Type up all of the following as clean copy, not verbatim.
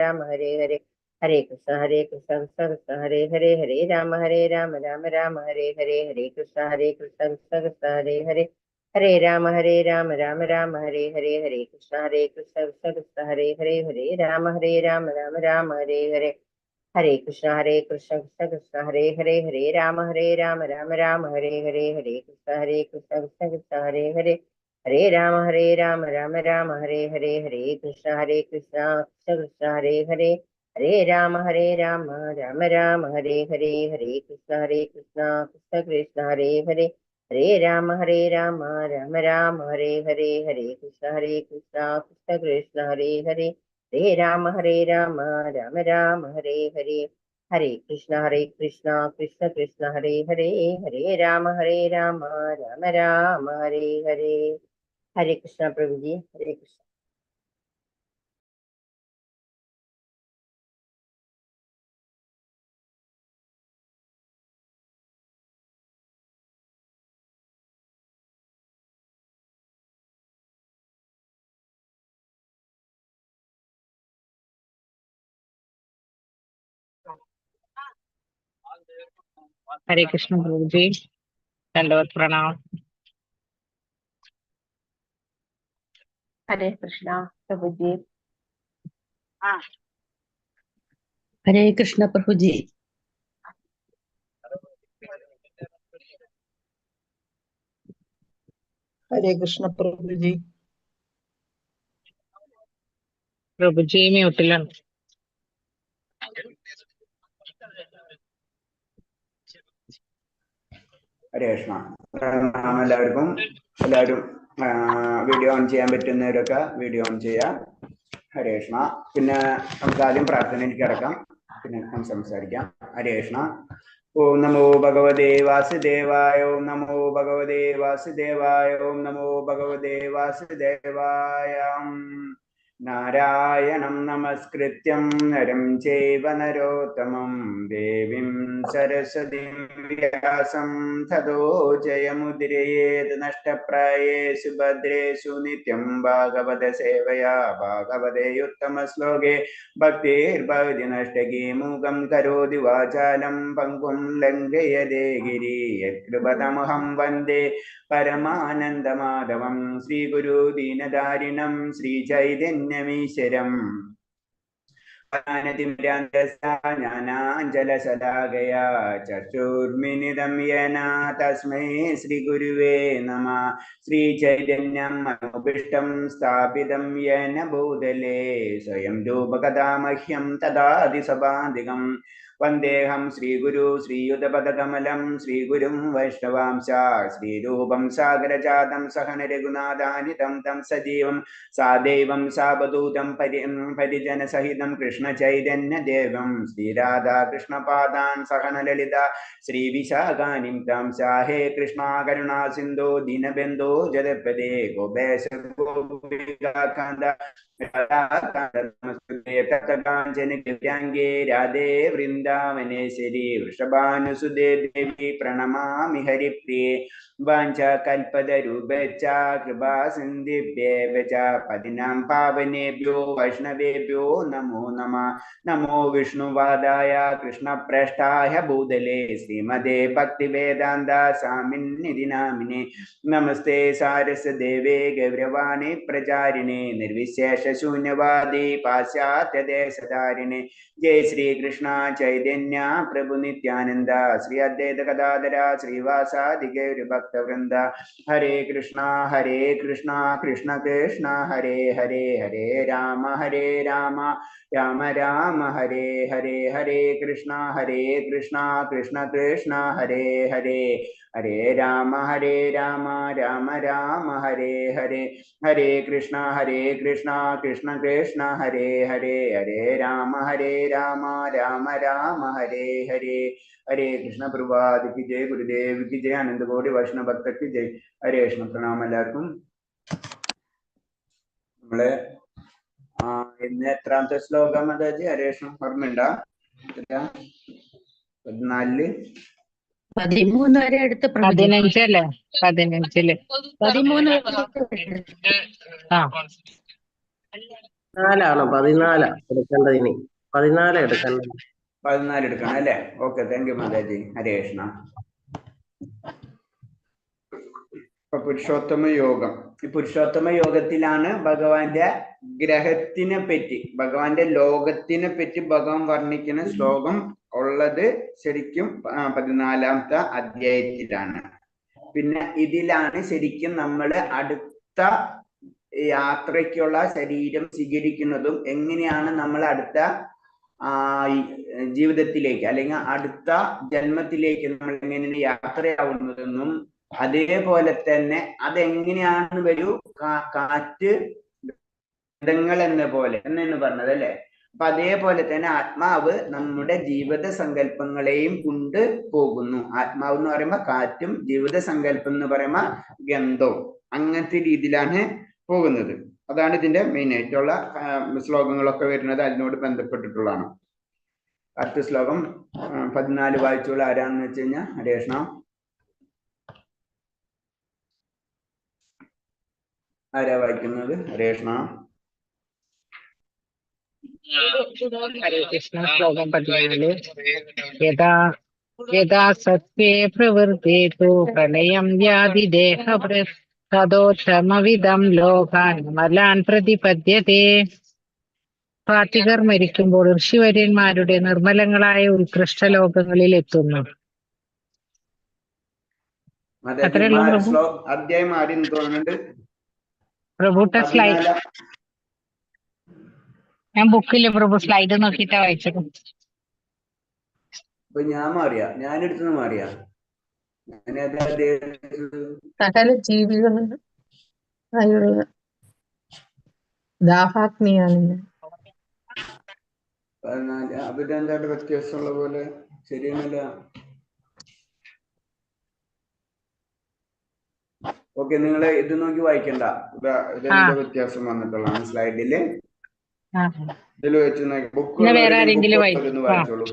राम हरे हरे, हरे कृष्ण कृष्ण कृष्ण हरे हरे, हरे राम राम राम हरे हरे, हरे कृष्ण कृष्ण कृष्ण हरे हरे, हरे राम राम राम हरे हरे, हरे कृष्ण कृष्ण कृष्ण हरे हरे, हरे राम राम राम हरे हरे, हरे कृष्ण कृष्ण कृष्ण हरे हरे, हरे राम राम राम हरे हरे, हरे कृष्ण कृष्ण कृष्ण हरे हरे, हरे राम राम राम हरे हरे, हरे कृष्ण कृष्ण कृष्ण हरे हरे, हरे राम राम राम हरे हरे, हरे कृष्ण कृष्ण कृष्ण हरे हरे, हरे राम राम राम हरे हरे, हरे कृष्ण कृष्ण कृष्ण हरे हरे, हरे राम राम राम हरे हरे, हरे कृष्ण कृष्ण कृष्ण हरे हरे, हरे राम राम राम हरे हरे, हरे कृष्णा प्रभु जी, हरे कृष्ण। हरे कृष्ण प्रभु जी, दंडवत प्रणाम। हरे कृष्णा प्रभु जी। हरे कृष्ण प्रभु जी। हरे कृष्ण प्रभु जी। प्रभु जी മ്യൂട്ടിലാണ്. ഹരേ കൃഷ്ണ. എല്ലാവർക്കും വീഡിയോ ഓൺ ചെയ്യാൻ പറ്റുന്നവരൊക്കെ വീഡിയോ ഓൺ ചെയ്യാം. ഹരേ കൃഷ്ണ. പിന്നെ നമുക്ക് ആദ്യം പ്രാർത്ഥനയിലേക്ക് കിടക്കാം, പിന്നെ നമുക്ക് സംസാരിക്കാം. ഹരേ കൃഷ്ണ. ഓം നമോ ഭഗവതേ വാസുദേവായ, ഓം നമോ ഭഗവതേ വാസുദേവായ, ഓം നമോ ഭഗവതേ വാസുദേവായ. നാരായണം നമസ്കൃത്യം നരം ചൈവ നരോത്തമം ദേവീം സരസ്വതീം വ്യാസം തതോ ജയമുദിരയേത് നഷ്ടപ്രായേഷു ഭദ്രേഷു നിത്യം ഭാഗവത സേവയാ ഭാഗവതേ ഉത്തമ ശ്ലോകേ ഭക്തിർഭവതി നഷ്ടകീ മൂകം കരോതി വാചാലം പങ്കും ലംഘയതേ ഗിരി യത്കൃപതമഹം വന്ദേ പരമാനന്ദമാധവം ശ്രീഗുരു ദീനദാരിണം ശ്രീചൈതന്യമീശ്വരം ജ്ഞാനാഞ്ജലശലാകയാ ചക്ഷുർമിലിതം യേന തസ്മൈ ശ്രീഗുരുവേ നമഃ. ശ്രീചൈതന്യം മനോഭീഷ്ടം സ്ഥാപിതം യേന ഭൂതലേ സ്വയം രൂപകഥാ മഹ്യം തദാതി സഭാന്തികം. വന്ദേഹം ശ്രീഗുരു ശ്രീയുതപദകമലം ശ്രീഗുരും വൈഷ്ണവാംശ ശ്രീരൂപം സാഗരജാതം സഹന രഘുനാഥാനിതം തം സജീവം സാദൈവം സാവധൂതം പരിജനസഹിതം കൃഷ്ണചൈതന്യദേവം ശ്രീരാധാകൃഷ്ണപാദാൻ സഹന ലളിത ശ്രീവിശാഖാനിം താം സാഹേ കൃഷ്ണ കരുണാ സിന്ധോ ദീനബന്ധോ ജഗത്പദേ ഗോപേശ ഗോപികാന്ത കാഞ്ചന ദിവ്യാംഗേ രാധേ വൃന്ദാവനേശ്വരി വൃഷഭാനുസുതേ ദേവി പ്രണമാമി ഹരിപ്രിയേ. വാഞ്ചകൽപതരൂപേച്ഛ കൃപാ സിന്ധിഭ്യേവ ച പതിനാം പാവനേഭ്യോ വൈഷ്ണവേഭ്യോ നമോ നമഃ. നമോ വിഷ്ണുവാദായ കൃഷ്ണപ്രേഷ്ഠായ ഭൂതലേ ശ്രീമതേ ഭക്തിവേദാന്ത സ്വാമിന്നിധി നാമിനെ. നമസ്തേ സാരസ്വദേവേ ഗൗരവാണി പ്രചാരിണേ നിർവിശേഷ ശൂന്യവാദി പാശ്ചാത്യദേശധാരിണേ. ജയ ശ്രീകൃഷ്ണ ചൈതന്യ പ്രഭു നിത്യാനന്ദ ശ്രീ അദ്വൈത ഗദാധര ശ്രീവാസാദി ഗൗരഭക്തവൃന്ദ. ഹരേ കൃഷ്ണ കൃഷ്ണ കൃഷ്ണ ഹരേ ഹരേ, ഹരേ രാമ രാമ രാമ ഹരേ ഹരേ, ഹരേ കൃഷ്ണ കൃഷ്ണ കൃഷ്ണ ഹരേ ഹരേ, ഹരേ രാമ രാമ രാമ ഹരേ ഹരേ, ഹരേ കൃഷ്ണ കൃഷ്ണ കൃഷ്ണ ഹരേ ഹരേ, ഹരേ രാമ രാമ രാമ ഹരേ ഹരേ. ഹരേ കൃഷ്ണ. പ്രഭാത് കി ജയ്, ഗുരുദേവ് കി ജയ്, ആനന്ദ കോടി വൈഷ്ണവ ഭക്ത കി ജയ്. ഹരേ കൃഷ്ണ. പ്രണാമം എല്ലാവർക്കും. നമ്മള് ഇന്ന് എത്രാമത്തെ ശ്ലോകം അതായത് ഹരേ കൃഷ്ണ ഓർമ്മയുണ്ടോ? 14 13 വരെ എടുത്ത് 15 അല്ലേ? 15 13 ആ 14 എടുക്കേണ്ടത് ഇനി 14 എടുക്കേണ്ടത്. 14 എടുക്കണം അല്ലേ? Okay, thank you Mataji. Hare Krishna. ഇപ്പൊ പുരുഷോത്തമ യോഗം, ഈ പുരുഷോത്തമ യോഗത്തിലാണ് ഭഗവാന്റെ ഗ്രഹത്തിനെ പറ്റി, ഭഗവാന്റെ ലോകത്തിനെ പറ്റി ഭഗവാൻ വർണ്ണിക്കുന്ന ശ്ലോകം ഉള്ളത് ശരിക്കും 14ാമത്തെ അധ്യായത്തിലാണ്. പിന്നെ ഇതിലാണ് ശരിക്കും നമ്മൾ അടുത്ത യാത്രയ്ക്കുള്ള ശരീരം സ്വീകരിക്കുന്നതും എങ്ങനെയാണ് നമ്മൾ അടുത്ത ജീവിതത്തിലേക്ക് അല്ലെങ്കിൽ അടുത്ത ജന്മത്തിലേക്ക് നമ്മൾ എങ്ങനെയാണ് യാത്രയാവുന്നതെന്നും അതേപോലെ തന്നെ അതെങ്ങനെയാണ് വരൂ കാറ്റ് ഗന്ധങ്ങൾ എന്ന പോലെ എന്നാണ് പറഞ്ഞത് അല്ലെ? അപ്പൊ അതേപോലെ തന്നെ ആത്മാവ് നമ്മുടെ ജീവിത സങ്കല്പങ്ങളെയും കൊണ്ട് പോകുന്നു. ആത്മാവ് എന്ന് പറയുമ്പോ കാറ്റും ജീവിത സങ്കല്പം എന്ന് പറയുമ്പോ ഗന്ധവും അങ്ങനത്തെ രീതിയിലാണ് പോകുന്നത്. അതാണ് ഇതിന്റെ മെയിൻ ആയിട്ടുള്ള ശ്ലോകങ്ങളൊക്കെ വരുന്നത് അതിനോട് ബന്ധപ്പെട്ടിട്ടുള്ളതാണ്. അടുത്ത ശ്ലോകം 14 വായിച്ചോളൂ. ആരാണെന്ന് വെച്ച് കഴിഞ്ഞാൽ ഹരേ കൃഷ്ണ. ആരാ വായിക്കുന്നത്? ഹരേ കൃഷ്ണ. ഹരേ കൃഷ്ണ. ശ്ലോകം 14. യഥാ സത്വേ പ്രവൃത്തേതു പ്രളയം യാതി ദേഹഭൃത് തദോത്തമവിധം ലോകാൻ മലാൻ പ്രതിപദ്യത്തെ. പാർട്ടികർ മരിക്കുമ്പോൾ ഋഷിവര്യന്മാരുടെ നിർമ്മലങ്ങളായ ഉത്കൃഷ്ട ലോകങ്ങളിൽ എത്തുന്നു. അധ്യായം ആദ്യം തോന്നുന്നുണ്ട് പ്രഭുട്ട സ്ലൈഡ് ഞാൻ ബുക്കില് പ്രഭു സ്ലൈഡ് നോക്കിട്ടാ വായിച്ചത്. അപ്പൊ ഞാൻ മാറിയ ഞാനെടുത്തുനിന്ന് മാറിയ സകല ജീവികളും ദാഹാഗ്നിയാണ്. അഭിനന്ദന്റെ വ്യത്യാസമുള്ള പോലെ ശരിയൊന്നുമില്ല. ഓക്കെ, നിങ്ങൾ ഇത് നോക്കി വായിക്കണ്ട. ഇതിന്റെ വ്യത്യാസം വന്നിട്ടുള്ളതാണ് സ്ലൈഡില്. ഇതിൽ വെച്ച് ബുക്ക് വേറെ ആരെങ്കിലും വായിച്ചോളൂ.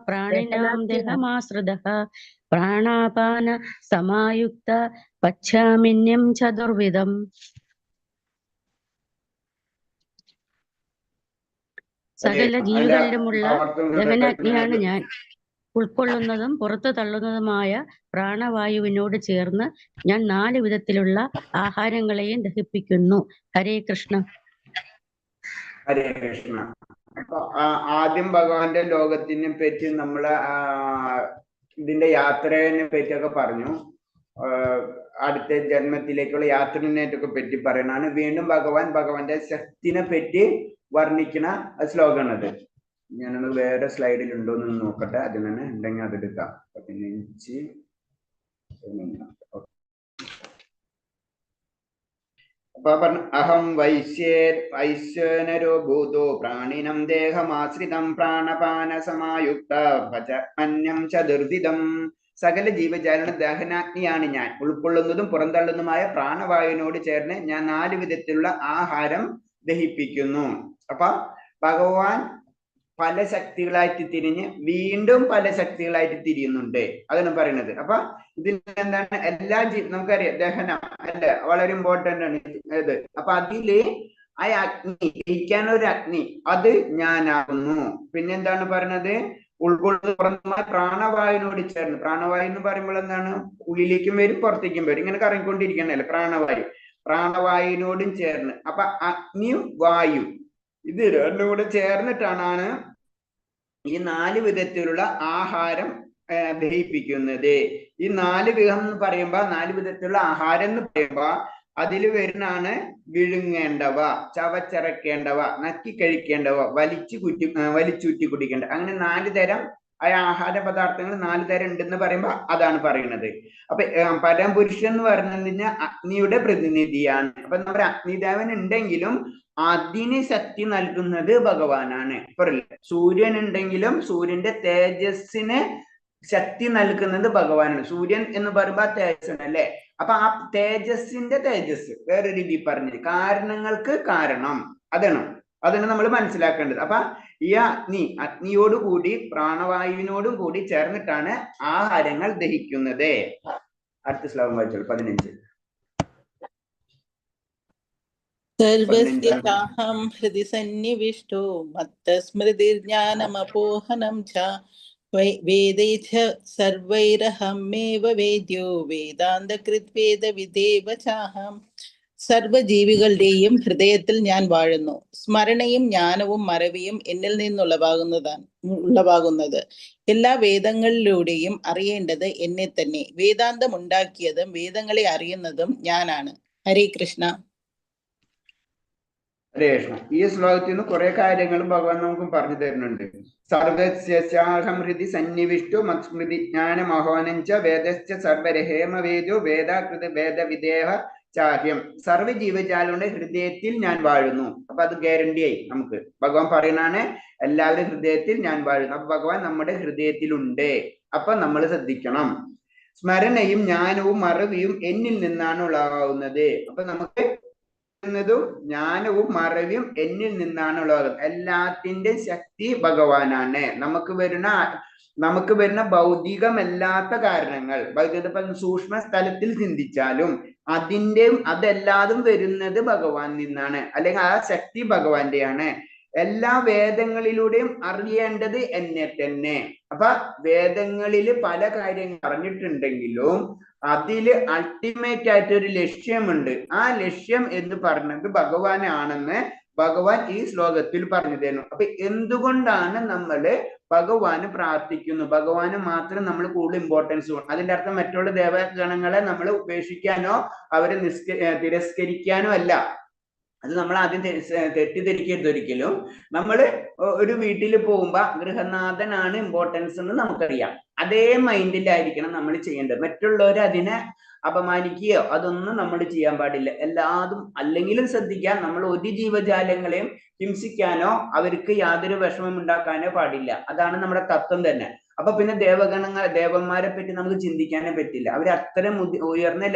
പ്രാണിനാം ദേഹമാശ്രിതഃ പ്രാണാപാന സമായുക്ത പശ്യാമിന്യം ചതുർവിധം. സകല ജീവികളിലുമുള്ള ദഹനാഗ്നിയാണ് ഞാൻ. ഉൾക്കൊള്ളുന്നതും പുറത്തു തള്ളുന്നതുമായ പ്രാണവായുവിനോട് ചേർന്ന് ഞാൻ 4 വിധത്തിലുള്ള ആഹാരങ്ങളെയും ദഹിപ്പിക്കുന്നു. ഹരേ കൃഷ്ണ. ഹരേ കൃഷ്ണ. അപ്പൊ ആദ്യം ഭഗവാന്റെ ലോകത്തിനെ പറ്റി നമ്മള് ഇതിന്റെ യാത്രയെ പറ്റിയൊക്കെ പറഞ്ഞു. അടുത്ത ജന്മത്തിലേക്കുള്ള യാത്രനെയൊക്കെ പറ്റി പറയണാണ്. വീണ്ടും ഭഗവാന്റെ ശക്തിനെ പറ്റി വർണ്ണിക്കുന്ന ശ്ലോകമാണത്. ഞാനത് വേറെ സ്ലൈഡിൽ ഉണ്ടോ എന്ന് നോക്കട്ടെ. അതിൽ തന്നെ ഉണ്ടെങ്കിൽ അതെടുക്കാം. 15. അപ്പൊ പറഞ്ഞു, അഹം വൈശ്വനരോ ഭൂതോ പ്രാണിനം ദേഹമാശ്രിതം പ്രാണപാന സമായുക്ത ഭജമന്യം ചതുർവിധം. സകല ജീവജാലന ദഹനാഗ്നിയാണ് ഞാൻ. ഉൾക്കൊള്ളുന്നതും പുറന്തള്ളുന്നതുമായ പ്രാണവായുവിനോട് ചേർന്ന് ഞാൻ 4 വിധത്തിലുള്ള ആഹാരം ദഹിപ്പിക്കുന്നു. അപ്പൊ ഭഗവാൻ പല ശക്തികളായിട്ട് തിരിഞ്ഞ് വീണ്ടും പല ശക്തികളായിട്ട് തിരിയുന്നുണ്ട്. അതാണ് പറയുന്നത്. അപ്പൊ ഇതിൽ എന്താണ് എല്ലാ നമുക്കറിയാം ദഹനം അല്ലെ, വളരെ ഇമ്പോർട്ടന്റ് ആണ് ഇത്. അപ്പൊ അതില് ആ അഗ്നി ദഹിക്കാനൊരു അഗ്നി അത് ഞാനാകുന്നു. പിന്നെന്താണ് പറയുന്നത്? ഉൾക്കൊള്ളുന്ന പ്രാണവായുവിനോട് ചേർന്ന്. പ്രാണവായു എന്ന് പറയുമ്പോൾ എന്താണ്? ഉള്ളിലേക്കും വരും പുറത്തേക്കും വരും, ഇങ്ങനെ കറങ്ങിക്കൊണ്ടിരിക്കണല്ലേ പ്രാണവായു. പ്രാണവായുവിനോടും ചേർന്ന്. അപ്പൊ അഗ്നിയും വായു ഇത് രണ്ടും കൂടെ ചേർന്നിട്ടാണ് ഈ 4 വിധത്തിലുള്ള ആഹാരം ദഹിപ്പിക്കുന്നത്. ഈ 4 വിധം എന്ന് പറയുമ്പോ 4 വിധത്തിലുള്ള ആഹാരം എന്ന് പറയുമ്പോ അതിൽ വരുന്നതാണ് വിഴുങ്ങേണ്ടവ, ചവച്ചിറക്കേണ്ടവ, നക്കി കഴിക്കേണ്ടവ, വലിച്ചൂറ്റി കുടിക്കേണ്ടവ. അങ്ങനെ 4 തരം ആഹാര പദാർത്ഥങ്ങൾ 4 തരം ഉണ്ടെന്ന് പറയുമ്പോ അതാണ് പറയുന്നത്. അപ്പൊ പരമപുരുഷൻ എന്ന് പറഞ്ഞാൽ അഗ്നിയുടെ പ്രതിനിധിയാണ്. അപ്പൊ നമ്മുടെ അഗ്നിദേവൻ ഉണ്ടെങ്കിലും അതിന് ശക്തി നൽകുന്നത് ഭഗവാനാണ്. പറയില്ല, സൂര്യൻ ഉണ്ടെങ്കിലും സൂര്യന്റെ തേജസ്സിന് ശക്തി നൽകുന്നത് ഭഗവാനാണ്. സൂര്യൻ എന്ന് പറയുമ്പോ തേജസ്സാണ് അല്ലെ? അപ്പൊ ആ തേജസ്സിന്റെ തേജസ് വേറെ രീതി പറഞ്ഞത് കാരണങ്ങൾക്ക് കാരണം അതാണ് നമ്മൾ മനസ്സിലാക്കേണ്ടത്. അപ്പൊ ഈ അഗ്നിയോടുകൂടി പ്രാണവായുവിനോടും കൂടി ചേർന്നിട്ടാണ് ആഹാരങ്ങൾ ദഹിക്കുന്നത്. അടുത്ത ശ്ലോകം വായിച്ചോളൂ. 15. സർവസ്യ 15 ചാഹം ഹൃദി സന്നിവിഷ്ടോ മത്തസ്മൃതിർജ്ഞാനമപോഹനം ച വേദൈ ച സർവൈരഹമേവ വേദ്യോ വേദാന്തകൃദ്വേദവിദേവ ചാഹം. സർവജീവികളുടെയും ഹൃദയത്തിൽ ഞാൻ വാഴുന്നു. സ്മരണയും ജ്ഞാനവും മറവിയും എന്നിൽ നിന്നുളവാകുന്നത്. എല്ലാ വേദങ്ങളിലൂടെയും അറിയേണ്ടത് എന്നെ തന്നെ. വേദാന്തം ഉണ്ടാക്കിയതും വേദങ്ങളെ അറിയുന്നതും ഞാനാണ്. ഹരേ കൃഷ്ണ. ഹരേ കൃഷ്ണ. ഈ ശ്ലോകത്തിൽ നിന്ന് കുറെ കാര്യങ്ങൾ ഭഗവാൻ നമുക്ക് പറഞ്ഞു തരുന്നുണ്ട്. സർവസ്യാഹം ഹൃദി സന്നിവിഷ്ടു മത്സ്മൃതി ജ്ഞാനമഹോനം ച വേദശ്ച സർവരഹേമ വേദോ വേദാകൃത വേദവിദേഹ ചാഹ്യം. സർവ്വ ജീവജാലങ്ങളുടെ ഹൃദയത്തിൽ ഞാൻ വാഴുന്നു. അപ്പൊ അത് ഗ്യാരണ്ടിയായി നമുക്ക് ഭഗവാൻ പറയുന്നതാണ്, എല്ലാവരും ഹൃദയത്തിൽ ഞാൻ വാഴുന്നു. അപ്പൊ ഭഗവാൻ നമ്മുടെ ഹൃദയത്തിലുണ്ട്. അപ്പൊ നമ്മൾ ശ്രദ്ധിക്കണം. സ്മരണയും ജ്ഞാനവും മറവിയും എന്നിൽ നിന്നാണ് ഉളവാകുന്നത്. അപ്പൊ നമുക്ക് ജ്ഞാനവും മറവിയും എന്നിൽ നിന്നാണ് ഉള്ളത്. എല്ലാത്തിന്റെ ശക്തി ഭഗവാനാണ്. നമുക്ക് വരുന്ന ഭൗതികമല്ലാത്ത കാരണങ്ങൾ, സൂക്ഷ്മ സ്ഥലത്തിൽ ചിന്തിച്ചാലും അതെല്ലാതും വരുന്നത് ഭഗവാൻ നിന്നാണ്, അല്ലെങ്കിൽ ആ ശക്തി ഭഗവാന്റെയാണ്. എല്ലാ വേദങ്ങളിലൂടെയും അറിയേണ്ടത് എന്നെ തന്നെ. അപ്പൊ വേദങ്ങളിൽ പല കാര്യങ്ങൾ പറഞ്ഞിട്ടുണ്ടെങ്കിലും അതില് അൾട്ടിമേറ്റ് ആയിട്ട് ഒരു ലക്ഷ്യമുണ്ട്. ആ ലക്ഷ്യം എന്ന് പറഞ്ഞത് ഭഗവാനാണെന്ന് ഭഗവാൻ ഈ ശ്ലോകത്തിൽ പറഞ്ഞു തരുന്നു. അപ്പൊ എന്തുകൊണ്ടാണ് നമ്മള് ഭഗവാന് പ്രാർത്ഥിക്കുന്നു? ഭഗവാന് മാത്രം നമ്മൾ കൂടുതൽ ഇമ്പോർട്ടൻസ് കൊടുക്കും. അതിന്റെ അർത്ഥം മറ്റുള്ള ദേവഗണങ്ങളെ നമ്മൾ ഉപേക്ഷിക്കാനോ അവരെ തിരസ്കരിക്കാനോ അല്ല. അത് നമ്മൾ ആദ്യം തെറ്റിദ്ധരിക്കരുത് ഒരിക്കലും. നമ്മൾ ഒരു വീട്ടിൽ പോകുമ്പോ ഗൃഹനാഥനാണ് ഇമ്പോർട്ടൻസ് എന്ന് നമുക്കറിയാം. അതേ മൈൻഡിലായിരിക്കണം നമ്മൾ ചെയ്യേണ്ടത്. മറ്റുള്ളവർ അതിനെ അപമാനിക്കുകയോ അതൊന്നും നമ്മൾ ചെയ്യാൻ പാടില്ല. എല്ലാതും അല്ലെങ്കിലും ശ്രദ്ധിക്കാൻ, നമ്മൾ ഒരു ജീവജാലങ്ങളെയും ഹിംസിക്കാനോ അവർക്ക് യാതൊരു വിഷമം ഉണ്ടാക്കാനോ പാടില്ല. അതാണ് നമ്മുടെ തത്വം തന്നെ. അപ്പൊ പിന്നെ ദേവന്മാരെ പറ്റി നമുക്ക് ചിന്തിക്കാനേ പറ്റില്ല. അവർ അത്രയും ഉയർന്ന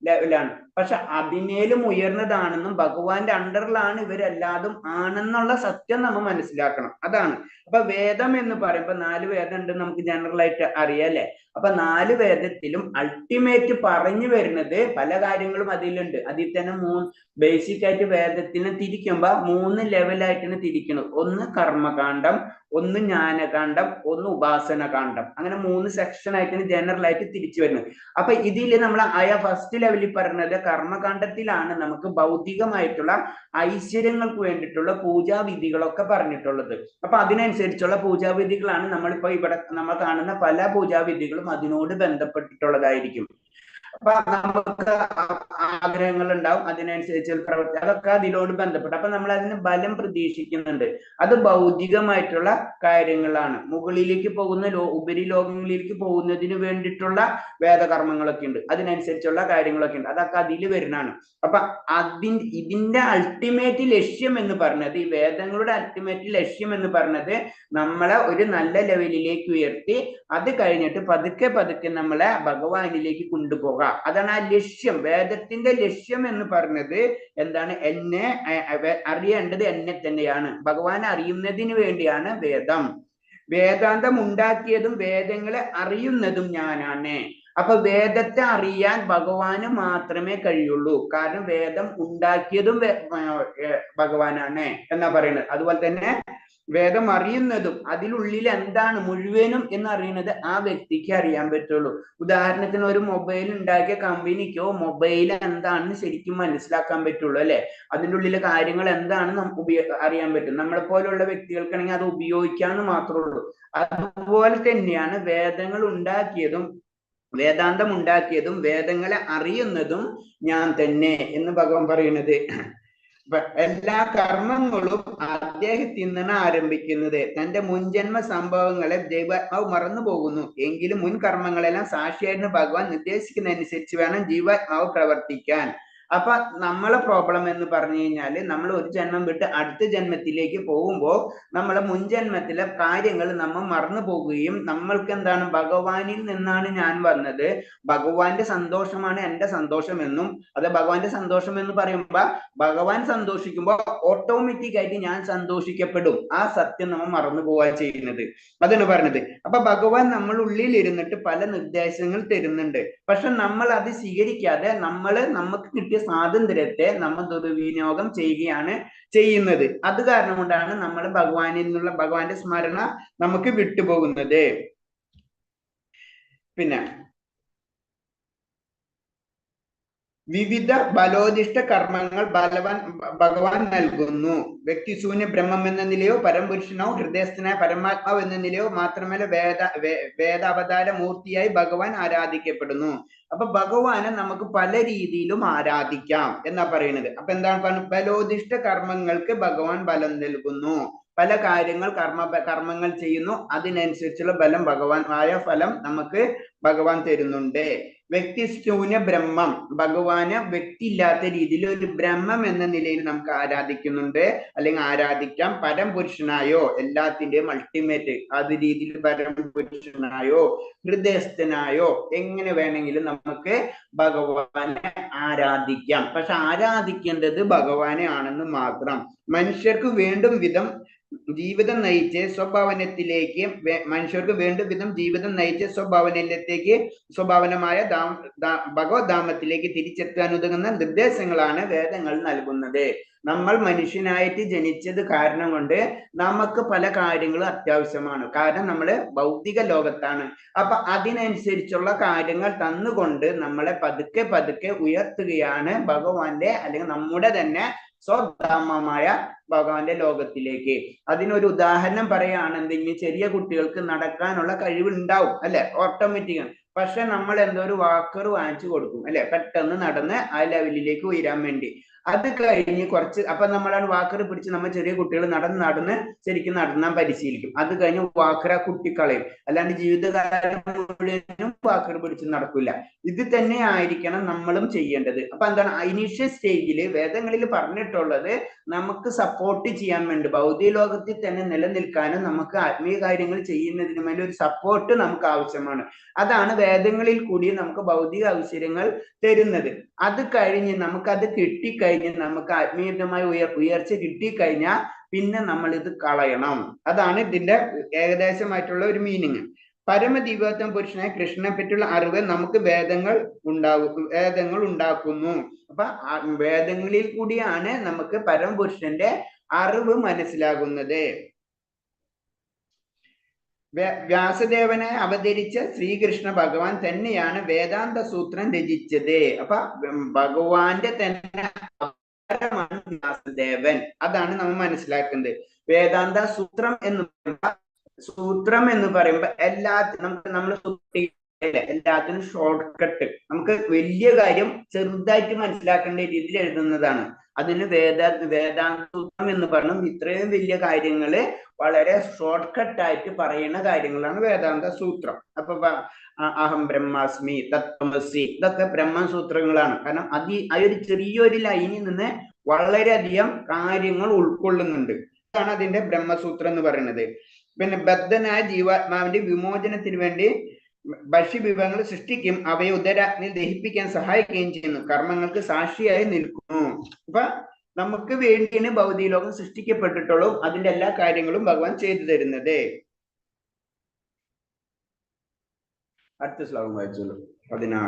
ലെവലാണ്. പക്ഷെ അതിനേലും ഉയർന്നതാണെന്നും ഭഗവാന്റെ അണ്ടറിലാണ് ഇവരെല്ലാതും ആണെന്നുള്ള സത്യം നമ്മൾ മനസ്സിലാക്കണം. അതാണ്. അപ്പൊ വേദം എന്ന് പറയുമ്പോ 4 വേദം ഉണ്ടെന്ന് നമുക്ക് ജനറൽ ആയിട്ട് അറിയാല്ലേ. അപ്പൊ 4 വേദത്തിലും അൾട്ടിമേറ്റ് പറഞ്ഞു വരുന്നത് പല കാര്യങ്ങളും അതിലുണ്ട്. അതിൽ തന്നെ ബേസിക് ആയിട്ട് വേദത്തിനെ തിരിക്കുമ്പോ 3 ലെവലായിട്ടാണ് തിരിക്കുന്നത്. ഒന്ന് കർമ്മകാന്ഡം, ഒന്ന് ജ്ഞാനകാന്ഡം, ഒന്ന് ഉപാസനകാന്ഡം. അങ്ങനെ 3 സെക്ഷൻ ആയിട്ടാണ് ജനറൽ ആയിട്ട് തിരിച്ചു വരുന്നത്. അപ്പൊ ഇതിൽ നമ്മൾ ഫസ്റ്റ് ലെവലിൽ പറഞ്ഞത് കർമ്മകാന്ഡത്തിലാണ് നമുക്ക് ഭൗതികമായിട്ടുള്ള ഐശ്വര്യങ്ങൾക്ക് വേണ്ടിയിട്ടുള്ള പൂജാവിധികളൊക്കെ പറഞ്ഞിട്ടുള്ളത്. അപ്പൊ അതിനനുസരിച്ചുള്ള പൂജാവിധികളാണ് നമ്മളിപ്പോ ഇവിടെ നമ്മൾ കാണുന്ന പല പൂജാവിധികളും അതിനോട് ബന്ധപ്പെട്ടിട്ടുള്ളതായിരിക്കും. അപ്പൊ നമുക്ക് ആഗ്രഹങ്ങൾ ഉണ്ടാവും, അതിനനുസരിച്ച് പ്രവർത്തി, അതൊക്കെ അതിനോട് ബന്ധപ്പെട്ട്. അപ്പൊ നമ്മൾ അതിന് ബലം പ്രതീക്ഷിക്കുന്നുണ്ട്. അത് ഭൗതികമായിട്ടുള്ള കാര്യങ്ങളാണ്. മുകളിലേക്ക് പോകുന്ന ഉപരിലോകങ്ങളിലേക്ക് പോകുന്നതിന് വേണ്ടിയിട്ടുള്ള വേദകർമ്മങ്ങളൊക്കെ ഉണ്ട്, അതിനനുസരിച്ചുള്ള കാര്യങ്ങളൊക്കെ ഉണ്ട്. അതൊക്കെ അതിൽ വരുന്നതാണ്. അപ്പൊ ഇതിന്റെ അൾട്ടിമേറ്റ് ലക്ഷ്യം എന്ന് പറഞ്ഞത്, ഈ വേദങ്ങളുടെ അൾട്ടിമേറ്റ് ലക്ഷ്യം എന്ന് പറഞ്ഞത് നമ്മളെ ഒരു നല്ല ലെവലിലേക്ക് ഉയർത്തി അത് കഴിഞ്ഞിട്ട് പതുക്കെ പതുക്കെ നമ്മളെ ഭഗവാനിലേക്ക് കൊണ്ടുപോകാം. അതാണ് ആ ലക്ഷ്യം. വേദത്തിന്റെ ലക്ഷ്യം എന്ന് പറഞ്ഞത് എന്താണ്? എന്നെ അറിയേണ്ടത് എന്നെ തന്നെയാണ്. ഭഗവാൻ അറിയുന്നതിന് വേണ്ടിയാണ് വേദം. വേദാന്തം ഉണ്ടാക്കിയതും വേദങ്ങളെ അറിയുന്നതും ഞാനാണ്. അപ്പൊ വേദത്തെ അറിയാൻ ഭഗവാന് മാത്രമേ കഴിയുള്ളൂ. കാരണം വേദം ഉണ്ടാക്കിയതും ഭഗവാനാണ് എന്നാ പറയുന്നത്. അതുപോലെ തന്നെ വേദം അറിയുന്നതും അതിനുള്ളിൽ എന്താണ് മുഴുവനും എന്ന് അറിയുന്നത് ആ വ്യക്തിക്ക് അറിയാൻ പറ്റുള്ളൂ. ഉദാഹരണത്തിന് ഒരു മൊബൈൽ ഉണ്ടാക്കിയ കമ്പനിക്കോ മൊബൈൽ എന്താണെന്ന് ശരിക്കും മനസ്സിലാക്കാൻ പറ്റുള്ളൂ, അല്ലെ? അതിൻ്റെ ഉള്ളിലെ കാര്യങ്ങൾ എന്താണെന്ന് അറിയാൻ പറ്റും. നമ്മളെ പോലുള്ള വ്യക്തികൾക്കാണെങ്കിൽ അത് ഉപയോഗിക്കാന്ന് മാത്രമേ ഉള്ളൂ. അതുപോലെ തന്നെയാണ് വേദങ്ങൾ ഉണ്ടാക്കിയതും വേദാന്തം ഉണ്ടാക്കിയതും വേദങ്ങളെ അറിയുന്നതും ഞാൻ തന്നെ എന്ന് ഭഗവാൻ പറയുന്നത്. എല്ലാ കർമ്മങ്ങളും അദ്ദേഹത്തിൽ നിന്നാണ് ആരംഭിക്കുന്നത്. തന്റെ മുൻജന്മ സംഭവങ്ങളെ ജീവാത്മാവ് മറന്നു പോകുന്നു. എങ്കിലും മുൻ കർമ്മങ്ങളെല്ലാം സാക്ഷിയായിരുന്നു ഭഗവാൻ നിർദ്ദേശിക്കുന്നതനുസരിച്ച് വേണം ജീവാത്മാവ് പ്രവർത്തിക്കാൻ. അപ്പൊ നമ്മളെ പ്രോബ്ലം എന്ന് പറഞ്ഞു കഴിഞ്ഞാല്, നമ്മൾ ഒരു ജന്മം വിട്ട് അടുത്ത ജന്മത്തിലേക്ക് പോകുമ്പോൾ നമ്മളെ മുൻജന്മത്തിലെ കാര്യങ്ങൾ നമ്മൾ മറന്നു പോകുകയും, നമ്മൾക്ക് എന്താണ്, ഭഗവാനിൽ നിന്നാണ് ഞാൻ വന്നത്, ഭഗവാന്റെ സന്തോഷമാണ് എന്റെ സന്തോഷം എന്നും, അത് ഭഗവാന്റെ സന്തോഷം എന്ന് പറയുമ്പോ ഭഗവാൻ സന്തോഷിക്കുമ്പോൾ ഓട്ടോമാറ്റിക് ആയിട്ട് ഞാൻ സന്തോഷിക്കപ്പെടും. ആ സത്യം നമ്മൾ മറന്നു പോവുക ചെയ്യുന്നത്. അതാണ് പറഞ്ഞത്. അപ്പൊ ഭഗവാൻ നമ്മൾ ഉള്ളിൽ ഇരുന്നിട്ട് പല നിർദ്ദേശങ്ങൾ തരുന്നുണ്ട്. പക്ഷെ നമ്മൾ അത് സ്വീകരിക്കാതെ നമുക്ക് കിട്ടിയ സ്വാതന്ത്ര്യത്തെ നമ്മൾ ദുർവിനിയോഗം ചെയ്യുകയാണ് ചെയ്യുന്നത്. അത് കാരണം കൊണ്ടാണ് നമ്മൾ ഭഗവാനിൽ നിന്നുള്ള ഭഗവാന്റെ സ്മരണ നമുക്ക് വിട്ടുപോകുന്നത്. പിന്നെ വിവിധ ബലോദിഷ്ട കർമ്മങ്ങൾ ഭഗവാൻ നൽകുന്നു. വ്യക്തിശൂന്യ ബ്രഹ്മം എന്ന നിലയോ പരംപുരുഷനോ ഹൃദയസ്ഥനായ പരമാത്മാവ് എന്ന നിലയോ മാത്രമല്ല വേദാവതാര മൂർത്തിയായി ഭഗവാൻ ആരാധിക്കപ്പെടുന്നു. അപ്പൊ ഭഗവാനെ നമുക്ക് പല രീതിയിലും ആരാധിക്കാം എന്നാ പറയുന്നത്. അപ്പൊ എന്താണ് ബലോദിഷ്ട കർമ്മങ്ങൾക്ക് ഭഗവാൻ ബലം നൽകുന്നു. പല കാര്യങ്ങൾ കർമ്മങ്ങൾ ചെയ്യുന്നു, അതിനനുസരിച്ചുള്ള ബലം ഭഗവാനായ ഫലം നമുക്ക് ഭഗവാൻ തരുന്നുണ്ട്. വ്യക്തിശൂന്യ ബ്രഹ്മം, ഭഗവാന് വ്യക്തി ഇല്ലാത്ത രീതിയിൽ ഒരു ബ്രഹ്മം എന്ന നിലയിൽ നമുക്ക് ആരാധിക്കുന്നുണ്ട്, അല്ലെങ്കിൽ ആരാധിക്കാം. പരംപുരുഷനായോ, എല്ലാത്തിന്റെയും അൾട്ടിമേറ്റ് അത് രീതിയിൽ പരംപുരുഷനായോ ഹൃദയസ്ഥനായോ എങ്ങനെ വേണമെങ്കിലും നമുക്ക് ഭഗവാനെ ആരാധിക്കാം. പക്ഷെ ആരാധിക്കേണ്ടത് ഭഗവാനെ ആണെന്ന് മാത്രം. മനുഷ്യർക്ക് വേണ്ടും വിധം ജീവിതം നയിച്ച് സ്വഭാവനമായ ഭഗവത് ധാമത്തിലേക്ക് തിരിച്ചെത്താൻ ഉതകുന്ന നിർദ്ദേശങ്ങളാണ് വേദങ്ങൾ നൽകുന്നത്. നമ്മൾ മനുഷ്യനായിട്ട് ജനിച്ചത് കാരണം കൊണ്ട് നമുക്ക് പല കാര്യങ്ങളും അത്യാവശ്യമാണ്. കാരണം നമ്മള് ഭൗതിക ലോകത്താണ്. അപ്പൊ അതിനനുസരിച്ചുള്ള കാര്യങ്ങൾ തന്നുകൊണ്ട് നമ്മളെ പതുക്കെ പതുക്കെ ഉയർത്തുകയാണ് ഭഗവാന്റെ അല്ലെങ്കിൽ നമ്മുടെ തന്നെ സ്വധാമമായ ഭഗവാന്റെ ലോകത്തിലേക്ക്. അതിനൊരു ഉദാഹരണം പറയുകയാണെന്നുണ്ടെങ്കിൽ ചെറിയ കുട്ടികൾക്ക് നടക്കാനുള്ള കഴിവുണ്ടാവും അല്ലെ, ഓട്ടോമാറ്റിക്. പക്ഷെ നമ്മൾ എന്തോ ഒരു വാക്കർ വാങ്ങിച്ചു കൊടുക്കും അല്ലെ, പെട്ടെന്ന് നടന്ന് ആ ലെവലിലേക്ക് ഉയരാൻ വേണ്ടി. അത് കഴിഞ്ഞ് കുറച്ച് അപ്പൊ നമ്മളാണ് വാക്കർ പിടിച്ച് നമ്മൾ ചെറിയ കുട്ടികൾ നടന്ന് ശരിക്കും നടന്നാൻ പരിശീലിക്കും. അത് കഴിഞ്ഞ് വാക്കർ ആ കുട്ടിക്കളയും. അല്ലാണ്ട് ജീവിതകാലം മുഴുവനും വാക്കർ പിടിച്ച് നടക്കില്ല. ഇത് തന്നെ ആയിരിക്കണം നമ്മളും ചെയ്യേണ്ടത്. അപ്പൊ എന്താണ് ഇനീഷ്യൽ സ്റ്റേജില് വേദങ്ങളിൽ പറഞ്ഞിട്ടുള്ളത്, നമുക്ക് സപ്പോർട്ട് ചെയ്യാൻ വേണ്ടി ഭൗതിക ലോകത്തിൽ തന്നെ നിലനിൽക്കാനും നമുക്ക് ആത്മീയ കാര്യങ്ങൾ ചെയ്യുന്നതിന് വേണ്ടി ഒരു സപ്പോർട്ട് നമുക്ക് ആവശ്യമാണ്. അതാണ് വേദങ്ങളിൽ കൂടി നമുക്ക് ഭൗതിക ഐശ്വര്യങ്ങൾ തരുന്നത്. അത് കഴിഞ്ഞ് നമുക്കത് കിട്ടിക്കഴിഞ്ഞ് നമുക്ക് ആത്മീയമായ ഉയർച്ച കിട്ടിക്കഴിഞ്ഞാൽ പിന്നെ നമ്മൾ ഇത് കളയണം. അതാണ് ഇതിന്റെ ഏകദേശമായിട്ടുള്ള ഒരു മീനിങ്. പരമദിവ്യത്വം പുരുഷനായ കൃഷ്ണനെ പറ്റിയുള്ള അറിവ് നമുക്ക് വേദങ്ങൾ ഉണ്ടാക്കുന്നു. അപ്പൊ വേദങ്ങളിൽ കൂടിയാണ് നമുക്ക് പരമപുരുഷന്റെ അറിവ് മനസ്സിലാകുന്നത്. വ്യാസദേവനെ അവതരിച്ച ശ്രീകൃഷ്ണ ഭഗവാൻ തന്നെയാണ് വേദാന്ത സൂത്രം രചിച്ചത്. അപ്പൊ ഭഗവാന്റെ തന്നെ അവതാരമാണ് വ്യാസദേവൻ. അതാണ് നമ്മൾ മനസ്സിലാക്കുന്നത്. വേദാന്ത സൂത്രം എന്ന് പറയുമ്പോ എല്ലാത്തിനും എല്ലാത്തിനും ഷോർട്ട് കട്ട്, നമുക്ക് വലിയ കാര്യം ചെറുതായിട്ട് മനസ്സിലാക്കേണ്ട രീതിയിൽ എഴുതുന്നതാണ്. അതിന് വേദാന്ത സൂത്രം എന്ന് പറഞ്ഞു. ഇത്രയും വലിയ കാര്യങ്ങള് വളരെ ഷോർട്ട് കട്ടായിട്ട് പറയുന്ന കാര്യങ്ങളാണ് വേദാന്ത സൂത്രം. അപ്പൊ അഹം ബ്രഹ്മാസ്മി, തത്വമസി, ഇതൊക്കെ ബ്രഹ്മസൂത്രങ്ങളാണ്. കാരണം ആ ഒരു ചെറിയൊരു ലൈനിൽ നിന്ന് വളരെയധികം കാര്യങ്ങൾ ഉൾക്കൊള്ളുന്നുണ്ട്. ഇതാണ് അതിന്റെ ബ്രഹ്മസൂത്രം എന്ന് പറയുന്നത്. പിന്നെ ബദ്ധനായ ജീവാത്മാവിന്റെ വിമോചനത്തിന് വേണ്ടി ഭക്ഷ്യവിഭവങ്ങൾ സൃഷ്ടിക്കും, അവയെ ഉദരാഗ്നിയിൽ ദഹിപ്പിക്കാൻ സഹായിക്കുകയും ചെയ്യുന്നു, കർമ്മങ്ങൾക്ക് സാക്ഷിയായി നിൽക്കുന്നു. അപ്പൊ നമുക്ക് വേണ്ടിയാണ് ഭൗതിക ലോകം സൃഷ്ടിക്കപ്പെട്ടിട്ടുള്ളൂ. അതിന്റെ എല്ലാ കാര്യങ്ങളും ഭഗവാൻ ചെയ്തു തരുന്നത്. അടുത്ത ശ്ലോകം വായിച്ചോളൂ. 16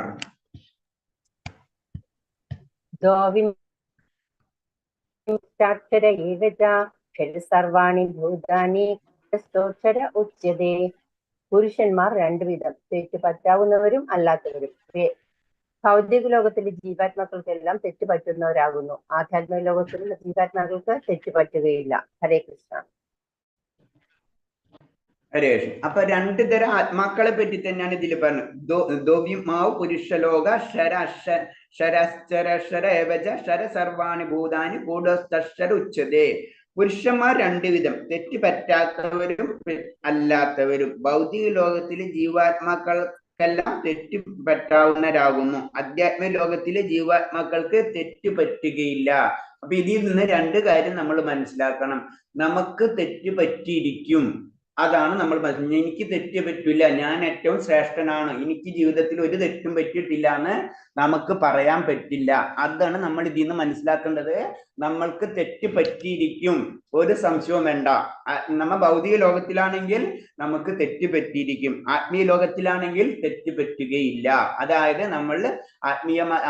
സർവാണി ഭൂതാനി ഉച്യതേ. പുരുഷന്മാർ രണ്ടു വിധം, തെറ്റ് പറ്റാവുന്നവരും അല്ലാത്തവരും. ഭൗതിക ലോകത്തിലെ ജീവാത്മാക്കൾക്കെല്ലാം തെറ്റ് പറ്റുന്നവരാകുന്നു. ആധ്യാത്മിക ലോകത്തിലുള്ള ജീവാത്മാക്കൾക്ക് തെറ്റ് പറ്റുകയില്ല. ഹരേ കൃഷ്ണ. ഹരേ കൃഷ്ണ. അപ്പൊ രണ്ടു തരം ആത്മാക്കളെ പറ്റി തന്നെയാണ് ഇതിൽ പറഞ്ഞത്. ദോവ്യമാവ് പുരുഷലോക ശര സർവാണി ഭൂതാനി കൂടസ്ഥര ഉച്ചതേ. പുരുഷന്മാർ രണ്ടു വിധം, തെറ്റ് പറ്റാത്തവരും അല്ലാത്തവരും. ഭൗതിക ലോകത്തിലെ ജീവാത്മാക്കൾക്കെല്ലാം തെറ്റ് പറ്റാവുന്നവരാകുന്നു. അധ്യാത്മിക ലോകത്തിലെ ജീവാത്മാക്കൾക്ക് തെറ്റ് പറ്റുകയില്ല. അപ്പൊ ഇതിൽ നിന്ന് രണ്ട് കാര്യം നമ്മൾ മനസ്സിലാക്കണം. നമുക്ക് തെറ്റ് പറ്റിയിരിക്കും, അതാണ് നമ്മൾ എനിക്ക് തെറ്റ് പറ്റില്ല, ഞാൻ ഏറ്റവും ശ്രേഷ്ഠനാണ്, എനിക്ക് ജീവിതത്തിൽ ഒരു തെറ്റും പറ്റിയിട്ടില്ല എന്ന് നമുക്ക് പറയാൻ പറ്റില്ല. അതാണ് നമ്മൾ ഇതിൽ നിന്ന് മനസ്സിലാക്കേണ്ടത്. നമ്മൾക്ക് തെറ്റ് പറ്റിയിരിക്കും, ഒരു സംശയവും വേണ്ട. നമ്മ ഭൗതിക ലോകത്തിലാണെങ്കിൽ നമുക്ക് തെറ്റ് പറ്റിയിരിക്കും, ആത്മീയ ലോകത്തിലാണെങ്കിൽ തെറ്റ് പറ്റുകയില്ല. അതായത് നമ്മൾ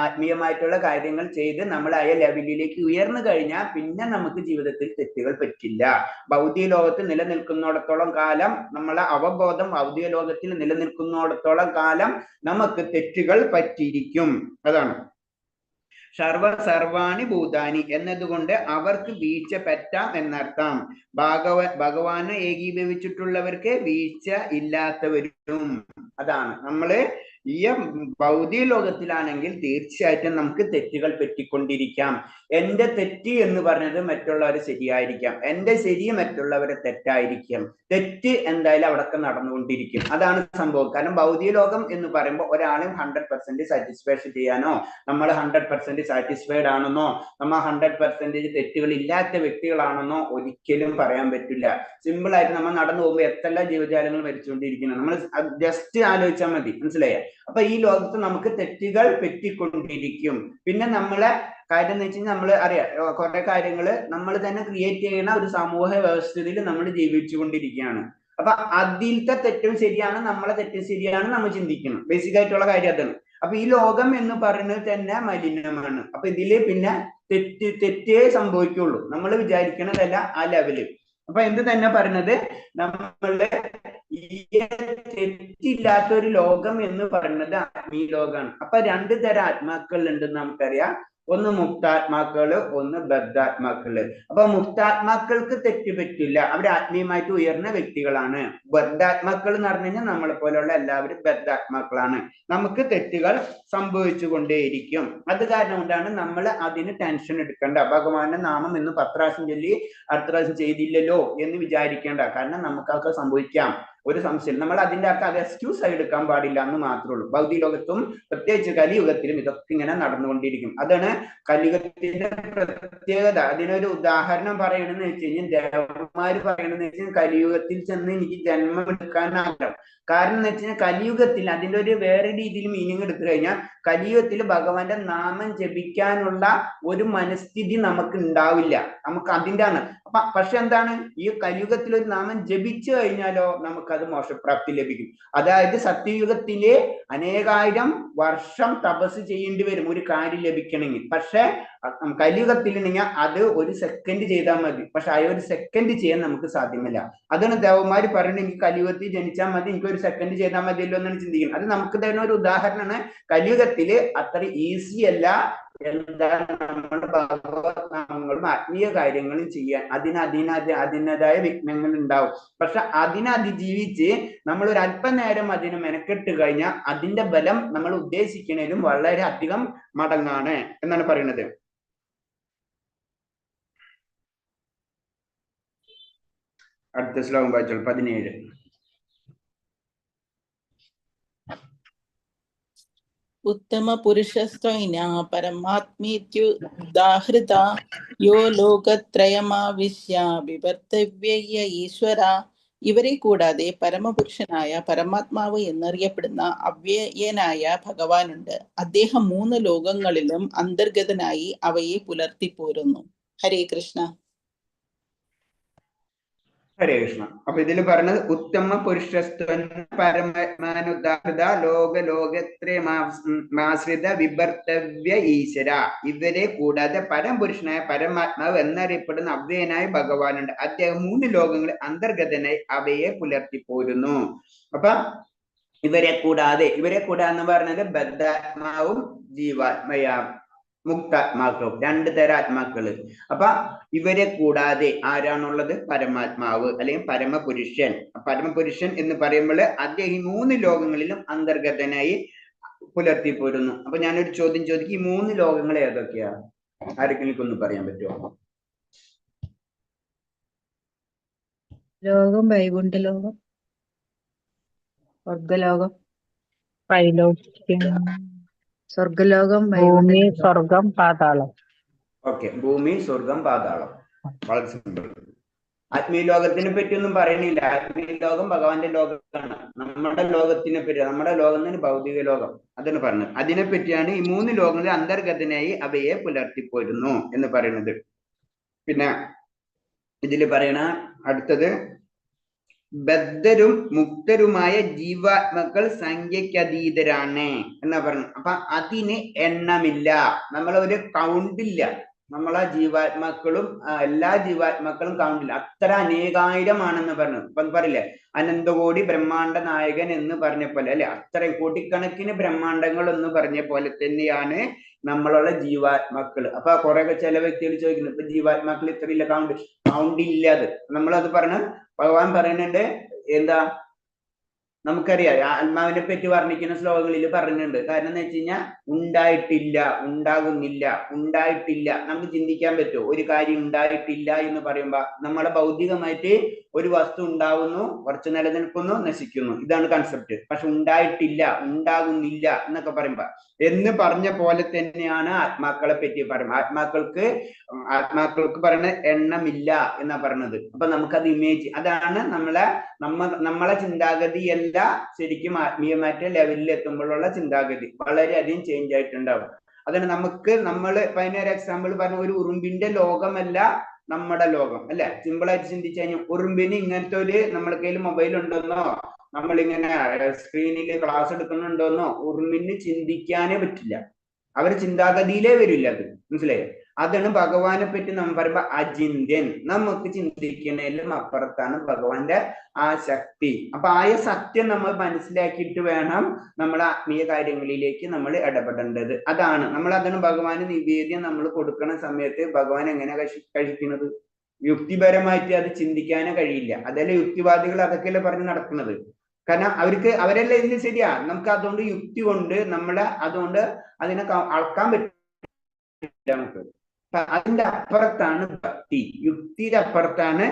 ആത്മീയമായിട്ടുള്ള കാര്യങ്ങൾ ചെയ്ത് നമ്മൾ ആ ലെവലിലേക്ക് ഉയർന്നു കഴിഞ്ഞാൽ പിന്നെ നമുക്ക് ജീവിതത്തിൽ തെറ്റുകൾ പറ്റില്ല. ഭൗതിക ലോകത്ത് നിലനിൽക്കുന്നിടത്തോളം കാലം, നമ്മളെ അവബോധം ഭൗതിക ലോകത്തിൽ നിലനിൽക്കുന്നിടത്തോളം കാലം നമുക്ക് തെറ്റുകൾ പറ്റിയിരിക്കും. അതാണ് സർവാണി ഭൂതാനി എന്നതുകൊണ്ട് അവർക്ക് വീഴ്ച പറ്റാം എന്നർത്ഥം. ഭഗവാനെ ഏകീഭവിച്ചിട്ടുള്ളവർക്ക് വീഴ്ച ഇല്ലാത്തവരും. അതാണ് നമ്മള് ഈ ഭൗതിക ലോകത്തിലാണെങ്കിൽ തീർച്ചയായിട്ടും നമുക്ക് തെറ്റുകൾ പറ്റിക്കൊണ്ടിരിക്കാം. എന്റെ തെറ്റ് എന്ന് പറഞ്ഞത് മറ്റുള്ളവരെ ശരിയായിരിക്കാം, എന്റെ ശരി മറ്റുള്ളവരെ തെറ്റായിരിക്കാം. തെറ്റ് എന്തായാലും അവിടൊക്കെ നടന്നുകൊണ്ടിരിക്കും. അതാണ് സംഭവം. കാരണം ഭൗതിക ലോകം എന്ന് പറയുമ്പോൾ ഒരാളെയും 100% സാറ്റിസ്ഫാക്ഷൻ ചെയ്യാനോ, നമ്മൾ 100% സാറ്റിസ്ഫൈഡ് ആണെന്നോ, നമ്മൾ 100% തെറ്റുകൾ ഇല്ലാത്ത വ്യക്തികളാണെന്നോ ഒരിക്കലും പറയാൻ പറ്റില്ല. സിമ്പിൾ ആയിട്ട് നമ്മൾ നടന്നു പോകുമ്പോൾ എത്രയെല്ലാം ജീവജാലങ്ങൾ മരിച്ചുകൊണ്ടിരിക്കുന്നത് നമ്മൾ ജസ്റ്റ് ആലോചിച്ചാൽ മതി, മനസ്സിലായേ? അപ്പൊ ഈ ലോകത്ത് നമുക്ക് തെറ്റുകൾ പറ്റിക്കൊണ്ടിരിക്കും. പിന്നെ നമ്മളെ കാര്യം എന്ന് വെച്ച് കഴിഞ്ഞാൽ നമ്മൾ അറിയാം, കുറെ കാര്യങ്ങൾ നമ്മൾ തന്നെ ക്രിയേറ്റ് ചെയ്യുന്ന ഒരു സമൂഹ വ്യവസ്ഥയിൽ നമ്മൾ ജീവിച്ചു കൊണ്ടിരിക്കുകയാണ്. അപ്പൊ അതിലത്തെ തെറ്റും ശരിയാണ്, നമ്മളെ തെറ്റും ശരിയാണ് നമ്മൾ ചിന്തിക്കണം. ബേസിക് ആയിട്ടുള്ള കാര്യം അതാണ്. അപ്പൊ ഈ ലോകം എന്ന് പറയുന്നത് തന്നെ മലിനമാണ്. അപ്പൊ ഇതില് പിന്നെ തെറ്റേ സംഭവിക്കുള്ളൂ, നമ്മൾ വിചാരിക്കണതല്ല ആ ലെവല്. അപ്പൊ എന്ത് തന്നെ പറയുന്നത്, നമ്മള് ഈ തെറ്റില്ലാത്ത ഒരു ലോകം എന്ന് പറയുന്നത് ആത്മീയ ലോകമാണ്. അപ്പൊ 2 തരം ആത്മാക്കൾ ഉണ്ടെന്ന് നമുക്കറിയാം. ഒന്ന് മുക്താത്മാക്കള്, ഒന്ന് ബദ്ധാത്മാക്കള്. അപ്പൊ മുക്താത്മാക്കൾക്ക് തെറ്റ് പറ്റില്ല, അവർ ആത്മീയമായിട്ട് ഉയർന്ന വ്യക്തികളാണ്. ബദ്ധാത്മാക്കൾ എന്ന് പറഞ്ഞു കഴിഞ്ഞാൽ നമ്മളെ പോലെയുള്ള എല്ലാവരും ബദ്ധാത്മാക്കളാണ്. നമുക്ക് തെറ്റുകൾ സംഭവിച്ചു കൊണ്ടേയിരിക്കും. അത് കാരണം കൊണ്ടാണ് നമ്മൾ അതിന് ടെൻഷൻ എടുക്കേണ്ട. ഭഗവാന്റെ നാമം എന്ന് 10 പ്രാവശ്യം ചൊല്ലി അടുത്ത പ്രാവശ്യം ചെയ്തില്ലല്ലോ എന്ന് വിചാരിക്കേണ്ട. കാരണം നമുക്കൊക്കെ സംഭവിക്കാം, ഒരു സംശയം. നമ്മൾ അതിന്റെ അത് എക്സ്ക്യൂസ് ആയി എടുക്കാൻ പാടില്ല എന്ന് മാത്രമേ ഉള്ളൂ. ഭൗതിക ലോകത്തും പ്രത്യേകിച്ച് കലിയുഗത്തിലും ഇതൊക്കെ ഇങ്ങനെ നടന്നുകൊണ്ടിരിക്കും. അതാണ് കലിയുഗത്തിന്റെ പ്രത്യേകത. അതിനൊരു ഉദാഹരണം പറയണമെന്ന് വെച്ച് കഴിഞ്ഞാൽ, ദേവന്മാര് പറയണമെന്ന് വെച്ച് കഴിഞ്ഞാൽ, കലിയുഗത്തിൽ ചെന്ന് എനിക്ക് ജന്മം എടുക്കാനാകും. കാരണം എന്ന് വെച്ച് കഴിഞ്ഞാൽ കലിയുഗത്തിൽ അതിന്റെ ഒരു വേറെ രീതിയിൽ മീനിങ് എടുത്തു കഴിഞ്ഞാൽ, കലിയുഗത്തിൽ ഭഗവാന്റെ നാമം ജപിക്കാനുള്ള ഒരു മനസ്ഥിതി നമുക്ക് ഉണ്ടാവില്ല. നമുക്ക് അതിൻ്റെ ആണ്. പക്ഷെ എന്താണ്, ഈ കലിയുഗത്തിൽ ഒരു നാമം ജപിച്ചു കഴിഞ്ഞാലോ നമുക്കത് മോക്ഷപ്രാപ്തി ലഭിക്കും. അതായത് സത്യയുഗത്തിലെ അനേകായിരം വർഷം തപസ് ചെയ്യേണ്ടി വരും ഒരു കാര്യം ലഭിക്കണമെങ്കിൽ. പക്ഷെ കലിയുഗത്തിലുണ്ടെങ്കിൽ അത് ഒരു സെക്കൻഡ് ചെയ്താൽ മതി. പക്ഷെ ആ ഒരു സെക്കൻഡ് ചെയ്യാൻ നമുക്ക് സാധ്യമല്ല. അതാണ് ദേവന്മാര് പറയുന്നത്, എനിക്ക് കലിയുഗത്തിൽ ജനിച്ചാൽ മതി, എനിക്ക് ഒരു സെക്കൻഡ് ചെയ്താൽ മതിയല്ലോ എന്നാണ് ചിന്തിക്കുന്നത്. അത് നമുക്ക് തരുന്ന ഒരു ഉദാഹരണമാണ്. കലിയുഗത്തില് അത്ര ഈസി അല്ല എന്താണ് നമ്മുടെ ഭഗവത് നാമങ്ങളും ആത്മീയ കാര്യങ്ങളും ചെയ്യാൻ. അതിനതായ വിഘ്നങ്ങൾ ഉണ്ടാവും. പക്ഷെ അതിനതിജീവിച്ച് നമ്മൾ ഒരു അല്പനേരം അതിന് മെനക്കെട്ട് കഴിഞ്ഞാൽ അതിന്റെ ബലം നമ്മൾ ഉദ്ദേശിക്കുന്നതിലും വളരെ അധികം മടങ്ങാണ് എന്നാണ് പറയുന്നത്. അടുത്ത ശ്ലോകം വായിച്ചോളൂ, 17. ഉത്തമ പുരുഷസ്ത്വൈന പരമാത്മീത്യുദാഹൃത യോ ലോകത്രയമാവിശ്യ വിവർത്തവ്യ ഈശ്വര. ഇവരെ കൂടാതെ പരമപുരുഷനായ പരമാത്മാവ് എന്നറിയപ്പെടുന്ന അവ്യയനായ ഭഗവാനുണ്ട്. അദ്ദേഹം 3 ലോകങ്ങളിലും അന്തർഗതനായി അവയെ പുലർത്തിപ്പോരുന്നു. ഹരേ കൃഷ്ണ. ഹരേ കൃഷ്ണ. അപ്പൊ ഇതിൽ പറഞ്ഞത് ഉത്തമ പുരുഷസ്ത്വൻ പരമാത്മാനുദാഹൃത ലോകത്രയമാശ്രിത വിഭർത്തവ്യ ഈശ്വര. ഇവരെ കൂടാതെ പരമപുരുഷനായ പരമാത്മാവ് എന്നറിയപ്പെടുന്ന അവ്യയനായ ഭഗവാനുണ്ട്. അദ്ദേഹം 3 ലോകങ്ങളിൽ അന്തർഗതനായി അവയെ പുലർത്തിപ്പോരുന്നു. അപ്പൊ ഇവരെ കൂടാതെ എന്ന് പറഞ്ഞത് ബദ്ധാത്മാവും മുക്താത്മാക്കളും 2 തരം ആത്മാക്കള്. അപ്പൊ ഇവരെ കൂടാതെ ആരാണുള്ളത്? പരമാത്മാവ് അല്ലെങ്കിൽ പരമപുരുഷൻ. പരമപുരുഷൻ എന്ന് പറയുമ്പോൾ അദ്ദേഹം 3 ലോകങ്ങളിലും അന്തർഗതനായി പുലർത്തിപ്പോരുന്നു. അപ്പൊ ഞാനൊരു ചോദ്യം ചോദിക്കും, ഈ 3 ലോകങ്ങൾ ഏതൊക്കെയാ? ആരെങ്കിലും ഒന്ന് പറയാൻ പറ്റുമോ? ലോകം, വൈകുണ്ഠലോകം, സ്വർഗലോകം, സ്വർഗലോകം, ഭൂമി, സ്വർഗം, പാതാളം. ഓക്കെ, ഭൂമി, സ്വർഗം, പാതാളം. വളരെ സിമ്പിൾ. ആത്മീയ ലോകത്തിനെ പറ്റി ഒന്നും പറയണില്ല. ആത്മീയ ലോകം ഭഗവാന്റെ ലോകമാണ്. നമ്മുടെ ലോകത്തിനെ പറ്റി, നമ്മുടെ ലോകം തന്നെ ഭൗതിക ലോകം, അതാണ് പറഞ്ഞത്. അതിനെ പറ്റിയാണ് ഈ 3 ലോകങ്ങളിൽ അന്തർഗതനായി അവയെ പുലർത്തിപ്പോരുന്നു എന്ന് പറയുന്നത്. പിന്നെ ഇതില് പറയണ അടുത്തത്, ബദ്ധരും മുക്തരുമായ ജീവാത്മക്കൾ സംഖ്യക്കതീതരാണ് എന്നാ പറഞ്ഞു. അപ്പൊ അതിന് എണ്ണമില്ല, നമ്മളൊരു കൗണ്ടില്ല. നമ്മളെ ജീവാത്മാക്കളും എല്ലാ ജീവാത്മാക്കളും കൗണ്ടില്ല, അത്ര അനേകായിരമാണെന്ന് പറഞ്ഞു. അപ്പൊ പറയില്ലേ, അനന്തകോടി ബ്രഹ്മാണ്ട നായകൻ എന്ന് പറഞ്ഞ പോലെ അല്ലെ, അത്രയും കോടിക്കണക്കിന് ബ്രഹ്മാണ്ടങ്ങൾ എന്ന് പറഞ്ഞ പോലെ തന്നെയാണ് നമ്മളുള്ള ജീവാത്മാക്കൾ. അപ്പൊ കുറെ ചില വ്യക്തികൾ ചോദിക്കുന്നു, ഇപ്പൊ ജീവാത്മാക്കൾ ഇത്ര ഇല്ല, കൗണ്ട് ഇല്ല. അത് നമ്മളത് പറഞ്ഞ ഭഗവാൻ പറയുന്നുണ്ട്. എന്താ, നമുക്കറിയാം ആത്മാവിനെ പറ്റി വർണ്ണിക്കുന്ന ശ്ലോകങ്ങളിൽ പറഞ്ഞിട്ടുണ്ട്. കാരണം എന്ന് വെച്ച് കഴിഞ്ഞാൽ ഉണ്ടായിട്ടില്ല, ഉണ്ടാകുന്നില്ല, ഉണ്ടായിട്ടില്ല. നമുക്ക് ചിന്തിക്കാൻ പറ്റുമോ ഒരു കാര്യം ഉണ്ടായിട്ടില്ല എന്ന് പറയുമ്പോ? നമ്മളെ ഭൗതികമായിട്ട് ഒരു വസ്തു ഉണ്ടാവുന്നു, കുറച്ച് നിലനിൽക്കുന്നു, നശിക്കുന്നു, ഇതാണ് കൺസെപ്റ്റ്. പക്ഷെ ഉണ്ടായിട്ടില്ല, ഉണ്ടാകുന്നില്ല എന്നൊക്കെ പറയുമ്പോ എന്ന് പറഞ്ഞ പോലെ തന്നെയാണ് ആത്മാക്കളെ പറ്റി പറയുന്നത്. ആത്മാക്കൾക്ക് പറയുന്ന എണ്ണമില്ല എന്നാ പറഞ്ഞത്. അപ്പൊ നമുക്കത് ഇമേജ്, അതാണ് നമ്മളെ ചിന്താഗതി എല്ലാം ശരിക്കും ആത്മീയമായിട്ട് ലെവലിൽ എത്തുമ്പോഴുള്ള ചിന്താഗതി വളരെയധികം ചേഞ്ച് ആയിട്ടുണ്ടാവും. അതാണ് നമ്മള് അതിനൊരു എക്സാമ്പിൾ പറഞ്ഞ, ഒരു ഉറുമ്പിന്റെ ലോകമല്ല നമ്മുടെ ലോകം അല്ലെ. സിമ്പിൾ ആയിട്ട് ചിന്തിച്ചു കഴിഞ്ഞാൽ, ഉറുമ്പിന് ഇങ്ങനത്തെ ഒരു നമ്മളെ കയ്യിൽ മൊബൈൽ ഉണ്ടെന്നോ, നമ്മളിങ്ങനെ സ്ക്രീനിൽ ക്ലാസ് എടുക്കുന്നുണ്ടോന്നോ ഉറുമ്പിന് ചിന്തിക്കാനേ പറ്റില്ല. അവരുടെ ചിന്താഗതിയിലേ വരില്ല അത്. മനസ്സിലായോ? അതാണ് ഭഗവാനെ പറ്റി നമ്മൾ പറയുമ്പോ അചിന്ത്യൻ, നമുക്ക് ചിന്തിക്കുന്നതിലും അപ്പുറത്താണ് ഭഗവാന്റെ ആ ശക്തി. അപ്പൊ ആ സത്യം നമ്മൾ മനസ്സിലാക്കിയിട്ട് വേണം നമ്മൾ ആത്മീയ കാര്യങ്ങളിലേക്ക് നമ്മൾ ഇടപെടേണ്ടത്. അതാണ് ഭഗവാന് നിവേദ്യം നമ്മൾ കൊടുക്കുന്ന സമയത്ത് ഭഗവാൻ എങ്ങനെ കഴിക്കുന്നത്? യുക്തിപരമായിട്ട് അത് ചിന്തിക്കാനേ കഴിയില്ല. അതല്ലേ യുക്തിവാദികൾ അതൊക്കെയല്ലേ പറഞ്ഞ് നടക്കുന്നത്. കാരണം അവരെല്ലാം ഇതിന് ശരിയാ. നമുക്ക് അതുകൊണ്ട് യുക്തി കൊണ്ട് അതുകൊണ്ട് അതിനെ അളക്കാൻ പറ്റില്ല നമുക്ക്. അതിന്റെ അപ്പുറത്താണ് ഭക്തി, യുക്തിയുടെ അപ്പുറത്താണ്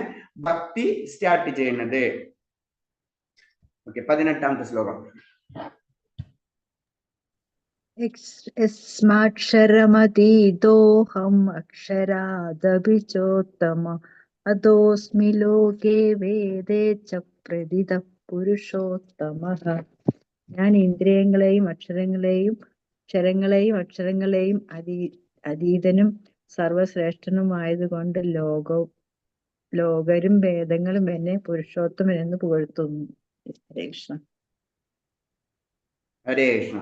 ഭക്തി സ്റ്റാർട്ട് ചെയ്യുന്നത്. ഓക്കെ, 18ാമത്തെ ശ്ലോകം. യസ്മാക്ഷരമതീതോഹം അക്ഷരാദഭിചോത്തമ അതോസ്മി ലോകേ വേദേ ച പ്രതിത പുരുഷോത്തമഃ. ഞാൻ ഇന്ദ്രിയങ്ങളെയും അക്ഷരങ്ങളെയും അതീതനും സർവശ്രേഷ്ഠനുമായതുകൊണ്ട് ലോകരും വേദങ്ങളും എന്നെ പുരുഷോത്തമൻ എന്ന് പുകഴ്ത്തുന്നു. ഹരേ കൃഷ്ണ. ഹരേ കൃഷ്ണ.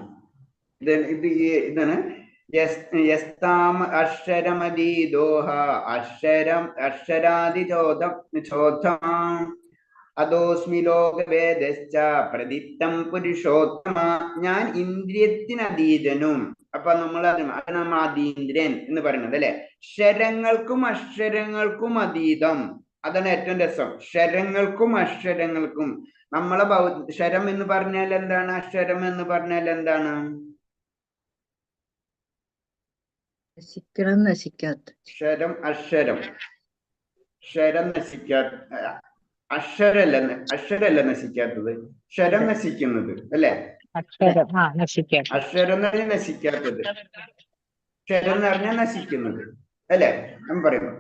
ഇതാണ് അക്ഷരമതീതോഹ അക്ഷരാദിചോദം അതോസ്മി ലോകവേദശ്ച പ്രതിത്തം പുരുഷോത്തമ. ഞാൻ ഇന്ദ്രിയത്തിനതീതനും. അപ്പൊ നമ്മൾ അതീന്ദ്രൻ എന്ന് പറയുന്നത് അല്ലെ. ക്ഷരങ്ങൾക്കും അക്ഷരങ്ങൾക്കും അതീതം, അതാണ് ഏറ്റവും രസം. ക്ഷരങ്ങൾക്കും അക്ഷരങ്ങൾക്കും നമ്മളെ ക്ഷരം എന്ന് പറഞ്ഞാൽ എന്താണ്? അക്ഷരം എന്ന് പറഞ്ഞാൽ എന്താണ്? നശിക്കാത്ത ക്ഷരം നശിക്കാത്ത, അക്ഷരല്ല നശിക്കാത്തത്, ക്ഷരം നശിക്കുന്നത് അല്ലെ. അക്ഷരം എന്ന് പറഞ്ഞാൽ നശിക്കാത്തത്, ക്ഷരം എന്ന് പറഞ്ഞാൽ നശിക്കുന്നത് അല്ലെ. ഞാൻ പറയുന്നു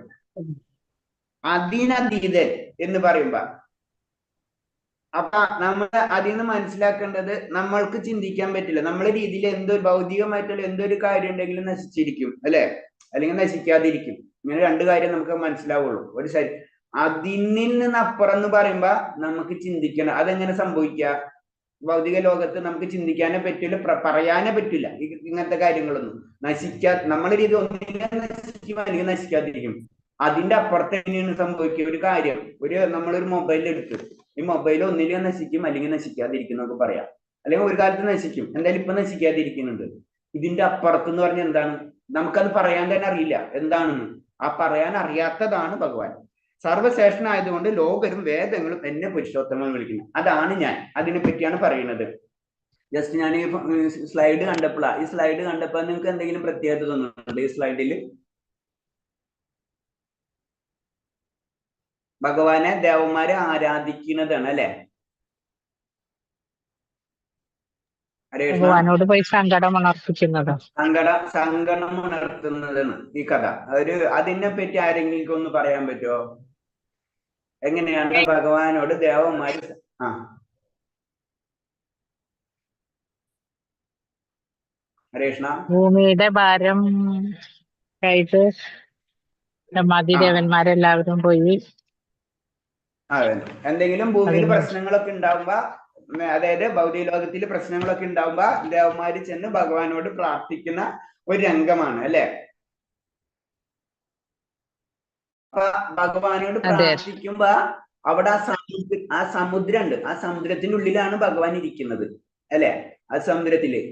അതിനതീതൻ എന്ന് പറയുമ്പോ, അപ്പൊ നമ്മൾ അതിൽ നിന്ന് മനസ്സിലാക്കേണ്ടത്, നമ്മൾക്ക് ചിന്തിക്കാൻ പറ്റില്ല. നമ്മളെ രീതിയിൽ ഭൗതികമായിട്ടുള്ള എന്തൊരു കാര്യം ഉണ്ടെങ്കിലും നശിച്ചിരിക്കും അല്ലെ, അല്ലെങ്കിൽ നശിക്കാതിരിക്കും. ഇങ്ങനെ 2 കാര്യം നമുക്ക് മനസ്സിലാവുള്ളൂ. ഒരു അതിൽ നിന്നപ്പുറം എന്ന് പറയുമ്പോ നമുക്ക് ചിന്തിക്കണം. അതെങ്ങനെ സംഭവിക്കുക? ഭൗതിക ലോകത്ത് നമുക്ക് ചിന്തിക്കാനേ പറ്റില്ല, പറയാനേ പറ്റില്ല ഇങ്ങനത്തെ കാര്യങ്ങളൊന്നും. നമ്മളെ രീതി ഒന്നില്ലെങ്കിൽ നശിക്കും, അല്ലെങ്കിൽ നശിക്കാതിരിക്കും. അതിന്റെ അപ്പുറത്ത് എങ്ങനെയാണ് സംഭവിക്കുക? ഒരു കാര്യം, നമ്മളൊരു മൊബൈൽ എടുത്ത്, ഈ മൊബൈൽ ഒന്നില്ലെങ്കിൽ നശിക്കും, അല്ലെങ്കിൽ നശിക്കാതിരിക്കും എന്നൊക്കെ പറയാം. അല്ലെങ്കിൽ ഒരു കാലത്ത് നശിക്കും, എന്തായാലും ഇപ്പൊ നശിക്കാതിരിക്കുന്നുണ്ട്. ഇതിന്റെ അപ്പുറത്ത് എന്ന് പറഞ്ഞാൽ എന്താണ്? നമുക്കത് പറയാൻ തന്നെ അറിയില്ല എന്താണെന്ന്. ആ പറയാൻ അറിയാത്തതാണ് ഭഗവാൻ. സർവശ്രേഷ്ഠനായതുകൊണ്ട് ലോകരും വേദങ്ങളും എന്നെ പുരുഷോത്തമൻ വിളിക്കുന്നു. അതാണ് ഞാൻ. അതിനെ പറ്റിയാണ് പറയുന്നത്. ജസ്റ്റ് ഞാൻ ഈ സ്ലൈഡ് കണ്ടപ്പോൾ നിങ്ങൾക്ക് എന്തെങ്കിലും പ്രത്യേകത തോന്നുന്നുണ്ട്? ഈ സ്ലൈഡിൽ ഭഗവാനെ ദേവന്മാരെ ആരാധിക്കുന്നതാണ് അല്ലെ. ഭഗവാനോട് പോയി സങ്കടം ഉണർത്തുന്നതാണ് ഈ കഥ. അതിനെ പറ്റി ആരെങ്കിലും ഒന്ന് പറയാൻ പറ്റുമോ? എങ്ങനെയാണ് ഭഗവാനോട് ദേവന്മാര് ഹരേഷ്ണ ഭൂമിയുടെ ഭാരം ആയിട്ട് ദേവന്മാരെല്ലാവരും പോയി. അതെ, എന്തെങ്കിലും ഭൂമിയിൽ പ്രശ്നങ്ങളൊക്കെ ഉണ്ടാവുമ്പോ, അതായത് ഭൗതിക ലോകത്തിൽ പ്രശ്നങ്ങളൊക്കെ ഉണ്ടാവുമ്പോ ദേവന്മാര് ചെന്ന് ഭഗവാനോട് പ്രാർത്ഥിക്കുന്ന ഒരു രംഗമാണ് അല്ലെ. അപ്പൊ ഭഗവാനോട് പ്രാർത്ഥിക്കുമ്പോ അവിടെ ആ സമുദ്രം ഉണ്ട്, ആ സമുദ്രത്തിന്റെ ഉള്ളിലാണ് ഭഗവാൻ ഇരിക്കുന്നത് അല്ലെ, ആ സമുദ്രത്തില്.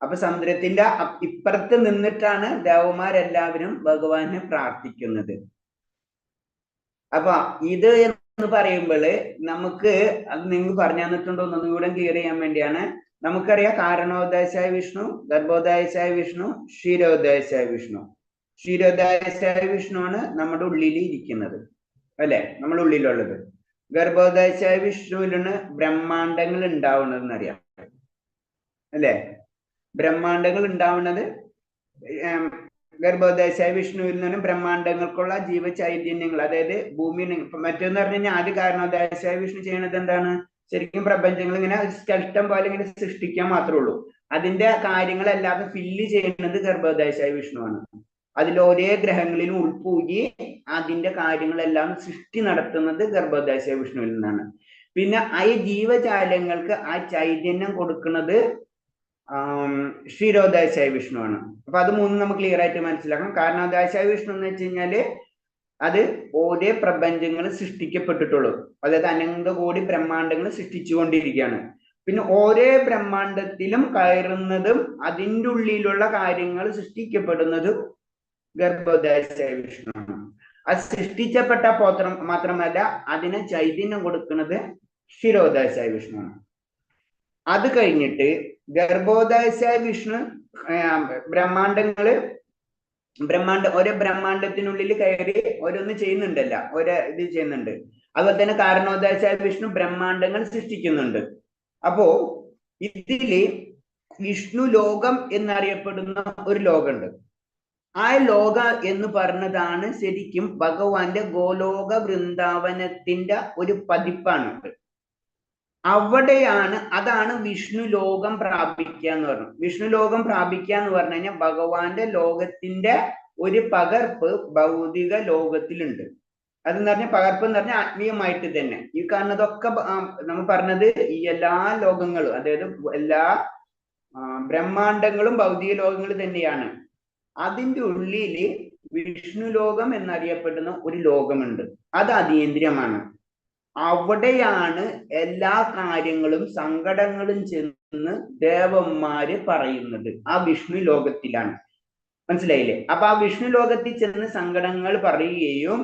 അപ്പൊ സമുദ്രത്തിന്റെ ഇപ്പുറത്ത് നിന്നിട്ടാണ് ദേവന്മാരെല്ലാവരും ഭഗവാനെ പ്രാർത്ഥിക്കുന്നത്. അപ്പൊ ഇത് എന്ന് പറയുമ്പോള് നമുക്ക് അത് നിങ്ങൾ പറഞ്ഞു തന്നിട്ടുണ്ടോ ഒന്നും കൂടെ ക്ലിയർ ചെയ്യാൻ വേണ്ടിയാണ്. നമുക്കറിയാം കാരണോദയസായ വിഷ്ണു, ഗർഭോദയസായ വിഷ്ണു, ക്ഷീരോദയസായ വിഷ്ണു. ക്ഷീരോദയസായ വിഷ്ണു ആണ് നമ്മുടെ ഉള്ളിൽ ഇരിക്കുന്നത് അല്ലെ, നമ്മുടെ ഉള്ളിലുള്ളത്. ഗർഭോദയസായ വിഷ്ണുവിലാണ് ബ്രഹ്മാണ്ടങ്ങൾ ഉണ്ടാവുന്നതെന്നറിയാം അല്ലെ. ബ്രഹ്മാണ്ടങ്ങൾ ഉണ്ടാവുന്നത് ഗർഭോദയസായ വിഷ്ണുവിൽ നിന്നും ബ്രഹ്മാണ്ടങ്ങൾക്കുള്ള ജീവചൈതന്യങ്ങൾ, അതായത് ഭൂമി. മറ്റൊന്ന് പറഞ്ഞു കഴിഞ്ഞാൽ ആദ്യ കാരണോദയസായ വിഷ്ണു ചെയ്യുന്നത് എന്താണ്, ശരിക്കും പ്രപഞ്ചങ്ങൾ ഇങ്ങനെ സ്കെൽട്ടൻ പോലെ ഇങ്ങനെ സൃഷ്ടിക്കാൻ മാത്രമേ ഉള്ളൂ. അതിന്റെ കാര്യങ്ങളല്ലാതെ ഫില്ല് ചെയ്യുന്നത് ഗർഭോദയസായ വിഷ്ണുവാണ്. അതിൽ ഓരോ ഗ്രഹങ്ങളിലും ഉൾപ്പൂകി അതിന്റെ കാര്യങ്ങളെല്ലാം സൃഷ്ടി നടത്തുന്നത് ഗർഭോദയസായ വിഷ്ണുവിൽ നിന്നാണ്. പിന്നെ ഈ ജീവജാലങ്ങൾക്ക് ആ ചൈതന്യം കൊടുക്കുന്നത് ക്ഷീരോദയസായ വിഷ്ണുവാണ്. അപ്പൊ അത് മൂന്നും നമുക്ക് ക്ലിയർ ആയിട്ട് മനസ്സിലാക്കണം. കാരണോദയസായ വിഷ്ണു എന്ന് വെച്ച് കഴിഞ്ഞാല് അത് ഓരോ പ്രപഞ്ചങ്ങൾ സൃഷ്ടിക്കപ്പെട്ടിട്ടുള്ളൂ, അതായത് അനന്ത കോടി ബ്രഹ്മാണ്ടങ്ങൾ സൃഷ്ടിച്ചുകൊണ്ടിരിക്കുകയാണ്. പിന്നെ ഓരോ ബ്രഹ്മാണ്ടത്തിലും കയറുന്നതും അതിൻ്റെ ഉള്ളിലുള്ള കാര്യങ്ങൾ സൃഷ്ടിക്കപ്പെടുന്നതും ഗർഭോദയസായ വിഷ്ണുവാണ്. അത് സൃഷ്ടിച്ചപ്പെട്ട മാത്രമല്ല അതിന് ചൈതന്യം കൊടുക്കുന്നത് ക്ഷീരോദയസായ വിഷ്ണുവാണ്. അത് കഴിഞ്ഞിട്ട് ഗർഭോദയസായ വിഷ്ണു ഓരോ ബ്രഹ്മാണ്ടത്തിനുള്ളിൽ കയറി ഓരോന്ന് ചെയ്യുന്നുണ്ടല്ല, ഇത് ചെയ്യുന്നുണ്ട്. അതുപോലെ തന്നെ കാരണോദയസായ വിഷ്ണു ബ്രഹ്മാണ്ടങ്ങൾ സൃഷ്ടിക്കുന്നുണ്ട്. അപ്പോ ഇതില് വിഷ്ണു ലോകം എന്നറിയപ്പെടുന്ന ഒരു ലോകമുണ്ട്. ആ ലോക എന്ന് പറഞ്ഞതാണ് ശരിക്കും ഭഗവാന്റെ ഗോലോക വൃന്ദാവനത്തിന്റെ ഒരു പതിപ്പാണ്. അതാണ് വിഷ്ണു ലോകം പ്രാപിക്കുക എന്ന് പറഞ്ഞു. വിഷ്ണു ലോകം പ്രാപിക്കുക എന്ന് പറഞ്ഞു കഴിഞ്ഞാൽ ഭഗവാന്റെ ലോകത്തിന്റെ ഒരു പകർപ്പ് ഭൗതിക ലോകത്തിലുണ്ട്. അതെന്ന് പറഞ്ഞാൽ പകർപ്പ് എന്ന് പറഞ്ഞാൽ ആത്മീയമായിട്ട് തന്നെ. ഈ കാണുന്നതൊക്കെ നമ്മൾ പറഞ്ഞത് ഈ എല്ലാ ലോകങ്ങളും, അതായത് എല്ലാ ബ്രഹ്മാണ്ടങ്ങളും ഭൗതിക ലോകങ്ങൾ തന്നെയാണ്. അതിൻ്റെ ഉള്ളില് വിഷ്ണു ലോകം എന്നറിയപ്പെടുന്ന ഒരു ലോകമുണ്ട്, അത് അതീന്ദ്രിയമാണ്. അവിടെയാണ് എല്ലാ കാര്യങ്ങളും സങ്കടങ്ങളും ചെന്ന് ദേവന്മാര് പറയുന്നത്, ആ വിഷ്ണു ലോകത്തിലാണ്. മനസ്സിലായില്ലേ? അപ്പൊ ആ വിഷ്ണു ലോകത്തിൽ ചെന്ന് സങ്കടങ്ങൾ പറയുകയും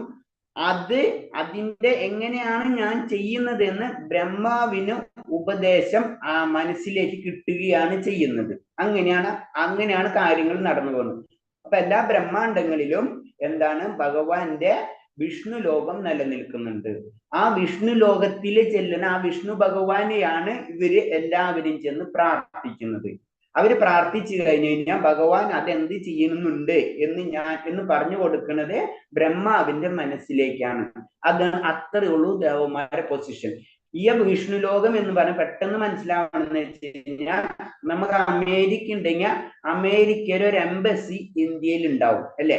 അതിന്റെ എങ്ങനെയാണ് ഞാൻ ചെയ്യുന്നത് എന്ന് ബ്രഹ്മാവിന് ഉപദേശം ആ മനസ്സിലേക്ക് കിട്ടുകയാണ് ചെയ്യുന്നത്. അങ്ങനെയാണ് കാര്യങ്ങൾ നടന്നു പോകുന്നത്. അപ്പൊ എല്ലാ ബ്രഹ്മാണ്ടങ്ങളിലും എന്താണ്, ഭഗവാന്റെ വിഷ്ണു ലോകം നിലനിൽക്കുന്നുണ്ട്. ആ വിഷ്ണു ലോകത്തിൽ ചെല്ലുന്ന ആ വിഷ്ണു ഭഗവാനെയാണ് ഇവര് എല്ലാവരും ചെന്ന് പ്രാർത്ഥിക്കുന്നത്. അവര് പ്രാർത്ഥിച്ചു കഴിഞ്ഞു കഴിഞ്ഞാൽ ഭഗവാൻ അതെന്ത് ചെയ്യുന്നുണ്ട് എന്ന് പറഞ്ഞു കൊടുക്കുന്നത് ബ്രഹ്മാവിന്റെ മനസ്സിലേക്കാണ്. അത് അത്രേ ഉള്ളൂ ദേവന്മാരുടെ പൊസിഷൻ. ഈ വിഷ്ണു ലോകം എന്ന് പറഞ്ഞാൽ പെട്ടെന്ന് മനസ്സിലാവണമെന്ന് വെച്ച് കഴിഞ്ഞാൽ, നമുക്ക് അമേരിക്ക ഉണ്ടെങ്കിൽ അമേരിക്കയിൽ ഒരു എംബസി ഇന്ത്യയിൽ ഉണ്ടാവും അല്ലെ.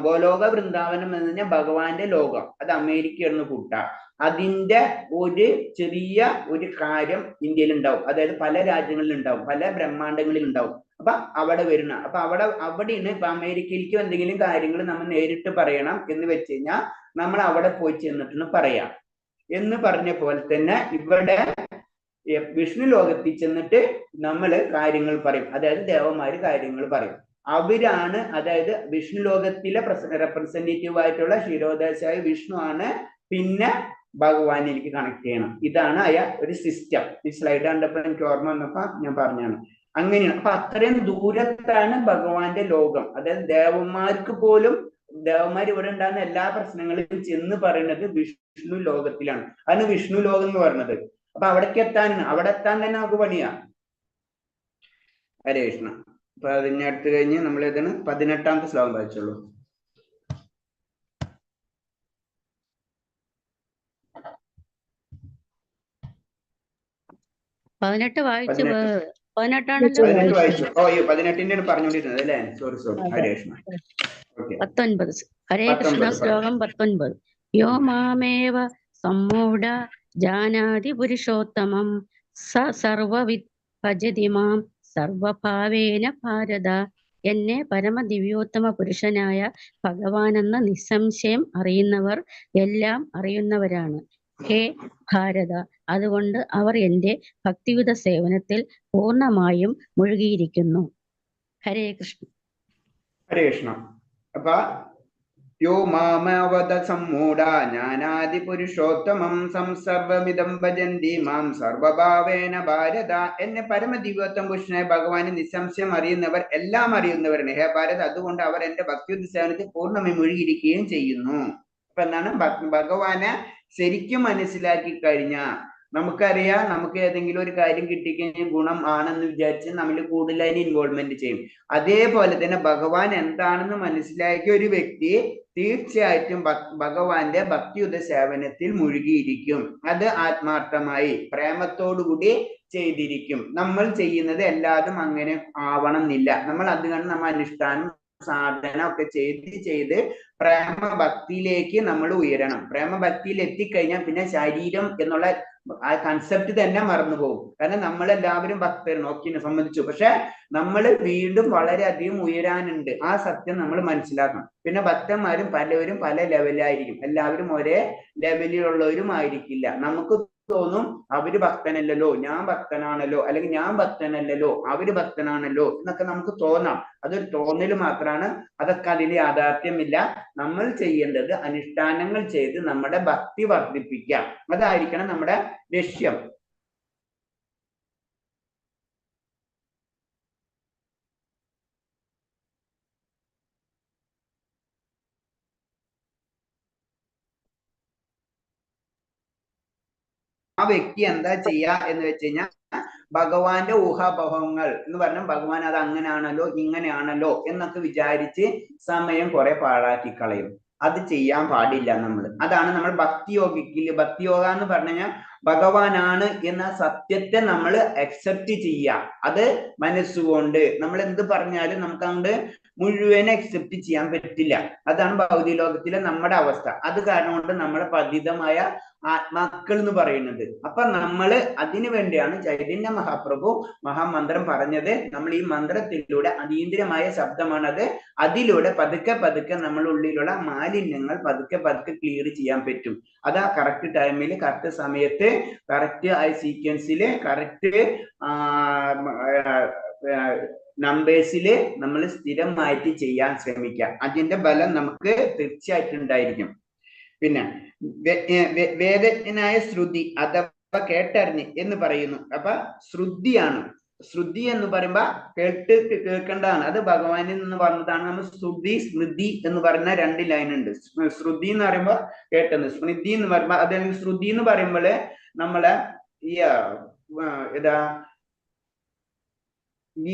ഗോലോക വൃന്ദാവനം എന്ന് പറഞ്ഞാൽ ഭഗവാന്റെ ലോകം, അത് അമേരിക്കയെന്ന് കൂട്ടാം. അതിന്റെ ഒരു ചെറിയ ഒരു കാര്യം ഇന്ത്യയിൽ ഉണ്ടാവും, അതായത് പല രാജ്യങ്ങളിൽ ഉണ്ടാവും, പല ബ്രഹ്മാണ്ടങ്ങളിൽ ഉണ്ടാവും. അപ്പൊ അവിടെ അവിടെയാണ് ഇപ്പൊ അമേരിക്കയിലേക്ക് എന്തെങ്കിലും കാര്യങ്ങൾ നമ്മൾ നേരിട്ട് പറയണം എന്ന് വെച്ച് കഴിഞ്ഞാൽ നമ്മൾ അവിടെ പോയി ചെന്നിട്ടാണ് പറയാം എന്ന് പറഞ്ഞ പോലെ തന്നെ ഇവിടെ വിഷ്ണു ലോകത്തിൽ ചെന്നിട്ട് നമ്മൾ കാര്യങ്ങൾ പറയും, അതായത് ദേവന്മാര് കാര്യങ്ങൾ പറയും. അവരാണ്, അതായത് വിഷ്ണു ലോകത്തിലെ റെപ്രസെന്റേറ്റീവ് ആയിട്ടുള്ള ക്ഷീരോദയസായ വിഷ്ണു ആണ്. പിന്നെ ഭഗവാനിലേക്ക് കണക്ട് ചെയ്യണം. ഇതാണ് ഒരു സിസ്റ്റം. ഈ സ്ലൈഡ് കണ്ടപ്പോൾ എനിക്ക് ഓർമ്മ വന്നപ്പോ ഞാൻ പറഞ്ഞാണ്. അങ്ങനെയാണ്. അപ്പൊ അത്രയും ദൂരത്താണ് ഭഗവാന്റെ ലോകം. അതായത് ദേവന്മാർ ഇവിടെ ഉണ്ടാകുന്ന എല്ലാ പ്രശ്നങ്ങളിലും ചെന്ന് പറയുന്നത് വിഷ്ണു ലോകത്തിലാണ്. അതിന് വിഷ്ണു ലോകം എന്ന് പറഞ്ഞത്. അപ്പൊ അവിടെ എത്താൻ തന്നെ നമുക്ക് പണിയാ. ഹരേ കൃഷ്ണ. അപ്പൊ അതിനെ അടുത്ത് കഴിഞ്ഞ് നമ്മൾ ഏതാണ് 18ാമത്തെ ശ്ലോകം വായിച്ചോളൂ. 18 വായിച്ച് 18 18ആണല്ലോ 18 വായിച്ചു. ഓ ഈ 18 പറഞ്ഞുകൊണ്ടിരുന്നത് അല്ലേ? സോറി ഹരേഷ്മ. ഓക്കെ 19 ഹരേ കൃഷ്ണ 19 ശ്ലോകം 19 യോ മാമേവ സമ്മൂഢ ജാനാതി പുരുഷോത്തമം സ സർവവിദ് ഭജതി മാം സർവഭാവേന ഭാരത. എന്നെ പരമദിവ്യോത്തമ പുരുഷനായ ഭഗവാനെന്ന നിസ്സംശയം അറിയുന്നവർ എല്ലാം അറിയുന്നവരാണ്. ഹേ ഭാരത, അതുകൊണ്ട് അവർ എന്റെ ഭക്തിയുത സേവനത്തിൽ പൂർണ്ണമായും മുഴുകിയിരിക്കുന്നു. ഹരേ കൃഷ്ണ. ഹരേ കൃഷ്ണ. അപ്പൊ യോ മാമവത സമ്മൂഢ ജ്ഞാനാദി പുരുഷോത്തമം സംസർവമിദം ഭജന്തി മാം സർവഭാവേന ഭാരത. എന്നെ പരമദിവ്യോത്തമ പുരുഷനായ ഭഗവാനെ നിസ്സംശയം അറിയുന്നവർ എല്ലാം അറിയുന്നവരാണ്. ഹേ ഭാരത്, അതുകൊണ്ട് അവർ എന്റെ ഭക്തിയുദ്ധ സേവനത്തിൽ പൂർണ്ണമായി മുഴുകിയിരിക്കുകയും ചെയ്യുന്നു. അപ്പൊ എന്താണ്? ഭഗവാനെ ശരിക്കും മനസ്സിലാക്കി കഴിഞ്ഞാൽ നമുക്കറിയാം, നമുക്ക് ഏതെങ്കിലും ഒരു കാര്യം കിട്ടിക്കഴിഞ്ഞാൽ ഗുണം ആണെന്ന് വിചാരിച്ച് നമ്മൾ കൂടുതൽ അതിന് ഇൻവോൾവ്മെന്റ് ചെയ്യും. അതേപോലെ തന്നെ ഭഗവാൻ എന്താണെന്ന് മനസ്സിലാക്കിയ ഒരു വ്യക്തി തീർച്ചയായിട്ടും ഭഗവാന്റെ ഭക്തിയുത സേവനത്തിൽ മുഴുകിയിരിക്കും. അത് ആത്മാർത്ഥമായി പ്രേമത്തോടുകൂടി ചെയ്തിരിക്കും. നമ്മൾ ചെയ്യുന്നത് എല്ലാതും അങ്ങനെ ആവണം എന്നില്ല. നമ്മൾ അതുകൊണ്ട് നമ്മൾ അനുഷ്ഠാനം സാധന ഒക്കെ ചെയ്ത് പ്രേമഭക്തിയിലേക്ക് നമ്മൾ ഉയരണം. പ്രേമഭക്തിയിൽ എത്തിക്കഴിഞ്ഞാൽ പിന്നെ ശരീരം എന്നുള്ള ആ കൺസെപ്റ്റ് തന്നെ മറന്നു പോകും. കാരണം നമ്മളെല്ലാവരും ഭക്തരാണ്, ഓക്കെ സംബന്ധിച്ചു. പക്ഷെ നമ്മൾ വീണ്ടും വളരെയധികം ഉയരാനുണ്ട്. ആ സത്യം നമ്മൾ മനസ്സിലാക്കണം. പിന്നെ ഭക്തന്മാരും പലവരും പല ലെവലായിരിക്കും. എല്ലാവരും ഒരേ ലെവലിലുള്ളവരും ആയിരിക്കില്ല. നമുക്ക് തോന്നും അവര് ഭക്തനല്ലല്ലോ, ഞാൻ ഭക്തനാണല്ലോ, അല്ലെങ്കിൽ ഞാൻ ഭക്തനല്ലല്ലോ, അവര് ഭക്തനാണല്ലോ എന്നൊക്കെ നമുക്ക് തോന്നാം. അതൊരു തോന്നൽ മാത്രമാണ്. അതൊക്കെ അതിൽ യാഥാർത്ഥ്യമില്ല. നമ്മൾ ചെയ്യേണ്ടത് അനുഷ്ഠാനങ്ങൾ ചെയ്ത് നമ്മുടെ ഭക്തി വർദ്ധിപ്പിക്കുക. അതായിരിക്കണം നമ്മുടെ ലക്ഷ്യം. ആ വ്യക്തി എന്താ ചെയ്യുക എന്ന് വെച്ച് കഴിഞ്ഞാൽ ഭഗവാന്റെ ഊഹാപോഹങ്ങൾ എന്ന് പറഞ്ഞാൽ ഭഗവാൻ അത് അങ്ങനെയാണല്ലോ ഇങ്ങനെയാണല്ലോ എന്നൊക്കെ വിചാരിച്ച് സമയം കുറെ പാഴാക്കി കളയും. അത് ചെയ്യാൻ പാടില്ല നമ്മൾ. അതാണ് നമ്മൾ ഭക്തിയോഗ എന്ന് പറഞ്ഞു കഴിഞ്ഞാൽ ഭഗവാനാണ് എന്ന സത്യത്തെ നമ്മൾ അക്സെപ്റ്റ് ചെയ്യുക. അത് മനസ്സുകൊണ്ട് നമ്മൾ എന്ത് പറഞ്ഞാലും നമുക്ക് അങ്ങോട്ട് മുഴുവൻ അക്സെപ്റ്റ് ചെയ്യാൻ പറ്റില്ല. അതാണ് ഭൗതിക ലോകത്തിലെ നമ്മുടെ അവസ്ഥ. അത് കാരണം കൊണ്ട് നമ്മുടെ പതിതമായ ആത്മാക്കൾ എന്ന് പറയുന്നത്. അപ്പൊ നമ്മള് അതിനു വേണ്ടിയാണ് ചൈതന്യ മഹാപ്രഭു മഹാമന്ത്രം പറഞ്ഞത്. നമ്മൾ ഈ മന്ത്രത്തിലൂടെ അതീന്ദ്രിയമായ ശബ്ദമാണത്. അതിലൂടെ പതുക്കെ പതുക്കെ നമ്മുടെ ഉള്ളിലുള്ള മാലിന്യങ്ങൾ പതുക്കെ പതുക്കെ ക്ലിയർ ചെയ്യാൻ പറ്റും. അത് ആ കറക്റ്റ് ടൈമിൽ കറക്റ്റ് സമയത്ത് കറക്റ്റ് ആ സീക്വൻസിൽ കറക്റ്റ് നമ്പേഴ്സില് നമ്മൾ സ്ഥിരമായിട്ട് ചെയ്യാൻ ശ്രമിക്കുക. അതിന്റെ ഫലം നമുക്ക് തീർച്ചയായിട്ടും ഉണ്ടായിരിക്കും. പിന്നെ വേദജ്ഞനായ ശ്രുതി അഥവാ കേട്ടറിഞ്ഞ് എന്ന് പറയുന്നു. അപ്പൊ ശ്രുതിയാണ്. ശ്രുതി എന്ന് പറയുമ്പോ കേൾക്കേണ്ടതാണ്. അത് ഭഗവാനിൽ നിന്ന് വന്നതാണ്. നമ്മൾ ശ്രുതി സ്മൃതി എന്ന് പറയുന്ന 2 ലൈൻ ഉണ്ട്. ശ്രുതി എന്ന് പറയുമ്പോ കേട്ടത്, സ്മൃതി എന്ന് പറയുമ്പോ അതായത് ശ്രുതി എന്ന് പറയുമ്പോള് നമ്മളെ ഈ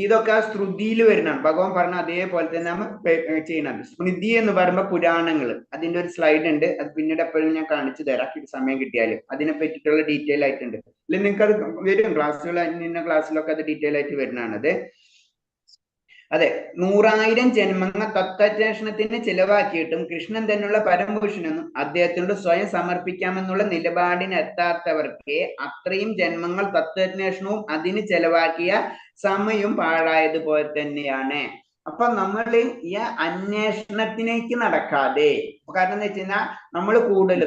ഇതൊക്കെ ശ്രുതിയിൽ വരുന്നതാണ്. ഭഗവാൻ പറഞ്ഞ അതേപോലെ തന്നെ നമ്മൾ ചെയ്യണം. സ്മൃതി എന്ന് പറയുമ്പോൾ പുരാണങ്ങൾ, അതിന്റെ ഒരു സ്ലൈഡ് ഉണ്ട്. അത് പിന്നീട് എപ്പോഴും ഞാൻ കാണിച്ചു തരാം, സമയം കിട്ടിയാലും. അതിനെ പറ്റിയിട്ടുള്ള ഡീറ്റെയിൽ ആയിട്ടുണ്ട്. അല്ലെങ്കിൽ നിങ്ങൾക്ക് അത് വരും ക്ലാസ്സുകൾ, ഇന്ന ക്ലാസ്സിലൊക്കെ അത് ഡീറ്റെയിൽ ആയിട്ട് വരുന്നതാണത്. അതെ, 100,000 ജന്മങ്ങൾ തത്വന്വേഷണത്തിന് ചിലവാക്കിയിട്ടും കൃഷ്ണൻ തന്നെയുള്ള പരമപുരുഷനെന്നും അദ്ദേഹത്തിനോട് സ്വയം സമർപ്പിക്കാമെന്നുള്ള നിലപാടിനെത്താത്തവർക്ക് അത്രയും ജന്മങ്ങൾ തത്വന്വേഷണവും അതിന് ചെലവാക്കിയ സമയവും പാഴായതുപോലെ തന്നെയാണ്. അപ്പൊ നമ്മൾ ഈ അന്വേഷണത്തിലേക്ക് നടക്കാതെ, കാരണം എന്ന് വെച്ച് കഴിഞ്ഞാൽ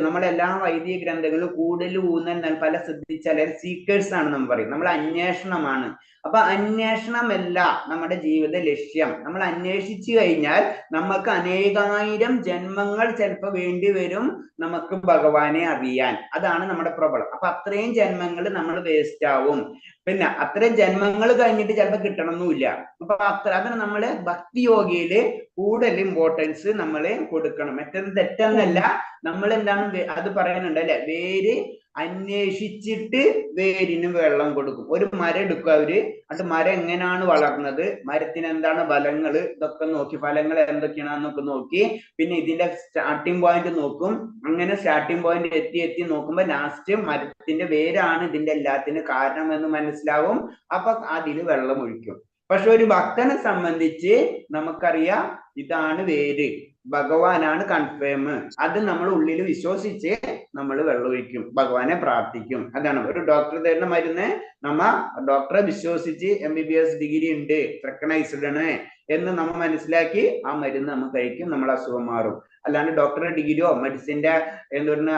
നമ്മളെല്ലാ വൈദിക ഗ്രന്ഥങ്ങളിലും കൂടുതൽ ഊന്നൽ പല ശ്രദ്ധിച്ചാൽ സീക്കേഴ്സ് ആണ് നമ്മൾ പറയും. നമ്മൾ അന്വേഷണമാണ്. അപ്പൊ അന്വേഷണമല്ല നമ്മുടെ ജീവിത ലക്ഷ്യം. നമ്മൾ അന്വേഷിച്ചു കഴിഞ്ഞാൽ നമുക്ക് അനേകായിരം ജന്മങ്ങൾ ചിലപ്പോൾ വേണ്ടി വരും നമുക്ക് ഭഗവാനെ അറിയാൻ. അതാണ് നമ്മുടെ പ്രോബ്ലം. അപ്പൊ അത്രയും ജന്മങ്ങൾ നമ്മൾ വേസ്റ്റ് ആവും. പിന്നെ അത്രയും ജന്മങ്ങൾ കഴിഞ്ഞിട്ട് ചിലപ്പോൾ കിട്ടണമെന്നില്ല. അപ്പൊ അതിന് നമ്മള് ഭക്തിയോഗിയില് കൂടുതൽ ഇമ്പോർട്ടൻസ് നമ്മൾ കൊടുക്കണം. മറ്റൊരു തെറ്റെന്നല്ല. നമ്മൾ എന്താണ് അത് പറയുന്നുണ്ട് അല്ലെ, വേര് അന്വേഷിച്ചിട്ട് വേരിന് വെള്ളം കൊടുക്കും. ഒരു മരം എടുക്കും അവര്, അത് മരം എങ്ങനെയാണ് വളർന്നത്, മരത്തിന് എന്താണ് ഫലങ്ങള്, ഇതൊക്കെ നോക്കി ഫലങ്ങൾ എന്തൊക്കെയാണെന്നൊക്കെ നോക്കി, പിന്നെ ഇതിന്റെ സ്റ്റാർട്ടിംഗ് പോയിന്റ് നോക്കും. അങ്ങനെ സ്റ്റാർട്ടിംഗ് പോയിന്റ് എത്തി നോക്കുമ്പോ ലാസ്റ്റ് മരത്തിന്റെ വേരാണ് ഇതിന്റെ എല്ലാത്തിനും കാരണം എന്ന് മനസ്സിലാവും. അപ്പൊ അതിൽ വെള്ളം ഒഴിക്കും. പക്ഷെ ഒരു ഭക്തനെ സംബന്ധിച്ച് നമുക്കറിയാം ഇതാണ് വേര്, ഭഗവാനാണ് കൺഫേം. അത് നമ്മൾ ഉള്ളിൽ വിശ്വസിച്ച് നമ്മൾ വെള്ളമൊഴിക്കും, ഭഗവാനെ പ്രാർത്ഥിക്കും. അതാണ് ഒരു ഡോക്ടർ തരുന്ന മരുന്ന് നമ്മ ഡോക്ടറെ വിശ്വസിച്ച് MBBS ഡിഗ്രി ഉണ്ട്, റെക്കഗ്നൈസ്ഡ് ആണ് എന്ന് നമ്മൾ മനസ്സിലാക്കി ആ മരുന്ന് നമ്മൾ കഴിക്കും, നമ്മൾ അസുഖം മാറും. അല്ലാണ്ട് ഡോക്ടറുടെ ഡിഗ്രിയോ മെഡിസിന്റെ എന്തുന്ന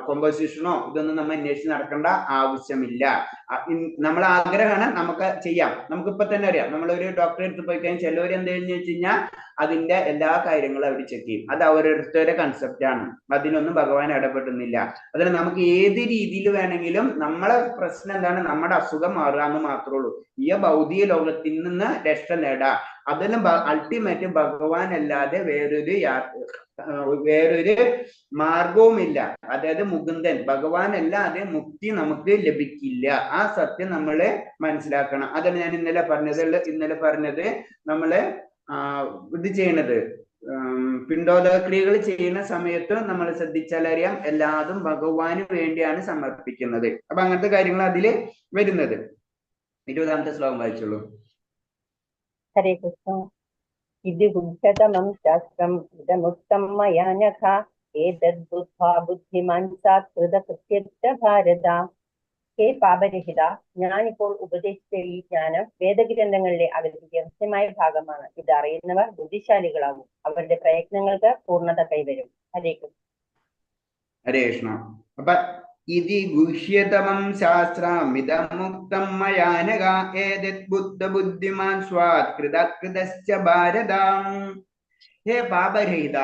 കോമ്പോസിഷനോ ഇതൊന്നും നമ്മൾ അന്വേഷിച്ച് നടക്കേണ്ട ആവശ്യമില്ല. നമ്മളെ ആഗ്രഹമാണ്, നമുക്ക് ചെയ്യാം. നമുക്കിപ്പൊ തന്നെ അറിയാം, നമ്മളൊരു ഡോക്ടറെ അടുത്ത് പോയി കഴിഞ്ഞാൽ ചിലവർ എന്താണെന്ന് വെച്ച് കഴിഞ്ഞാൽ അതിന്റെ എല്ലാ കാര്യങ്ങളും അവർ ചെക്ക് ചെയ്യും. അത് ഓരോരുത്തരുടെ കൺസെപ്റ്റ് ആണ്, അതിനൊന്നും ഭഗവാൻ ഇടപെടുന്നില്ല. അതിന് നമുക്ക് ഏത് രീതിയിൽ വേണമെങ്കിലും നമ്മളെ പ്രശ്നം എന്താണ്, നമ്മുടെ അസുഖം മാറുക എന്ന് മാത്രമേ ഉള്ളൂ. ഈ ഭൗതിക ലോകത്തിൽ നിന്ന് രക്ഷ നേടാ. അതിന് അൾട്ടിമേറ്റ് ഭഗവാൻ അല്ലാതെ വേറൊരു മാർഗവുമില്ല. അതായത് മുകുന്ദൻ ഭഗവാൻ അല്ലാതെ മുക്തി നമുക്ക് ലഭിക്കില്ല. ആ സത്യം നമ്മള് മനസ്സിലാക്കണം. അതാണ് ഞാൻ ഇന്നലെ പറഞ്ഞത്. നമ്മള് ഇത് ചെയ്യണത് പിണ്ടോദക ക്രിയകൾ ചെയ്യുന്ന സമയത്ത് നമ്മൾ ശ്രദ്ധിച്ചാൽ അറിയാം, എല്ലാതും ഭഗവാന് വേണ്ടിയാണ് സമർപ്പിക്കുന്നത്. അപ്പൊ അങ്ങനത്തെ കാര്യങ്ങൾ അതില് വരുന്നത്. 20ാമത്തെ ശ്ലോകം വായിച്ചോളൂ. ഹരേ കൃഷ്ണ. ഇത് ഗുഹ്യതമം ശാസ്ത്രം ഇദമുക്തം മയാ നഘ ഏതദ്ബുദ്ധ്വാ ബുദ്ധിമാൻ സാത്കൃതകൃത്യശ്ച ഭാരത. ഹേ പാപരഹിത, ഞാനിപ്പോൾ ഉപദേശിച്ച ഈ ജ്ഞാനം വേദഗ്രന്ഥങ്ങളിലെ അവരുടെ രഹസ്യമായ ഭാഗമാണ്. ഇത് അറിയുന്നവർ ബുദ്ധിശാലികളാകും, അവരുടെ പ്രയത്നങ്ങൾക്ക് പൂർണ്ണത കൈവരും. ഹരേ കൃഷ്ണ. ഹരേ കൃഷ്ണ. അപ്പൊ ഇതി ഗുഹ്യതമം ശാസ്ത്രം ഇദമുക്തം മയാ നഘ ഏതദ്ബുദ്ധ ബുദ്ധിമാൻ സ്വാത്കൃതകൃതശ്ച ഭാരത. ഹേ പാപരഹിത,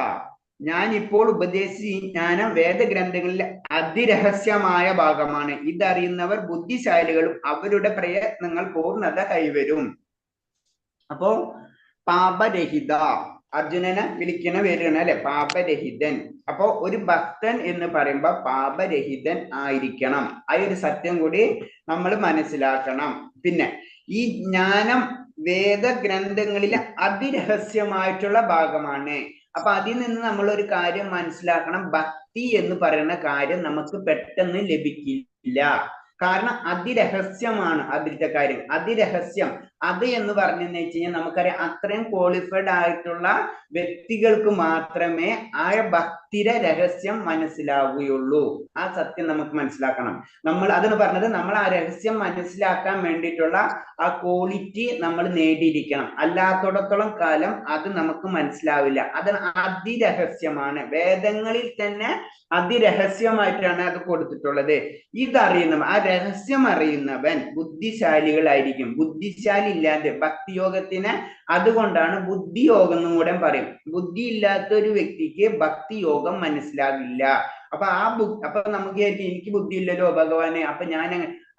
ഞാൻ ഇപ്പോൾ ഉപദേശിച്ച ജ്ഞാനം വേദഗ്രന്ഥങ്ങളിലെ അതിരഹസ്യമായ ഭാഗമാണ്. ഇതറിയുന്നവർ ബുദ്ധിശാലികളും അവരുടെ പ്രയത്നങ്ങൾ പൂർണ്ണത കൈവരും. അപ്പോ പാപരഹിത, അർജുനനെ വിളിക്കുന്ന പേരാണ് അല്ലെ, പാപരഹിതൻ. അപ്പോ ഒരു ഭക്തൻ എന്ന് പറയുമ്പോ പാപരഹിതൻ ആയിരിക്കണം. ആ ഒരു സത്യം കൂടി നമ്മൾ മനസ്സിലാക്കണം. പിന്നെ ഈ ജ്ഞാനം വേദഗ്രന്ഥങ്ങളിലെ അതിരഹസ്യമായിട്ടുള്ള ഭാഗമാണ്. അപ്പൊ അതിൽ നിന്ന് നമ്മൾ ഒരു കാര്യം മനസ്സിലാക്കണം, ഭക്തി എന്ന് പറയുന്ന കാര്യം നമുക്ക് പെട്ടെന്ന് ലഭിക്കില്ല. കാരണം അതിരഹസ്യമാണ്. അതിലത്തെ കാര്യം അതിരഹസ്യം. അത് എന്ന് പറഞ്ഞെന്ന് വെച്ച് കഴിഞ്ഞാൽ നമുക്കറിയാം, അത്രയും ക്വാളിഫൈഡ് ആയിട്ടുള്ള വ്യക്തികൾക്ക് മാത്രമേ ആ ഭക്തിയുടെ രഹസ്യം മനസ്സിലാവുകയുള്ളൂ. ആ സത്യം നമുക്ക് മനസ്സിലാക്കണം. നമ്മൾ അതിന് പറഞ്ഞത്, നമ്മൾ ആ രഹസ്യം മനസ്സിലാക്കാൻ വേണ്ടിയിട്ടുള്ള ആ ക്വാളിറ്റി നമ്മൾ നേടിയിരിക്കണം. അല്ലാത്തോടത്തോളം കാലം അത് നമുക്ക് മനസ്സിലാവില്ല. അത് അതിരഹസ്യമാണ്. വേദങ്ങളിൽ തന്നെ അതിരഹസ്യമായിട്ടാണ് അത് കൊടുത്തിട്ടുള്ളത്. ഇതറിയുന്നവൻ, ആ രഹസ്യം അറിയുന്നവൻ ബുദ്ധിശാലികളായിരിക്കും. ബുദ്ധിശാലി ഇല്ലാതെ ഭക്തിയോഗത്തിന് അതുകൊണ്ടാണ് ബുദ്ധിയോഗം എന്നും കൂടെ പറയും. ബുദ്ധി ഇല്ലാത്ത ഒരു വ്യക്തിക്ക് ഭക്തിയോഗം മനസ്സിലാകില്ല. അപ്പൊ അപ്പൊ നമുക്ക് എനിക്ക് ബുദ്ധി ഇല്ലല്ലോ ഭഗവാനെ, അപ്പൊ ഞാൻ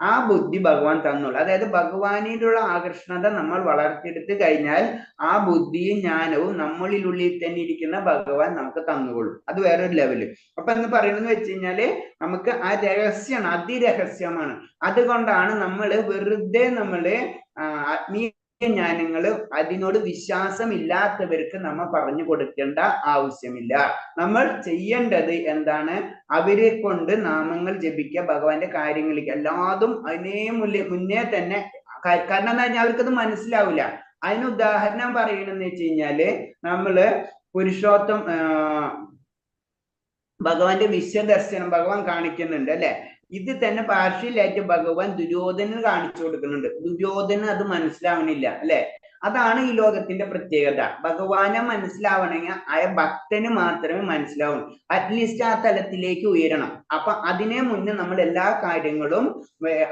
ആ ബുദ്ധി ഭഗവാൻ തന്നോളൂ. അതായത് ഭഗവാനിലുള്ള ആകർഷണത നമ്മൾ വളർത്തിയെടുത്ത് കഴിഞ്ഞാൽ ആ ബുദ്ധിയും ജ്ഞാനവും നമ്മളിലുള്ളിൽ തന്നെ ഇരിക്കുന്ന ഭഗവാൻ നമുക്ക് തന്നുകൊള്ളും. അത് വേറൊരു ലെവല്. അപ്പൊ എന്ന് പറയുന്നത് വെച്ച് കഴിഞ്ഞാല് നമുക്ക് ആ രഹസ്യമാണ്, അതിരഹസ്യമാണ്. അതുകൊണ്ടാണ് വെറുതെ ആത്മീയ ജ്ഞാനങ്ങള് അതിനോട് വിശ്വാസം ഇല്ലാത്തവർക്ക് നമ്മൾ പറഞ്ഞു കൊടുക്കേണ്ട ആവശ്യമില്ല. നമ്മൾ ചെയ്യേണ്ടത് എന്താണ്, അവരെ കൊണ്ട് നാമങ്ങൾ ജപിക്കുക, ഭഗവാന്റെ കാര്യങ്ങളിലേക്ക് എല്ലാതും അതിനേ മുന്നേ തന്നെ. കാരണം എന്താ പറഞ്ഞാൽ അവർക്കത് മനസ്സിലാവില്ല. അതിന് ഉദാഹരണം പറയണെന്ന് വെച്ച് കഴിഞ്ഞാല് നമ്മള് പുരുഷോത്തം ഭഗവാന്റെ വിശ്വദർശനം ഭഗവാൻ കാണിക്കുന്നുണ്ട് അല്ലെ. ഇത് തന്നെ പാർഷ്യലായിട്ട് ഭഗവാൻ ദുര്യോധനന് കാണിച്ചു കൊടുക്കുന്നുണ്ട്. ദുര്യോധനന് അത് മനസ്സിലാവണില്ല അല്ലെ. അതാണ് ഈ ലോകത്തിന്റെ പ്രത്യേകത. ഭഗവാനെ മനസ്സിലാവണമെങ്കിൽ ആ ഭക്തന് മാത്രമേ മനസ്സിലാവൂ. അറ്റ്ലീസ്റ്റ് ആ തലത്തിലേക്ക് ഉയരണം. അപ്പൊ അതിനെ മുന്നേ നമ്മൾ എല്ലാ കാര്യങ്ങളും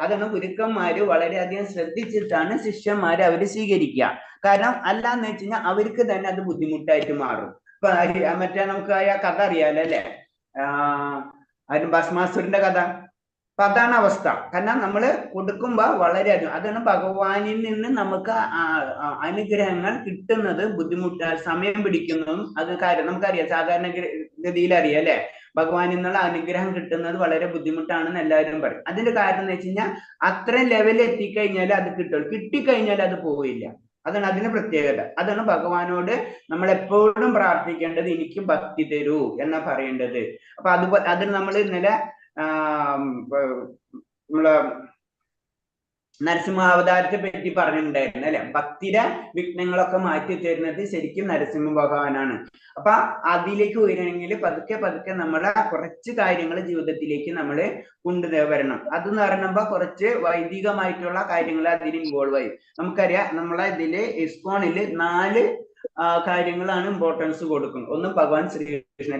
അതാണ് ഗുരുക്കന്മാര് വളരെയധികം ശ്രദ്ധിച്ചിട്ടാണ് ശിഷ്യന്മാരെ അവര് സ്വീകരിക്കുക. കാരണം അല്ലാന്ന് വെച്ച് കഴിഞ്ഞാൽ അവർക്ക് തന്നെ അത് ബുദ്ധിമുട്ടായിട്ട് മാറും. ഇപ്പൊ മറ്റേ നമുക്ക് ആ കഥ അറിയാലോ അല്ലെ, ഭസ്മാസുരന്റെ കഥ. അപ്പൊ അതാണ് അവസ്ഥ. കാരണം നമ്മൾ കൊടുക്കുമ്പോ വളരെയധികം, അതാണ് ഭഗവാനിൽ നിന്ന് നമുക്ക് അനുഗ്രഹങ്ങൾ കിട്ടുന്നത് സമയം പിടിക്കുന്നതും അത് കാര്യം നമുക്കറിയാം, സാധാരണ ഗതിയിൽ അറിയാം അല്ലെ. ഭഗവാനിൽ നിന്നുള്ള അനുഗ്രഹം കിട്ടുന്നത് വളരെ ബുദ്ധിമുട്ടാണെന്ന് എല്ലാവരും പറയും. അതിന്റെ കാരണം എന്ന് വെച്ച് കഴിഞ്ഞാൽ അത്രയും ലെവലിൽ എത്തിക്കഴിഞ്ഞാൽ അത് കിട്ടുള്ളൂ, കിട്ടിക്കഴിഞ്ഞാൽ അത് പോവില്ല. അതാണ് അതിന്റെ പ്രത്യേകത. അതാണ് ഭഗവാനോട് നമ്മൾ എപ്പോഴും പ്രാർത്ഥിക്കേണ്ടത്, എനിക്കും ഭക്തി തരൂ എന്നാ പറയേണ്ടത്. അപ്പൊ അതുപോലെ അതിന് നമ്മൾ ഇന്നലെ നമ്മള് നരസിംഹാവതാരത്തെ പറ്റി പറഞ്ഞിട്ടുണ്ടായിരുന്നു അല്ലെ. ഭക്തിയുടെ വിഘ്നങ്ങളൊക്കെ മാറ്റി തരുന്നത് ശരിക്കും നരസിംഹ ഭഗവാനാണ്. അപ്പൊ അതിലേക്ക് വരണമെങ്കിൽ പതുക്കെ പതുക്കെ നമ്മളെ കുറച്ച് കാര്യങ്ങൾ ജീവിതത്തിലേക്ക് നമ്മൾ കൊണ്ടുവരണം. അതെന്ന് പറയുമ്പോ കുറച്ച് വൈദികമായിട്ടുള്ള കാര്യങ്ങൾ അതിന് ഇൻവോൾവ് ആയി. നമുക്കറിയാം നമ്മളെ ഇതില് ഇസ്കോണില് 4 കാര്യങ്ങളാണ് ഇമ്പോർട്ടൻസ് കൊടുക്കുന്നത്. ഒന്ന് ഭഗവാൻ ശ്രീകൃഷ്ണൻ,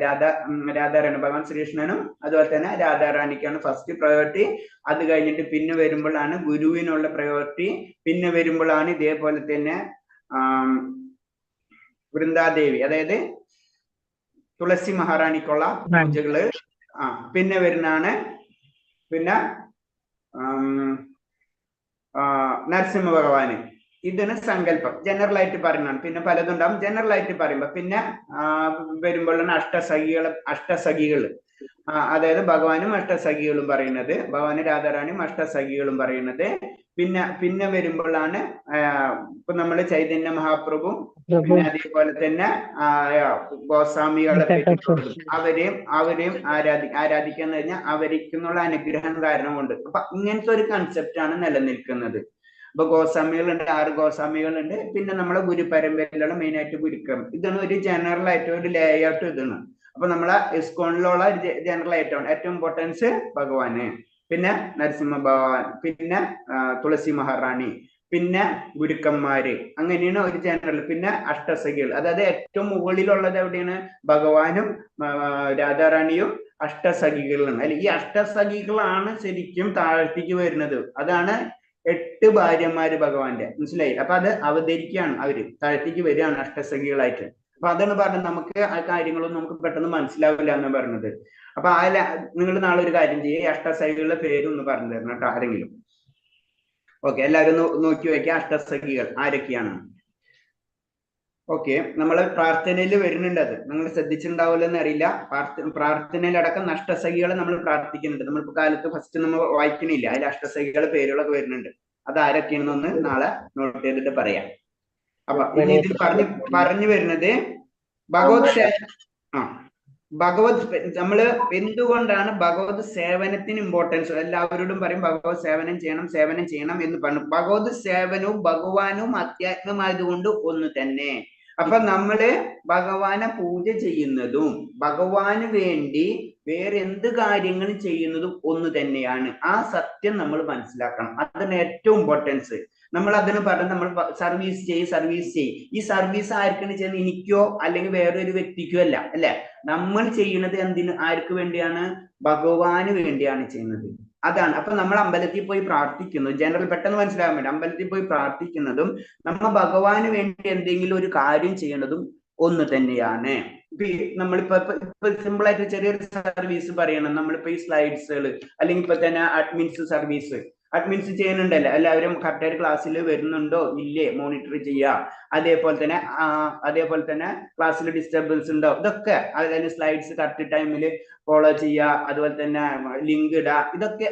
രാധാറാണി, ഭഗവാൻ ശ്രീകൃഷ്ണനും അതുപോലെ തന്നെ രാധാറാണിക്കാണ് ഫസ്റ്റ് പ്രയോറിറ്റി. അത് കഴിഞ്ഞിട്ട് പിന്നെ വരുമ്പോഴാണ് ഗുരുവിനുള്ള പ്രയോറിറ്റി. പിന്നെ വരുമ്പോഴാണ് ഇതേപോലെ തന്നെ വൃന്ദാദേവി, അതായത് തുളസി മഹാറാണിക്കുള്ള പൂജകള്. പിന്നെ വരുന്നതാണ് പിന്നെ നരസിംഹ ഭഗവാന്. ഇതിന് സങ്കല്പം ജനറൽ ആയിട്ട് പറയുന്നതാണ്. പിന്നെ പലതുണ്ടാവും ജനറൽ ആയിട്ട് പറയുമ്പോ. പിന്നെ വരുമ്പോഴാണ് അഷ്ടസഖികള്, അതായത് ഭഗവാനും അഷ്ടസഖികളും പറയുന്നത്, ഭഗവാന് രാധാറാണിയും അഷ്ടസഖികളും പറയുന്നത്. പിന്നെ വരുമ്പോഴാണ് ഇപ്പൊ നമ്മള് ചൈതന്യ മഹാപ്രഭു, പിന്നെ അതേപോലെ തന്നെ ഗോസ്വാമികളെ പറ്റി അവരെയും ആരാധിക്കാന്ന് കഴിഞ്ഞാൽ അവരിക്കുന്നുള്ള അനുഗ്രഹം കാരണം കൊണ്ട്. അപ്പൊ ഇങ്ങനത്തെ ഒരു കൺസെപ്റ്റ് ആണ് നിലനിൽക്കുന്നത്. അപ്പൊ ഗോസ്വാമികളുണ്ട്, 6 ഗോസ്വാമികളുണ്ട്. പിന്നെ നമ്മളെ ഗുരുപരമ്പരയിലുള്ള മെയിൻ ആയിട്ട് ഗുരുക്രം. ഇതാണ് ഒരു ജനറൽ ആയിട്ട് ഒരു ലേ ഔട്ട്. ഇതാണ് അപ്പൊ നമ്മളെ ഇസ്കോണിലുള്ള ജനറൽ ആയിട്ടാണ് ഏറ്റവും ഇമ്പോർട്ടൻസ് ഭഗവാന്, പിന്നെ നരസിംഹ ഭഗവാൻ, പിന്നെ തുളസി മഹാറാണി, പിന്നെ ഗുരുക്കന്മാര്, അങ്ങനെയാണ് ഒരു ജനറൽ. പിന്നെ അഷ്ടസഖികൾ, അതായത് ഏറ്റവും മുകളിലുള്ളത് എവിടെയാണ്? ഭഗവാനും രാധാറാണിയും അഷ്ടസഖികളാണ്. അല്ലെ, ഈ അഷ്ടസഖികളാണ് ശരിക്കും താഴ്ത്തിക്ക് വരുന്നത്. അതാണ് 8 ഭാര്യമാര് ഭഗവാന്റെ, മനസ്സിലായി? അപ്പൊ അത് അവതരിക്കുകയാണ്, അവര് താഴ്ത്തിക്ക് വരികയാണ് അഷ്ടസഖികളായിട്ട്. അപ്പൊ അതാണ് പറഞ്ഞത്, നമുക്ക് ആ കാര്യങ്ങളൊന്നും നമുക്ക് പെട്ടെന്ന് മനസ്സിലാവില്ല എന്ന് പറഞ്ഞത്. അപ്പൊ നിങ്ങൾ നാളെ ഒരു കാര്യം ചെയ്യുക, അഷ്ടസഖികളുടെ പേരൊന്ന് പറഞ്ഞു തരണം കേട്ടോ ആരെങ്കിലും. ഓക്കെ, എല്ലാവരും നോക്കി വയ്ക്കുക അഷ്ടസഖികൾ ആരൊക്കെയാണ്. ഓക്കെ, നമ്മളെ പ്രാർത്ഥനയിൽ വരുന്നുണ്ട്. അത് നിങ്ങൾ ശ്രദ്ധിച്ചിട്ടുണ്ടാവില്ല എന്ന് അറിയില്ല. പ്രാർത്ഥനയിലടക്കം അഷ്ടസഖികളെ നമ്മൾ പ്രാർത്ഥിക്കുന്നുണ്ട്. നമ്മളിപ്പോ കാലത്ത് ഫസ്റ്റ് നമ്മൾ വായിക്കണില്ല, അതിൽ അഷ്ടസഖികളുടെ പേരുകളൊക്കെ വരുന്നുണ്ട്. അത് ആരൊക്കെയാണെന്നൊന്ന് നാളെ നോട്ട് ചെയ്തിട്ട് പറയാം. അപ്പൊ ഇനി ഇതിൽ പറഞ്ഞു വരുന്നത് ഭഗവത് നമ്മള് എന്തുകൊണ്ടാണ് ഭഗവത് സേവനത്തിന് ഇമ്പോർട്ടൻസ്, എല്ലാവരോടും പറയും ഭഗവത് സേവനം ചെയ്യണം എന്ന് പറഞ്ഞു. ഭഗവത് സേവനവും ഭഗവാനും അധ്യാത്മമായതുകൊണ്ട് ഒന്ന് തന്നെ. അപ്പൊ നമ്മള് ഭഗവാനെ പൂജ ചെയ്യുന്നതും ഭഗവാന് വേണ്ടി വേറെ എന്ത് കാര്യങ്ങൾ ചെയ്യുന്നതും ഒന്ന് തന്നെയാണ്. ആ സത്യം നമ്മൾ മനസ്സിലാക്കണം. അതാണ് ഏറ്റവും ഇമ്പോർട്ടൻസ്. നമ്മൾ അതിന് പറഞ്ഞ് നമ്മൾ സർവീസ് ചെയ്യും. ഈ സർവീസ് ആർക്കാണ് ചെയ്യുന്നത്? എനിക്കോ അല്ലെങ്കിൽ വേറൊരു വ്യക്തിക്കോ അല്ല, അല്ലെ? നമ്മൾ ചെയ്യുന്നത് എന്തിന്, ആർക്ക് വേണ്ടിയാണ്? ഭഗവാന് വേണ്ടിയാണ് ചെയ്യുന്നത്. അതാണ്. അപ്പൊ നമ്മൾ അമ്പലത്തിൽ പോയി പ്രാർത്ഥിക്കുന്നു, ജനറൽ പെട്ടെന്ന് മനസ്സിലാകാൻ വേണ്ടി അമ്പലത്തിൽ പോയി പ്രാർത്ഥിക്കുന്നതും നമ്മൾ ഭഗവാന് വേണ്ടി എന്തെങ്കിലും ഒരു കാര്യം ചെയ്യുന്നതും ഒന്ന് തന്നെയാണ്. നമ്മളിപ്പോ സിമ്പിൾ ആയിട്ട് ചെറിയൊരു സർവീസ് പറയണം. നമ്മളിപ്പോ ഈ സ്ലൈഡ്സുകൾ അല്ലെങ്കിൽ ഇപ്പൊ തന്നെ അഡ്മിൻസ് ചെയ്യുന്നുണ്ടല്ലോ, എല്ലാവരും കറക്റ്റായിട്ട് ക്ലാസ്സിൽ വരുന്നുണ്ടോ ഇല്ലേ മോണിറ്റർ ചെയ്യുക. അതേപോലെ തന്നെ ക്ലാസ്സിൽ ഡിസ്റ്റർബൻസ് ഉണ്ടോ, ഇതൊക്കെ അതായത് സ്ലൈഡ്സ് കറക്റ്റ് ടൈമിൽ ഫോളോ ചെയ്യുക. അതുപോലെ തന്നെ ലിങ്ക് ഇടുക. ഇതൊക്കെ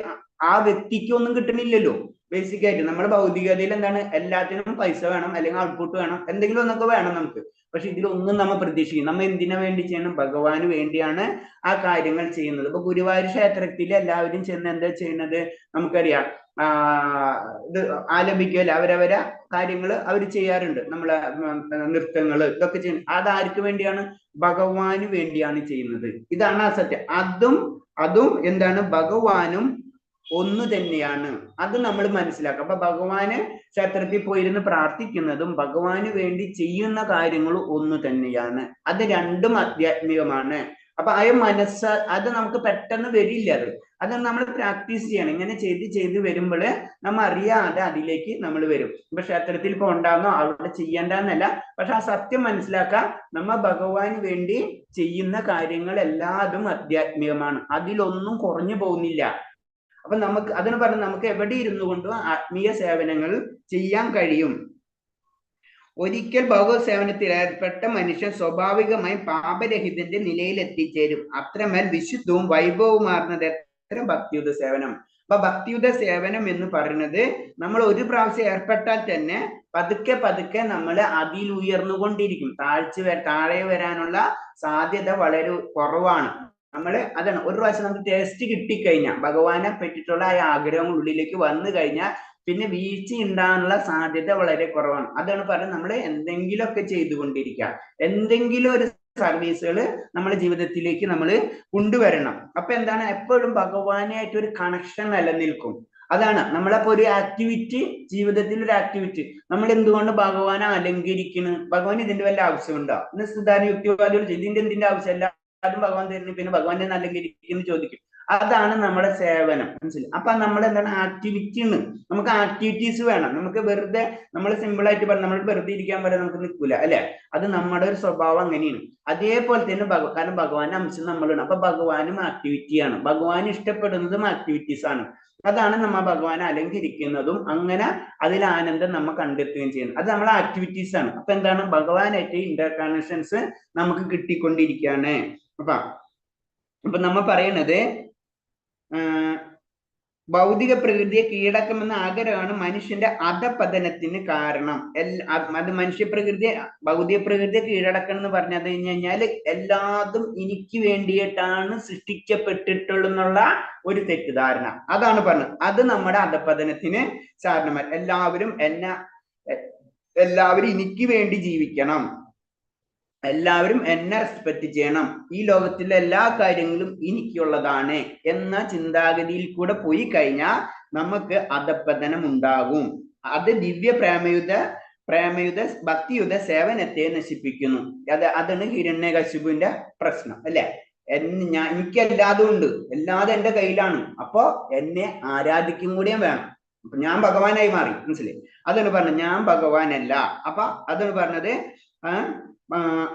ആ വ്യക്തിക്ക് ഒന്നും കിട്ടണില്ലല്ലോ. ബേസിക് ആയിട്ട് നമ്മുടെ ഭൗതികതയിൽ എന്താണ്, എല്ലാത്തിനും പൈസ വേണം, അല്ലെങ്കിൽ ഔട്ട്പുട്ട് വേണം, എന്തെങ്കിലും ഒന്നൊക്കെ വേണം നമുക്ക്. പക്ഷെ ഇതിലൊന്നും നമ്മൾ പ്രതീക്ഷിക്കും. നമ്മൾ എന്തിനു വേണ്ടി ചെയ്യണം? ഭഗവാന് വേണ്ടിയാണ് ആ കാര്യങ്ങൾ ചെയ്യുന്നത്. ഇപ്പൊ ഗുരുവായൂർ ക്ഷേത്രത്തിൽ എല്ലാവരും ചെന്ന് എന്താ ചെയ്യുന്നത് നമുക്കറിയാം. ഇത് ആലപിക്കുകയല്ല, അവരവരെ കാര്യങ്ങൾ അവർ ചെയ്യാറുണ്ട്. നമ്മളെ നൃത്തങ്ങള് ഇതൊക്കെ ചെയ്യുന്നത് അതാർക്ക് വേണ്ടിയാണ്? ഭഗവാന് വേണ്ടിയാണ് ചെയ്യുന്നത്. ഇതാണ് ആ സത്യം. അതും എന്താണ്, ഭഗവാനും ഒന്ന് തന്നെയാണ്. അത് നമ്മൾ മനസ്സിലാക്കുക. അപ്പൊ ഭഗവാന് ക്ഷേത്രത്തിൽ പോയിരുന്ന് പ്രാർത്ഥിക്കുന്നതും ഭഗവാന് വേണ്ടി ചെയ്യുന്ന കാര്യങ്ങളും ഒന്ന് തന്നെയാണ്. അത് രണ്ടും ആധ്യാത്മികമാണ്. അപ്പൊ ആ മനസ്സ് അത് നമുക്ക് പെട്ടെന്ന് വരില്ല. അത് നമ്മൾ പ്രാക്ടീസ് ചെയ്യണം. ഇങ്ങനെ ചെയ്ത് വരുമ്പോൾ നമ്മൾ അറിയാതെ അതിലേക്ക് നമ്മൾ വരും. ഇപ്പൊ ക്ഷേത്രത്തിൽ ഇപ്പൊ ഉണ്ടാകുന്നോ അവിടെ ചെയ്യേണ്ടെന്നല്ല, പക്ഷെ ആ സത്യം മനസ്സിലാക്കുക. നമ്മ ഭഗവാന് വേണ്ടി ചെയ്യുന്ന കാര്യങ്ങൾ എല്ലാതും ആധ്യാത്മികമാണ്. അതിലൊന്നും കുറഞ്ഞു പോകുന്നില്ല. അപ്പൊ അതിന് പറഞ്ഞ് നമുക്ക് എവിടെ ഇരുന്നു കൊണ്ടും ആത്മീയ സേവനങ്ങൾ ചെയ്യാൻ കഴിയും. ഒരിക്കൽ ഭഗവത് സേവനത്തിൽ ഏർപ്പെട്ട മനുഷ്യൻ സ്വാഭാവികമായും പാപരഹിതന്റെ നിലയിൽ എത്തിച്ചേരും. അത്രമേൽ വിശുദ്ധവും വൈഭവമാർന്നത് എത്ര ഭക്തിയുത സേവനം. അപ്പൊ ഭക്തിയുത സേവനം എന്ന് പറയുന്നത് നമ്മൾ ഒരു പ്രാവശ്യം ഏർപ്പെട്ടാൽ തന്നെ പതുക്കെ പതുക്കെ നമ്മൾ അതിൽ ഉയർന്നുകൊണ്ടിരിക്കും. താഴെ വരാനുള്ള സാധ്യത വളരെ കുറവാണ്. അതാണ് ഒരു പ്രാവശ്യം നമുക്ക് ടേസ്റ്റ് കിട്ടിക്കഴിഞ്ഞാൽ, ഭഗവാനെ പറ്റിയിട്ടുള്ള ആ ആഗ്രഹം ഉള്ളിലേക്ക് വന്നു കഴിഞ്ഞാൽ പിന്നെ വീഴ്ച ഉണ്ടാകാനുള്ള സാധ്യത വളരെ കുറവാണ്. അതാണ് പറയുന്നത്, നമ്മൾ എന്തെങ്കിലുമൊക്കെ ചെയ്തുകൊണ്ടിരിക്കുക, എന്തെങ്കിലും ഒരു സർവീസുകൾ നമ്മുടെ ജീവിതത്തിലേക്ക് നമ്മൾ കൊണ്ടുവരണം. അപ്പൊ എന്താണ്, എപ്പോഴും ഭഗവാനായിട്ട് ഒരു കണക്ഷൻ നിലനിൽക്കും. അതാണ് നമ്മളപ്പോ ഒരു ആക്ടിവിറ്റി, ജീവിതത്തിൽ ഒരു ആക്ടിവിറ്റി നമ്മൾ എന്തുകൊണ്ട് ഭഗവാനെ അലങ്കരിക്കുന്നു, ഭഗവാൻ ഇതിന്റെ വല്ല ആവശ്യമുണ്ടോ? ഇന്ന് സിദ്ധാരണ യുക്തിവാദികൾ എന്തിന്റെ ആവശ്യമില്ല, അതും ഭഗവാൻ തരുന്നു, പിന്നെ ഭഗവാനെ അലങ്കരിക്കുന്നു ചോദിക്കും. അതാണ് നമ്മുടെ സേവനം, മനസ്സിലായി? അപ്പൊ നമ്മൾ എന്താണ്, ആക്ടിവിറ്റി ആണ്. നമുക്ക് ആക്ടിവിറ്റീസ് വേണം. നമുക്ക് വെറുതെ നമ്മൾ സിമ്പിൾ ആയിട്ട് പറഞ്ഞു നമ്മൾ വെറുതെ ഇരിക്കാൻ വരെ നമുക്ക് നിൽക്കൂല, അല്ലെ? അത് നമ്മുടെ ഒരു സ്വഭാവം അങ്ങനെയാണ്. അതേപോലെ തന്നെ കാരണം ഭഗവാന്റെ അംശം നമ്മളാണ്. അപ്പൊ ഭഗവാനും ആക്ടിവിറ്റിയാണ്, ഭഗവാൻ ഇഷ്ടപ്പെടുന്നതും ആക്ടിവിറ്റീസ് ആണ്. അതാണ് നമ്മൾ ഭഗവാനെ അലങ്കരിക്കുന്നതും അങ്ങനെ അതിൽ ആനന്ദം നമ്മൾ കണ്ടെത്തുകയും ചെയ്യുന്നത്. അത് നമ്മളെ ആക്ടിവിറ്റീസ് ആണ്. അപ്പൊ എന്താണ്, ഭഗവാനായിട്ട് ഇന്റർ കണക്ഷൻസ് നമുക്ക് കിട്ടിക്കൊണ്ടിരിക്കുകയാണ്. അപ്പൊ നമ്മ പറയണത് ഭൗതിക പ്രകൃതിയെ കീഴടക്കമെന്ന ആഗ്രഹമാണ് മനുഷ്യന്റെ അധപതനത്തിന് കാരണം. അത് മനുഷ്യ പ്രകൃതിയെ, ഭൗതിക പ്രകൃതിയെ കീഴടക്കണം എന്ന് പറഞ്ഞത് കഴിഞ്ഞാൽ എല്ലാതും എനിക്ക് വേണ്ടിയിട്ടാണ് സൃഷ്ടിക്കപ്പെട്ടിട്ടുള്ള ഒരു തെറ്റിദ്ധാരണ. അതാണ് പറഞ്ഞത്, അത് നമ്മുടെ അധപതനത്തിന് കാരണമായി. എല്ലാവരും എനിക്ക് വേണ്ടി ജീവിക്കണം, എല്ലാവരും എന്നെ റെസ്പെക്ട് ചെയ്യണം, ഈ ലോകത്തിലെ എല്ലാ കാര്യങ്ങളും എനിക്കുള്ളതാണ് എന്ന ചിന്താഗതിയിൽ കൂടെ പോയി കഴിഞ്ഞാൽ നമുക്ക് അധപതനം ഉണ്ടാകും. അത് ദിവ്യ പ്രേമയുത ഭക്തിയുത സേവനത്തെ നശിപ്പിക്കുന്നു. അതാണ് ഹിരണ്യകശിപുവിന്റെ പ്രശ്നം, അല്ലെ? എനിക്ക് എല്ലാതും ഉണ്ട്, എല്ലാതും എന്റെ കയ്യിലാണ്, അപ്പോ എന്നെ ആരാധിക്കും കൂടിയും വേണം. അപ്പൊ ഞാൻ ഭഗവാനായി മാറി, മനസ്സിലായി? അതാണ് പറഞ്ഞത്, ഞാൻ ഭഗവാനല്ല. അപ്പൊ അതാണ് പറഞ്ഞത്,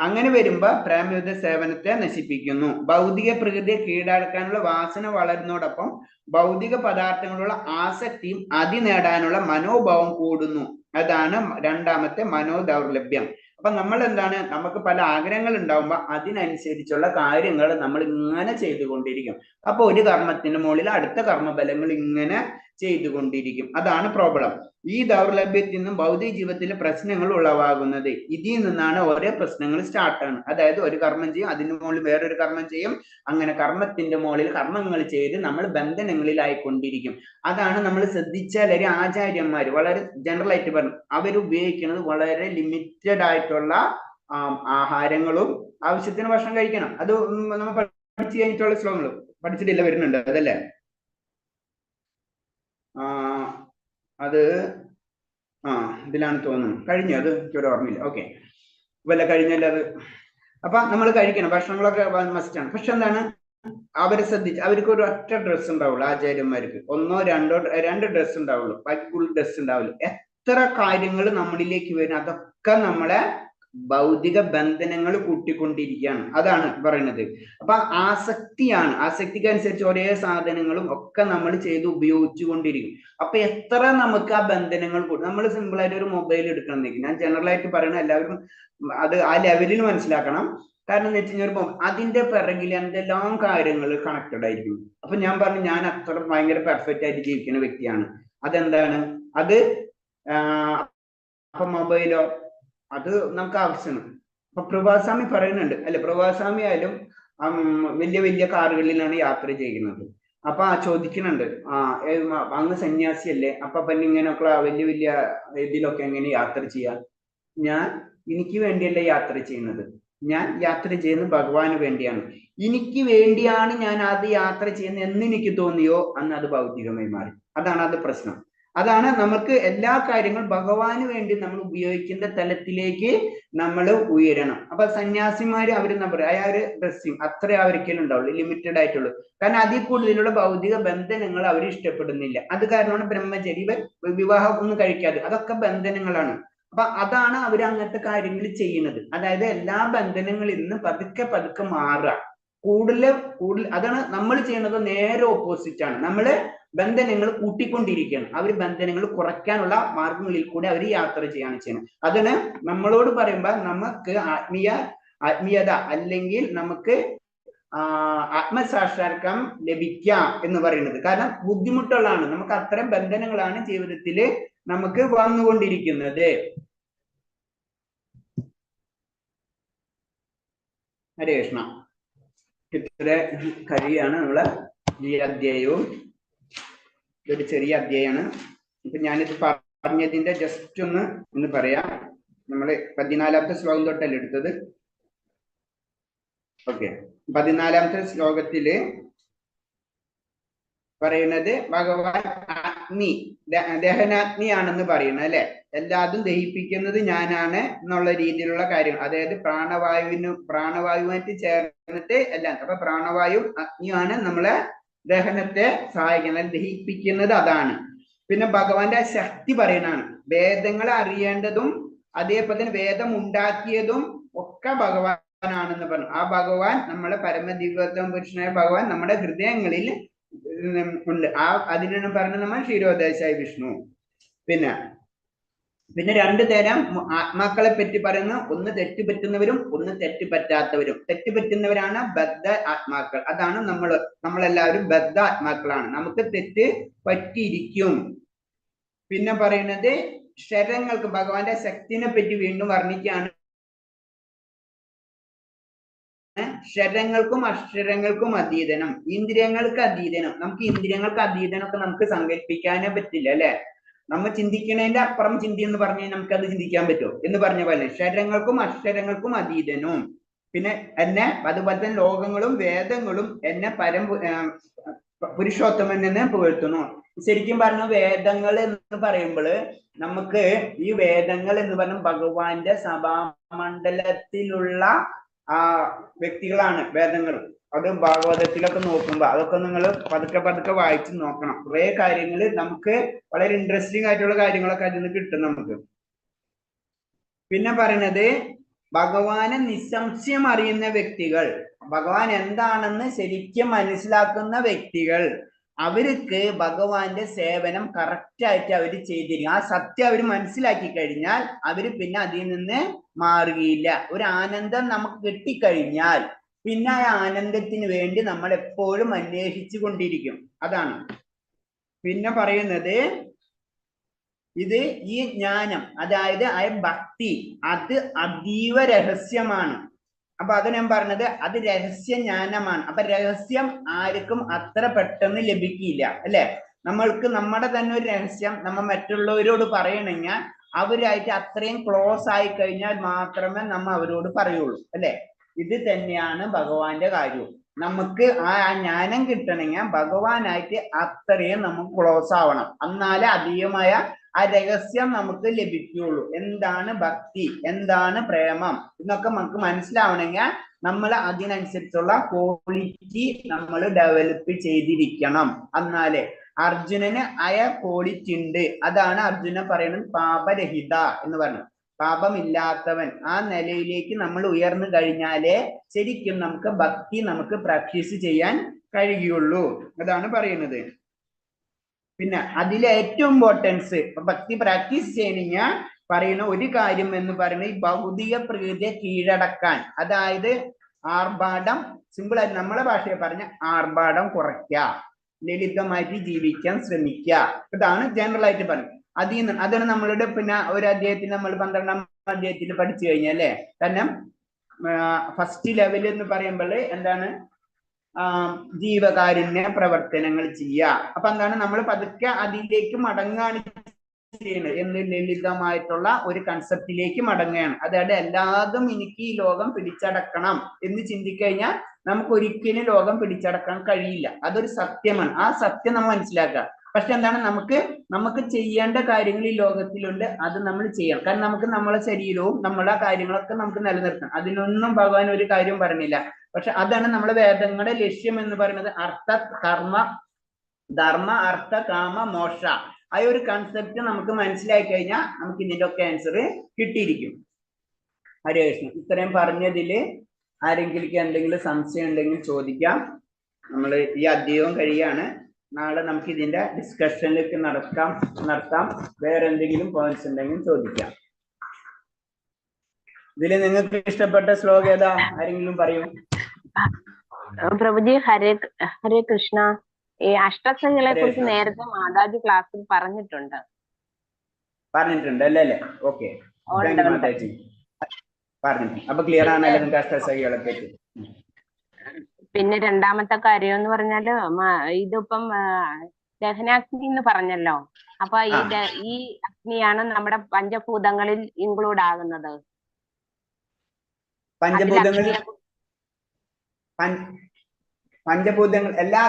അങ്ങനെ വരുമ്പോ പ്രേമയുദ്ധ സേവനത്തെ നശിപ്പിക്കുന്നു. ഭൗതിക പ്രകൃതിയെ കീഴടക്കാനുള്ള വാസന വളരുന്നതോടൊപ്പം ഭൗതിക പദാർത്ഥങ്ങളുള്ള ആസക്തിയും അതി നേടാനുള്ള മനോഭാവം കൂടുന്നു. അതാണ് രണ്ടാമത്തെ മനോദൗർലഭ്യം. അപ്പൊ നമ്മൾ എന്താണ്, നമുക്ക് പല ആഗ്രഹങ്ങൾ ഉണ്ടാവുമ്പോ അതിനനുസരിച്ചുള്ള കാര്യങ്ങൾ നമ്മൾ ഇങ്ങനെ ചെയ്തുകൊണ്ടിരിക്കും. അപ്പൊ ഒരു കർമ്മത്തിന്റെ മുകളിൽ അടുത്ത കർമ്മഫലങ്ങൾ ഇങ്ങനെ ചെയ്തുകൊണ്ടിരിക്കും. അതാണ് പ്രോബ്ലം. ഈ ദൗർലഭ്യത്തിൽ നിന്നും ഭൗതിക ജീവിതത്തിലെ പ്രശ്നങ്ങൾ ഉളവാകുന്നത്. ഇതിൽ നിന്നാണ് ഓരോ പ്രശ്നങ്ങൾ സ്റ്റാർട്ടാണ്. അതായത് ഒരു കർമ്മം ചെയ്യും, അതിന് മുകളിൽ വേറൊരു കർമ്മം ചെയ്യും, അങ്ങനെ കർമ്മത്തിന്റെ മുകളിൽ കർമ്മങ്ങൾ ചെയ്ത് നമ്മൾ ബന്ധനങ്ങളിലായിക്കൊണ്ടിരിക്കും. അതാണ് നമ്മൾ ശ്രദ്ധിച്ചാൽ ഒരു ആചാര്യന്മാർ വളരെ ജനറൽ ആയിട്ട് പറഞ്ഞു, അവരുപയോഗിക്കുന്നത് വളരെ ലിമിറ്റഡ് ആയിട്ടുള്ള ആഹാരങ്ങളും ആവശ്യത്തിന് ഭക്ഷണം കഴിക്കണം. അത് നമ്മൾ പഠിച്ചു കഴിഞ്ഞിട്ടുള്ള ശ്ലോകങ്ങൾ പഠിച്ചിട്ടില്ല, വരുന്നുണ്ട് അതല്ലേ? അത് ഇതിലാണ് തോന്നുന്നു, കഴിഞ്ഞു, അത് എനിക്കൊരു ഓർമ്മയില്ല. ഓക്കെ, വല്ല കഴിഞ്ഞല്ലോ അത്. അപ്പൊ നമ്മൾ കഴിക്കണം, ഭക്ഷണങ്ങളൊക്കെ മസ്റ്റാണ്. പക്ഷെ എന്താണ്, അവരെ ശ്രദ്ധിച്ച് അവർക്ക് ഒരു ഒറ്റ ഡ്രസ്സ് ഉണ്ടാവുള്ളൂ, ആചാര്യന്മാർക്ക് രണ്ട് ഡ്രസ്സ് ഉണ്ടാവുള്ളൂ, ബാക്കി ഫുൾ ഡ്രസ്സ് ഉണ്ടാവുള്ളൂ. എത്ര കാര്യങ്ങൾ നമ്മളിലേക്ക് വരും, അതൊക്കെ നമ്മളെ ഭൗതിക ബന്ധനങ്ങൾ കൂട്ടിക്കൊണ്ടിരിക്കുകയാണ്. അതാണ് പറയുന്നത്. അപ്പൊ ആസക്തിയാണ്, ആസക്തിക്ക് അനുസരിച്ച് ഒരേ സാധനങ്ങളും ഒക്കെ നമ്മൾ ചെയ്ത് ഉപയോഗിച്ചു കൊണ്ടിരിക്കും. അപ്പൊ എത്ര നമുക്ക് ആ ബന്ധനങ്ങൾ കൂടും. നമ്മൾ സിമ്പിൾ ആയിട്ട് ഒരു മൊബൈൽ എടുക്കണമെങ്കിൽ, ഞാൻ ജനറൽ ആയിട്ട് പറയണ, എല്ലാവരും അത് ആ ലെവലിൽ മനസ്സിലാക്കണം. കാരണം എന്ന് വെച്ച് കഴിഞ്ഞാൽ അതിന്റെ പിറകിൽ എന്തെല്ലാം കാര്യങ്ങൾ കണക്റ്റഡ് ആയിരിക്കും. അപ്പൊ ഞാൻ പറഞ്ഞു, ഞാൻ അത്ര ഭയങ്കര പെർഫെക്റ്റ് ആയിട്ട് ജീവിക്കുന്ന വ്യക്തിയാണ്. അതെന്താണ്, അത് അപ്പൊ മൊബൈലോ അത് നമുക്ക് ആവശ്യമാണ്. അപ്പൊ പ്രഭാസ്വാമി പറയുന്നുണ്ട്, അല്ലെ? പ്രഭാസ്വാമി ആയാലും വലിയ വലിയ കാറുകളിലാണ് യാത്ര ചെയ്യുന്നത്. അപ്പൊ ചോദിക്കുന്നുണ്ട്, അങ്ങ് സന്യാസിയല്ലേ, അപ്പൊ പിന്നെ ഇങ്ങനെയൊക്കെ വലിയ വലിയ ഇതിലൊക്കെ എങ്ങനെ യാത്ര ചെയ്യാം? ഞാൻ എനിക്ക് വേണ്ടിയല്ല യാത്ര ചെയ്യുന്നത്, ഞാൻ യാത്ര ചെയ്യുന്നത് ഭഗവാന് വേണ്ടിയാണ്. എനിക്ക് വേണ്ടിയാണ് ഞാൻ അത് യാത്ര ചെയ്യുന്നത് എന്ന് എനിക്ക് തോന്നിയോ അന്ന് അത് ഭൗതികമായി മാറി. അതാണ് അത് പ്രശ്നം. അതാണ് നമുക്ക് എല്ലാ കാര്യങ്ങളും ഭഗവാന് വേണ്ടി നമ്മൾ ഉപയോഗിക്കുന്ന തലത്തിലേക്ക് നമ്മൾ ഉയരണം. അപ്പൊ സന്യാസിമാര് അവരെന്താ പറയുക, ആ ഒരു ഡ്രസ്സിങ് അത്രേ അവർക്കെല്ലാം ഉണ്ടാവുള്ളൂ, ലിമിറ്റഡ് ആയിട്ടുള്ളൂ. കാരണം അതിൽ കൂടുതലുള്ള ഭൗതിക ബന്ധനങ്ങൾ അവർ ഇഷ്ടപ്പെടുന്നില്ല. അത് കാരണമാണ് ബ്രഹ്മചരി, വിവാഹം ഒന്നും കഴിക്കാതെ, അതൊക്കെ ബന്ധനങ്ങളാണ്. അപ്പൊ അതാണ് അവർ അങ്ങനത്തെ കാര്യങ്ങൾ ചെയ്യുന്നത്. അതായത് എല്ലാ ബന്ധനങ്ങളിൽ നിന്ന് പതുക്കെ പതുക്കെ മാറുക, കൂടുതൽ അതാണ് നമ്മൾ ചെയ്യുന്നത്. നേരെ ഓപ്പോസിറ്റ് ആണ്. നമ്മള് ബന്ധനങ്ങൾ കൂട്ടിക്കൊണ്ടിരിക്കുകയാണ്. അവർ ബന്ധനങ്ങൾ കുറയ്ക്കാനുള്ള മാർഗങ്ങളിൽ കൂടെ അവർ യാത്ര ചെയ്യാണ് ചെയ്യുന്നത്. അതിന് നമ്മളോട് പറയുമ്പോൾ നമുക്ക് ആത്മീയത അല്ലെങ്കിൽ നമുക്ക് ആത്മസാക്ഷാത്കാരം ലഭിക്കാം എന്ന് പറയുന്നത്. കാരണം ബുദ്ധിമുട്ടുകളാണ്, നമുക്ക് അത്തരം ബന്ധനങ്ങളാണ് ജീവിതത്തിൽ നമുക്ക് വന്നുകൊണ്ടിരിക്കുന്നത്. ഹരേ കൃഷ്ണ. ഇത്ര കഴിയാണ് നമ്മളെ ഈ അധ്യായവും. ഇതൊരു ചെറിയ അധ്യായമാണ്. ഇപ്പൊ ഞാനിത് പറഞ്ഞതിന്റെ ജസ്റ്റ് ഒന്ന് പറയാം. നമ്മള് 14ാമത്തെ ശ്ലോകം തൊട്ടല്ലേ എടുത്തത്. ഓക്കെ, 14ാമത്തെ ശ്ലോകത്തില് പറയുന്നത് ഭഗവാൻ അഗ്നി ദഹനാഗ്നിയാണെന്ന് പറയുന്നത് അല്ലെ. എല്ലാതും ദഹിപ്പിക്കുന്നത് ഞാനാണ് എന്നുള്ള രീതിയിലുള്ള കാര്യങ്ങൾ. അതായത് പ്രാണവായുവായിട്ട് ചേർന്നിട്ട് എല്ലാം. അപ്പൊ പ്രാണവായു അഗ്നിയാണ് നമ്മളെ ദഹനത്തെ സഹായിക്കുന്നത്, ദഹിപ്പിക്കുന്നത് അതാണ്. പിന്നെ ഭഗവാന്റെ ശക്തി പറയുന്നതാണ്. വേദങ്ങളെ അറിയേണ്ടതും അതേപോലെ തന്നെ വേദം ഉണ്ടാക്കിയതും ഒക്കെ ഭഗവാനാണെന്ന് പറഞ്ഞു. ആ ഭഗവാൻ നമ്മളെ പരമദിവ്യോത്തമ പുരുഷനായ ഭഗവാൻ നമ്മുടെ ഹൃദയങ്ങളിൽ ഉണ്ട്. അതിനാണ് പറഞ്ഞത് നമ്മൾ ക്ഷീരോദേശായ വിഷ്ണു. പിന്നെ രണ്ടു തരം ആത്മാക്കളെ പറ്റി പറയുന്നു. ഒന്ന് തെറ്റുപറ്റുന്നവരും ഒന്ന് തെറ്റുപറ്റാത്തവരും. തെറ്റുപറ്റുന്നവരാണ് ബദ്ധ ആത്മാക്കൾ. അതാണ് നമ്മളെല്ലാവരും ബദ്ധ ആത്മാക്കളാണ്. നമുക്ക് തെറ്റ് പറ്റിയിരിക്കും. പിന്നെ പറയുന്നത് ശരങ്ങൾക്ക് ഭഗവാന്റെ ശക്തിനെ പറ്റി വീണ്ടും വർണ്ണിക്കുകയാണ്. ശരങ്ങൾക്കും അക്ഷരങ്ങൾക്കും അതീതനം, ഇന്ദ്രിയങ്ങൾക്ക് അതീതനം. നമുക്ക് ഇന്ദ്രിയങ്ങൾക്ക് അതീതനമൊക്കെ നമുക്ക് സങ്കല്പിക്കാനേ പറ്റില്ല അല്ലെ. നമ്മൾ ചിന്തിക്കുന്നതിന്റെ അപ്പുറം ചിന്തി എന്ന് പറഞ്ഞാൽ നമുക്ക് അത് ചിന്തിക്കാൻ പറ്റുമോ എന്ന് പറഞ്ഞ പോലെ ശരങ്ങൾക്കും അക്ഷരങ്ങൾക്കും അതീതനും. പിന്നെ എന്നെ അതുപോലെ തന്നെ ലോകങ്ങളും വേദങ്ങളും എന്നെ പുരുഷോത്തമൻ എന്ന് പുകഴ്ത്തുന്നു. ശരിക്കും പറഞ്ഞ വേദങ്ങൾ എന്ന് പറയുമ്പോൾ നമുക്ക് ഈ വേദങ്ങൾ എന്ന് പറഞ്ഞ ഭഗവാന്റെ സഭാമണ്ഡലത്തിലുള്ള വ്യക്തികളാണ് വേദങ്ങൾ. അത് ഭാഗവതത്തിലൊക്കെ നോക്കുമ്പോൾ അതൊക്കെ നിങ്ങൾ പതുക്കെ വായിച്ച് നോക്കണം. കുറെ കാര്യങ്ങൾ നമുക്ക് വളരെ ഇൻട്രസ്റ്റിംഗ് ആയിട്ടുള്ള കാര്യങ്ങളൊക്കെ അതിൽ നിന്ന് കിട്ടും നമുക്ക്. പിന്നെ പറയുന്നത് ഭഗവാനെ നിസ്സംശയം അറിയുന്ന വ്യക്തികൾ, ഭഗവാൻ എന്താണെന്ന് ശരിക്കും മനസ്സിലാക്കുന്ന വ്യക്തികൾ, അവർക്ക് ഭഗവാന്റെ സേവനം കറക്റ്റായിട്ട് അവർ ചെയ്തിരിക്കും. ആ സത്യം അവർ മനസ്സിലാക്കി കഴിഞ്ഞാൽ അവര് പിന്നെ അതിൽ നിന്ന് മാറുകയില്ല. ഒരു ആനന്ദം നമുക്ക് കിട്ടിക്കഴിഞ്ഞാൽ പിന്നെ ആ ആനന്ദത്തിന് വേണ്ടി നമ്മൾ എപ്പോഴും അന്വേഷിച്ചു കൊണ്ടിരിക്കും. അതാണ് പിന്നെ പറയുന്നത്. ഇത് ഈ ജ്ഞാനം, അതായത് ആ ഭക്തി, അത് അതീവ രഹസ്യമാണ്. അപ്പൊ അത് ഞാൻ പറഞ്ഞത് അത് രഹസ്യ ജ്ഞാനമാണ്. അപ്പൊ രഹസ്യം ആർക്കും അത്ര പെട്ടെന്ന് ലഭിക്കില്ല അല്ലെ. നമ്മൾക്ക് നമ്മുടെ തന്നെ ഒരു രഹസ്യം നമ്മൾ മറ്റുള്ളവരോട് പറയണമെങ്കിൽ അവരായിട്ട് അത്രയും ക്ലോസ് ആയി കഴിഞ്ഞാൽ മാത്രമേ നമ്മൾ അവരോട് പറയുള്ളൂ അല്ലെ. ഇത് തന്നെയാണ് ഭഗവാന്റെ കാര്യവും. നമുക്ക് ആ ജ്ഞാനം കിട്ടണമെങ്കിൽ ഭഗവാനായിട്ട് അത്രയും നമുക്ക് ക്ലോസ് ആവണം. എന്നാലേ അധികമായ ആ രഹസ്യം നമുക്ക് ലഭിക്കുകയുള്ളൂ. എന്താണ് ഭക്തി, എന്താണ് പ്രേമം എന്നൊക്കെ നമുക്ക് മനസ്സിലാവണമെങ്കിൽ നമ്മൾ അതിനനുസരിച്ചുള്ള ക്വാളിറ്റി നമ്മൾ ഡെവലപ്പ് ചെയ്തിരിക്കണം. എന്നാലേ അർജുനന് ആയ ക്വാളിറ്റി ഉണ്ട്. അതാണ് അർജുന പറയുന്നത് പാപരഹിത എന്ന് പറഞ്ഞത്. പാപമില്ലാത്തവൻ ആ നിലയിലേക്ക് നമ്മൾ ഉയർന്നു കഴിഞ്ഞാലേ ശരിക്കും നമുക്ക് ഭക്തി നമുക്ക് പ്രാക്ടീസ് ചെയ്യാൻ കഴിയുള്ളൂ. അതാണ് പറയുന്നത്. പിന്നെ അതിലെ ഏറ്റവും ഇമ്പോർട്ടൻസ് ഭക്തി പ്രാക്ടീസ് ചെയ്യണമെങ്കിൽ പറയുന്ന ഒരു കാര്യം എന്ന് പറയുന്നത് ഈ ഭൗതിക പ്രകൃതിയെ കീഴടക്കാൻ, അതായത് ആർഭാടം, സിമ്പിൾ ആയിട്ട് നമ്മളെ ഭാഷയെ പറഞ്ഞ ആർഭാടം കുറയ്ക്കുക, ലളിതമായിട്ട് ജീവിക്കാൻ ശ്രമിക്കുക. ഇതാണ് ജനറൽ ആയിട്ട് പറയുന്നത്. അതാണ് നമ്മളുടെ പിന്നെ ഒരു അധ്യായത്തിൽ നമ്മൾ 12ാം അധ്യായത്തിൽ പഠിച്ചു കഴിഞ്ഞാൽ അല്ലെ. കാരണം ഫസ്റ്റ് ലെവൽ എന്ന് പറയുമ്പോൾ എന്താണ് ജീവകാരുണ്യ പ്രവർത്തനങ്ങൾ ചെയ്യുക. അപ്പൊ എന്താണ് നമ്മൾ പതുക്കെ അതിലേക്ക് മടങ്ങാണ് ചെയ്യുന്നത്. എന്ന് ലളിതമായിട്ടുള്ള ഒരു കൺസെപ്റ്റിലേക്ക് മടങ്ങുകയാണ്. അതായത് എല്ലാതും എനിക്ക് ഈ ലോകം പിടിച്ചടക്കണം എന്ന് ചിന്തിക്കഴിഞ്ഞാൽ നമുക്ക് ഒരിക്കലും ലോകം പിടിച്ചടക്കാൻ കഴിയില്ല. അതൊരു സത്യമാണ്. ആ സത്യം നമ്മൾ മനസ്സിലാക്കുക. പക്ഷെ എന്താണ് നമുക്ക് ചെയ്യേണ്ട കാര്യങ്ങൾ ഈ ലോകത്തിലുണ്ട്, അത് നമ്മൾ ചെയ്യണം. കാരണം നമുക്ക് നമ്മളെ ശരീരവും നമ്മളെ കാര്യങ്ങളൊക്കെ നമുക്ക് നിലനിർത്തണം. അതിനൊന്നും ഭഗവാൻ ഒരു കാര്യം പറഞ്ഞില്ല. പക്ഷെ അതാണ് നമ്മളെ വേദങ്ങളുടെ ലക്ഷ്യം എന്ന് പറയുന്നത്. ധർമ്മ അർത്ഥ കാമ മോക്ഷ. ആ ഒരു കൺസെപ്റ്റ് നമുക്ക് മനസ്സിലാക്കി കഴിഞ്ഞാൽ നമുക്ക് ഇതിന്റെ ഒക്കെ ആൻസർ കിട്ടിയിരിക്കും. ഹരേ കൃഷ്ണ. ഇത്രയും പറഞ്ഞതില് ആരെങ്കിലും എന്തെങ്കിലും സംശയം ഉണ്ടെങ്കിൽ ചോദിക്കാം. നമ്മൾ ഈ അധ്യായം കഴിയാണ്. നാളെ നമുക്ക് ഇതിന്റെ ഡിസ്കഷനിലേക്ക് നടത്താം. വേറെ എന്തെങ്കിലും പോയിന്റ്സ് ഉണ്ടെങ്കിൽ ചോദിക്കാം. ഇതിൽ നിങ്ങൾക്ക് ഇഷ്ടപ്പെട്ട ശ്ലോകം ഏതാ? ആരെങ്കിലും പറയൂ. പ്രഭുജി, ഹരേ കൃഷ്ണ. ഈ അഷ്ടസഖികളെ കുറിച്ച് നേരത്തെ മാതാജി ക്ലാസ്സിൽ പറഞ്ഞിട്ടുണ്ട് അല്ലേ? ഓക്കെ, മാതാജി പറഞ്ഞു. അപ്പൊ ക്ലിയർ ആണല്ലോ നിങ്ങൾക്ക് അഷ്ടസഖികളെ പറ്റി. പിന്നെ രണ്ടാമത്തെ കാര്യം എന്ന് പറഞ്ഞാല് ഇതിപ്പം ദഹനാഗ്നി എന്ന് പറഞ്ഞല്ലോ. അപ്പൊ ഈ അഗ്നിയാണ് നമ്മുടെ പഞ്ചഭൂതങ്ങളിൽ ഇൻക്ലൂഡ് ആകുന്നത്. പഞ്ചഭൂതങ്ങൾ എല്ലാ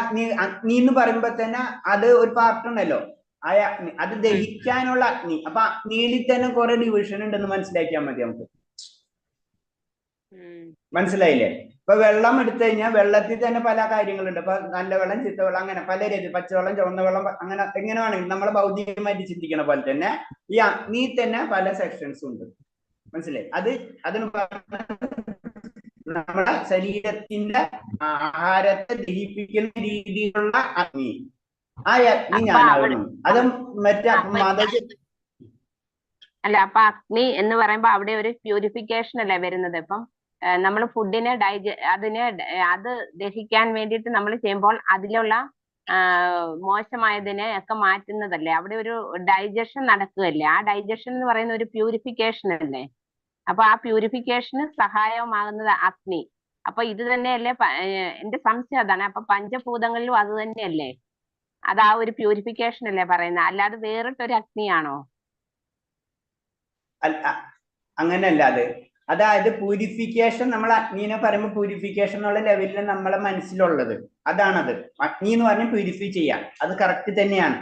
അഗ്നി എന്ന് പറയുമ്പോ തന്നെ അത് ഒരു പാർട്ട് ഉണ്ടല്ലോ, ആ അഗ്നി. അത് ദഹിക്കാനുള്ള അഗ്നി. അപ്പൊ അഗ്നിയിൽ തന്നെ കുറെ ഡിവിഷൻ ഉണ്ടെന്ന് മനസ്സിലാക്കിയാൽ മതി നമുക്ക്. മനസ്സിലായില്ലേ? ഇപ്പൊ വെള്ളം എടുത്തു കഴിഞ്ഞാൽ വെള്ളത്തിൽ തന്നെ പല കാര്യങ്ങളുണ്ട്. ഇപ്പൊ നല്ല വെള്ളം, ചീത്ത വെള്ളം, അങ്ങനെ പല രീതി, പച്ചവെള്ളം, ചുവന്ന വെള്ളം, അങ്ങനെ എങ്ങനെ വേണമെങ്കിൽ നമ്മളെ ഭൗതികമായിട്ട് ചിന്തിക്കണ പോലെ തന്നെ ഈ അഗ്നി തന്നെ പല സെക്ഷൻസ് ഉണ്ട്. മനസ്സിലായി? അതിന് നമ്മുടെ ശരീരത്തിന്റെ ആഹാരത്തെ ദഹിപ്പിക്കുന്ന രീതിയിലുള്ള അഗ്നി. ആ അഗ്നി ഞാനാകുന്നു. അത് മറ്റേ മാതാജി അല്ല, അപ്പൊ അഗ്നി എന്ന് പറയുമ്പോ അവിടെ ഒരു പ്യൂരിഫിക്കേഷൻ അല്ലേ വരുന്നത്. ഇപ്പം നമ്മൾ ഫുഡിനെ അത് ദഹിക്കാൻ വേണ്ടിയിട്ട് നമ്മൾ ചെയ്യുമ്പോൾ അതിലുള്ള മോശമായതിനെ ഒക്കെ മാറ്റുന്നതല്ലേ. അവിടെ ഒരു ഡൈജഷൻ നടക്കുകയല്ലേ. ആ ഡൈജഷൻ എന്ന് പറയുന്ന ഒരു പ്യൂരിഫിക്കേഷൻ അല്ലേ. അപ്പൊ ആ പ്യൂരിഫിക്കേഷന് സഹായമാകുന്നത് അഗ്നി. അപ്പൊ ഇത് തന്നെയല്ലേ എന്റെ സംശയം അതാണ്. അപ്പൊ പഞ്ചഭൂതങ്ങളിലും അത് തന്നെയല്ലേ. അത് ആ ഒരു പ്യൂരിഫിക്കേഷൻ അല്ലേ പറയുന്നത്, അല്ലാതെ വേറിട്ടൊരു അഗ്നിയാണോ? അങ്ങനെയല്ല. അതായത് പ്യൂരിഫിക്കേഷൻ, നമ്മൾ അഗ്നിനെ പറയുമ്പോൾ പ്യൂരിഫിക്കേഷൻ എന്നുള്ള ലെവലിൽ നമ്മളെ മനസ്സിലുള്ളത് അതാണത്. അഗ്നി എന്ന് പറഞ്ഞാൽ പ്യൂരിഫൈ ചെയ്യാം, അത് കറക്റ്റ് തന്നെയാണ്.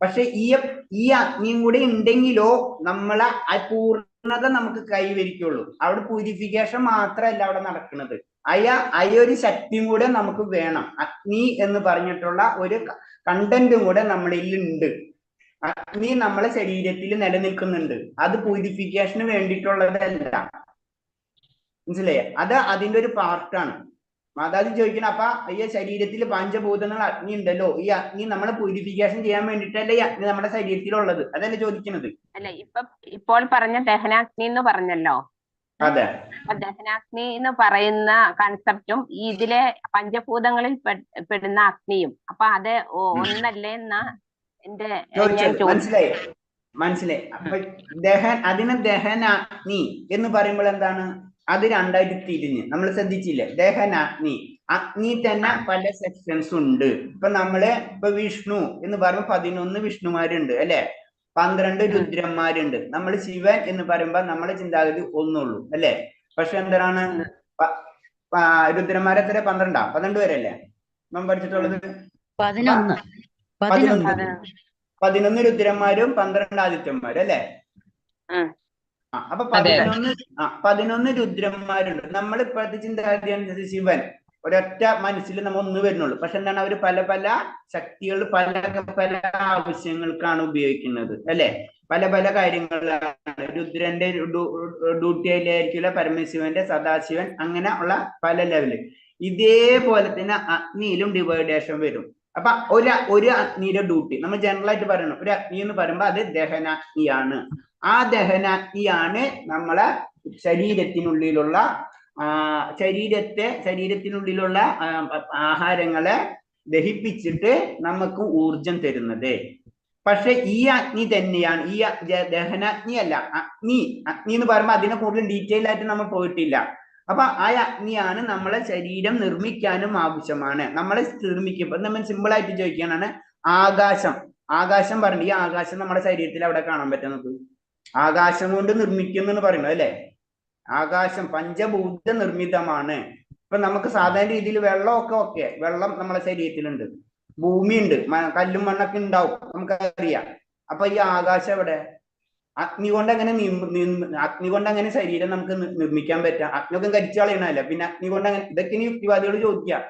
പക്ഷെ ഈ അഗ്നിയും കൂടെ ഉണ്ടെങ്കിലോ നമ്മളെ പൂർണ്ണത നമുക്ക് കൈവരിക്കുള്ളൂ. അവിടെ പ്യൂരിഫിക്കേഷൻ മാത്രമല്ല അവിടെ നടക്കുന്നത്. ഒരു ശക്തിയും കൂടെ നമുക്ക് വേണം. അഗ്നി എന്ന് പറഞ്ഞിട്ടുള്ള ഒരു കണ്ടന്റും കൂടെ നമ്മളിൽ ഉണ്ട്. അഗ്നി നമ്മളെ ശരീരത്തിൽ നിലനിൽക്കുന്നുണ്ട്. അത് പ്യൂരിഫിക്കേഷന് വേണ്ടിയിട്ടുള്ളതല്ല. മനസ്സിലായേ? അത് അതിന്റെ ഒരു പാർട്ടാണ്. മാതാജി ചോദിക്കണം, അപ്പൊ ഈ ശരീരത്തിൽ പഞ്ചഭൂതങ്ങൾ അഗ്നി ഉണ്ടല്ലോ, ഈ അഗ്നി നമ്മളെ പ്യൂരിഫിക്കേഷൻ ചെയ്യാൻ വേണ്ടിട്ടല്ലേ ഈ അഗ്നി നമ്മുടെ ശരീരത്തിലുള്ളത്? അതല്ലേ ചോദിക്കുന്നത്? അല്ല, ഇപ്പോൾ പറഞ്ഞ ദഹനാഗ്നി എന്ന് പറഞ്ഞല്ലോ. അതെ, ദഹനാഗ്നി എന്ന് പറയുന്ന കൺസെപ്റ്റും ഇതിലെ പഞ്ചഭൂതങ്ങളിൽ പെടുന്ന അഗ്നിയും അപ്പൊ അത് ഒന്നല്ലേ എന്നാ എന്റെ മനസ്സിലായി. അപ്പൊ അതിന് ദഹനാഗ്നി എന്ന് പറയുമ്പോൾ എന്താണ്? അത് രണ്ടായിട്ട് തിരിഞ്ഞ് നമ്മൾ ശ്രദ്ധിച്ചില്ലേ? ദഹനാഗ്നി, അഗ്നി തന്നെ പല സെക്ഷൻസ് ഉണ്ട്. ഇപ്പൊ വിഷ്ണു എന്ന് പറയുമ്പോൾ 11 വിഷ്ണുമാരുണ്ട് അല്ലെ, 12 രുദ്രന്മാരുണ്ട്. നമ്മൾ ശിവൻ എന്ന് പറയുമ്പോ നമ്മളെ ചിന്താഗതി ഒന്നുള്ളൂ അല്ലെ. പക്ഷെ എന്താണ് രുദ്രന്മാരെ എത്ര? 12 പേരല്ലേ നമ്മൾ പഠിച്ചിട്ടുള്ളത്? 11 രുദ്രന്മാരും 12 ആദിത്യന്മാരും അല്ലെ. അപ്പൊ 11 രുദ്രന്മാരുണ്ട്. നമ്മൾ ഇപ്പോഴത്തെ ചിന്താഗതി അനുസരിച്ച് ശിവൻ ഒരൊറ്റ മനസ്സിൽ നമ്മൾ ഒന്ന് വരുന്നുള്ളൂ. പക്ഷെ എന്താണ്, അവര് പല പല ശക്തികൾ പല പല ആവശ്യങ്ങൾക്കാണ് ഉപയോഗിക്കുന്നത് അല്ലെ. പല പല കാര്യങ്ങളിലാണ്. രുദ്രന്റെ ഡ്യൂട്ടി ആയിരിക്കില്ല, പരമശിവന്റെ, സദാശിവൻ, അങ്ങനെ ഉള്ള പല ലെവല്. ഇതേപോലെ തന്നെ അഗ്നിയിലും ഡിവൈഡേഷൻ വരും. അപ്പൊ ഒരു അഗ്നിയുടെ ഡ്യൂട്ടി നമ്മൾ ജനറൽ ആയിട്ട് പറയണം. ഒരു അഗ്നി എന്ന് പറയുമ്പോൾ അത് ദഹനാഗ്നിയാണ്. ആ ദഹനാഗ്നിയാണ് നമ്മളെ ശരീരത്തിനുള്ളിലുള്ള ആഹാരങ്ങളെ ദഹിപ്പിച്ചിട്ട് നമുക്ക് ഊർജം തരുന്നത്. പക്ഷെ ഈ അഗ്നി തന്നെയാണ്, ഈ ദഹനാഗ്നി അല്ല, അഗ്നി എന്ന് പറയുമ്പോൾ അതിനെ കൂടുതൽ ഡീറ്റെയിൽ ആയിട്ട് നമ്മൾ പോയിട്ടില്ല. അപ്പൊ ആ അഗ്നിയാണ് നമ്മളെ ശരീരം നിർമ്മിക്കാനും ആവശ്യമാണ്. നമ്മളെ നിർമ്മിക്കുമ്പോൾ നമ്മൾ സിമ്പിൾ ആയിട്ട് ചോദിക്കാനാണ് ആകാശം പറഞ്ഞു. ഈ ആകാശം നമ്മുടെ ശരീരത്തിൽ അവിടെ കാണാൻ പറ്റും നമുക്ക്. ആകാശം കൊണ്ട് നിർമ്മിക്കുന്നു എന്ന് പറയുന്നത് അല്ലെ. ആകാശം പഞ്ചഭൂത നിർമ്മിതമാണ്. ഇപ്പൊ നമുക്ക് സാധാരണ രീതിയിൽ വെള്ളമൊക്കെ വെള്ളം നമ്മളെ ശരീരത്തിലുണ്ട്, ഭൂമിയുണ്ട്, കല്ലും മണ്ണൊക്കെ ഉണ്ടാവും, നമുക്കറിയാം. അപ്പൊ ഈ ആകാശം എവിടെ? അഗ്നി കൊണ്ട് അങ്ങനെ ശരീരം നമുക്ക് നിർമ്മിക്കാൻ പറ്റാം? അഗ്നിയൊക്കെ കരിച്ചു കളയണല്ല, പിന്നെ അഗ്നി കൊണ്ട് അങ്ങനെ? ഇതൊക്കെ ഇനി യുക്തിവാദികൾ ചോദിക്കാം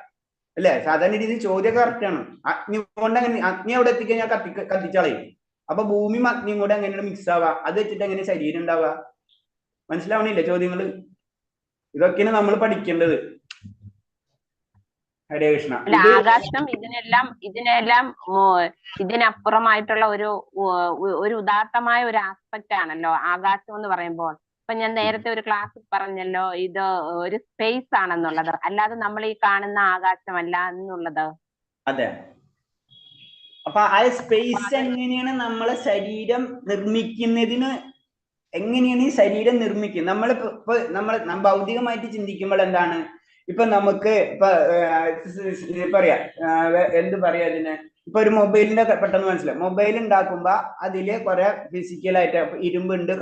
അല്ലെ. സാധാരണ രീതിയിൽ ചോദ്യം കറക്റ്റ് ആണ്. അഗ്നി എവിടെ എത്തിക്കഴിഞ്ഞാൽ കത്തിച്ചളയും. അപ്പൊ ഭൂമിയും അഗ്നിയും കൂടെ എങ്ങനെയാണ് മിക്സ് ആവുക? അത് വെച്ചിട്ട് എങ്ങനെ ശരീരം ഉണ്ടാവുക? മനസ്സിലാവണില്ലേ ചോദ്യങ്ങള്? ഇതൊക്കെയാണ് നമ്മൾ പഠിക്കേണ്ടത്. ഹരേ കൃഷ്ണ. അല്ല, ആകാശം ഇതിനെല്ലാം ഇതിനപ്പുറമായിട്ടുള്ള ഒരു ഉദാത്തമായ ഒരു ആസ്പെക്ട് ആണല്ലോ ആകാശം എന്ന് പറയുമ്പോൾ. ഇപ്പൊ ഞാൻ നേരത്തെ ഒരു ക്ലാസ്സിൽ പറഞ്ഞല്ലോ, ഇത് ഒരു സ്പേസ് ആണെന്നുള്ളത്, അല്ലാതെ നമ്മൾ ഈ കാണുന്ന ആകാശമല്ല എന്നുള്ളത്. അതെ. അപ്പൊ ആ സ്പേസ് എങ്ങനെയാണ് നമ്മളെ ശരീരം നിർമ്മിക്കുന്നതിന്, എങ്ങനെയാണ് ഈ ശരീരം നിർമ്മിക്കുന്നത്? നമ്മൾ ഭൗതികമായിട്ട് ചിന്തിക്കുമ്പോൾ എന്താണ്, ഇപ്പൊ നമുക്ക് പറയാ എന്ത് പറയാ അതിന്, ഇപ്പൊ ഒരു മൊബൈലിന്റെ പെട്ടെന്ന് മനസ്സിലായി. മൊബൈൽ ഉണ്ടാക്കുമ്പോ അതില് കുറെ ഫിസിക്കലായിട്ട് ഇരുമ്പുണ്ട്,